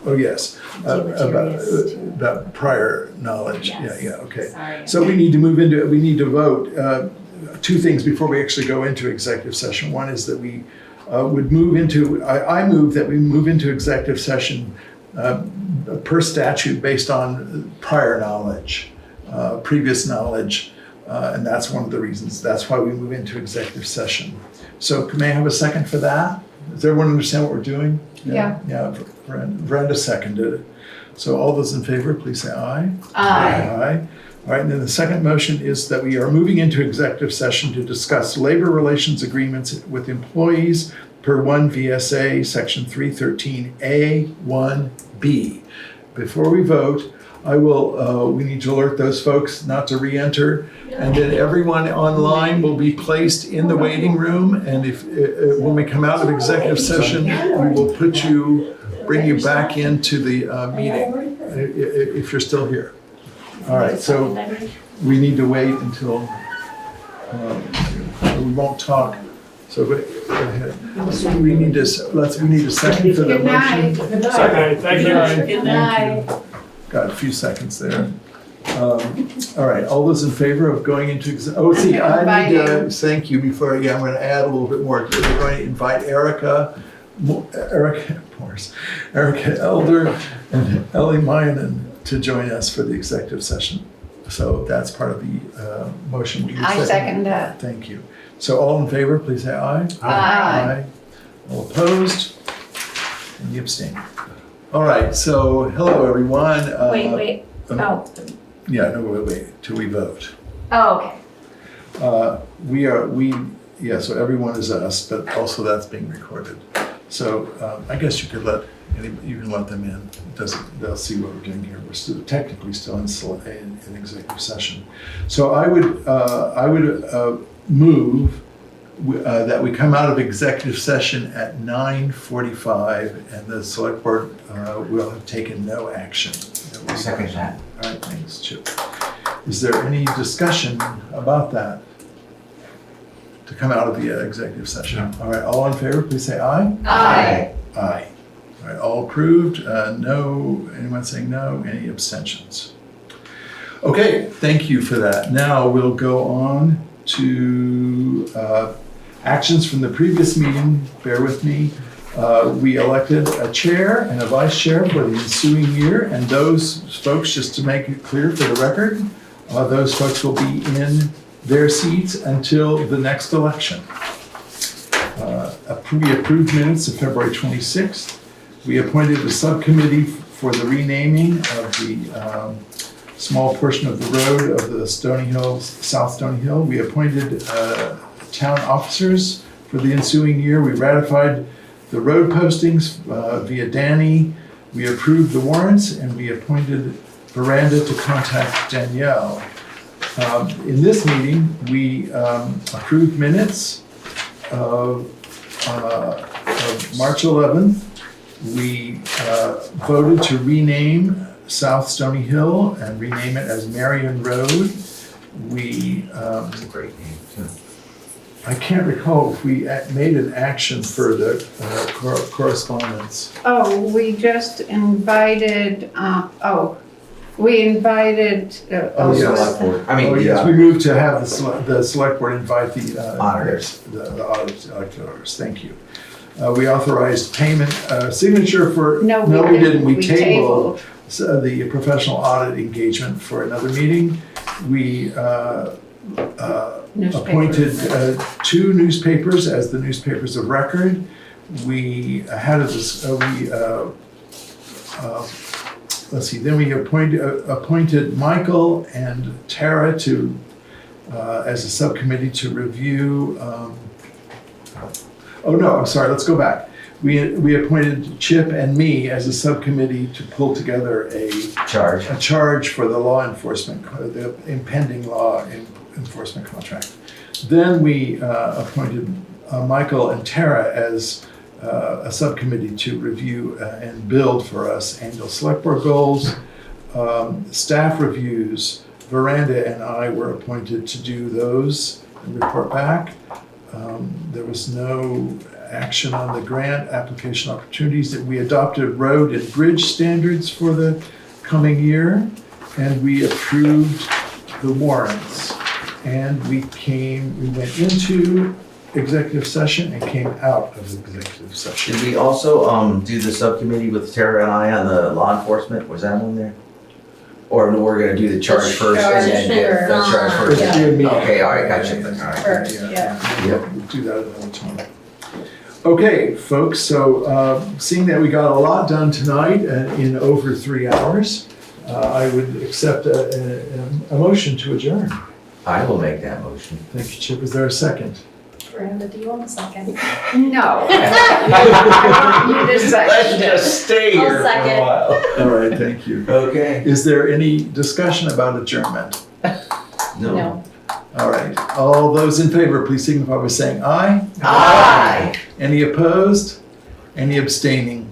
Oh, yes, Deleterious to- about prior knowledge. Yes. Yeah, okay. Sorry. So we need to vote two things before we actually go into executive session. One is that we would move into, I move that we move into executive session per statute based on prior knowledge, previous knowledge, and that's one of the reasons. That's why we move into executive session. So may I have a second for that? Does everyone understand what we're doing? Yeah. Yeah, Brenda seconded it. So all those in favor, please say aye. Aye. Aye. All right, and then the second motion is that we are moving into executive session to discuss labor relations agreements with employees per 1 VSA section 313A1B. Before we vote, we need to alert those folks not to re-enter, and then everyone online will be placed in the waiting room, and when we come out of executive session, we will bring you back into the meeting, if you're still here. All right, so we need to wait until, we won't talk, so go ahead. So we need a second for the Good night. motion. Second, thank you. Good night. Got a few seconds there. All right, all those in favor of going into, I need to thank you before, I'm going to add a little bit more. We're going to invite Erica Elder and Ellie Mayanen to join us for the executive session. So that's part of the motion. I second that. Thank you. So all in favor, please say aye. Aye. All opposed? And you abstain. All right, so hello, everyone. Wait. Yeah, no, wait, till we vote. Oh, okay. So everyone is us, but also that's being recorded. So I guess you can let them in. They'll see what we're doing here. We're technically still in executive session. So I would move that we come out of executive session at 9:45, and the select board will have taken no action. Second that. All right, thanks, Chip. Is there any discussion about that? To come out of the executive session? All right, all in favor, please say aye. Aye. Aye. All right, all approved? No, anyone saying no? Any abstentions? Okay, thank you for that. Now we'll go on to actions from the previous meeting. Bear with me. We elected a chair and a vice chair for the ensuing year, and those folks, just to make it clear for the record, those folks will be in their seats until the next election. We approved minutes of February 26th. We appointed a subcommittee for the renaming of the small portion of the road of the South Stony Hill. We appointed town officers for the ensuing year. We ratified the road postings via Danny. We approved the warrants, and we appointed Veranda to contact Danielle. In this meeting, we approved minutes of March 11th. We voted to rename South Stony Hill and rename it as Marion Road. It's a great name, too. I can't recall if we made an action for the correspondence. Oh, we just invited, Select board. Yes, we moved to have the select board invite the auditors. The auditors, thank you. We authorized payment, signature for, No, we didn't. We We tabled the professional audit engagement for another meeting. We appointed 2 newspapers as the newspapers of record. We had then we appointed Michael and Tara as a subcommittee to review. Let's go back. We appointed Chip and me as a subcommittee to pull together a charge for the law enforcement, the impending law enforcement contract. Then we appointed Michael and Tara as a subcommittee to review and build for us annual Selectboard Goals, staff reviews. Veranda and I were appointed to do those and report back. There was no action on the grant application opportunities. That we adopted road and bridge standards for the coming year, and we approved the warrants. And we went into executive session and came out of executive session. Did we also do the subcommittee with Tara and I on the law enforcement? Was that on there? Or we're gonna do the charge first and then the charge first? Yeah. Okay, all right, gotcha. All right. First, yeah. Yep. We'll do that another time. Okay, folks, so seeing that we got a lot done tonight in over 3 hours, I would accept a motion to adjourn. I will make that motion. Thank you, Chip. Is there a second? Miranda, do you want a second? No. I want you to second Let's it. just stay here for a second. while. All right, thank you. Okay. Is there any discussion about adjournment? No. All right, all those in favor, please signify by saying aye. Aye. Any opposed? Any abstaining?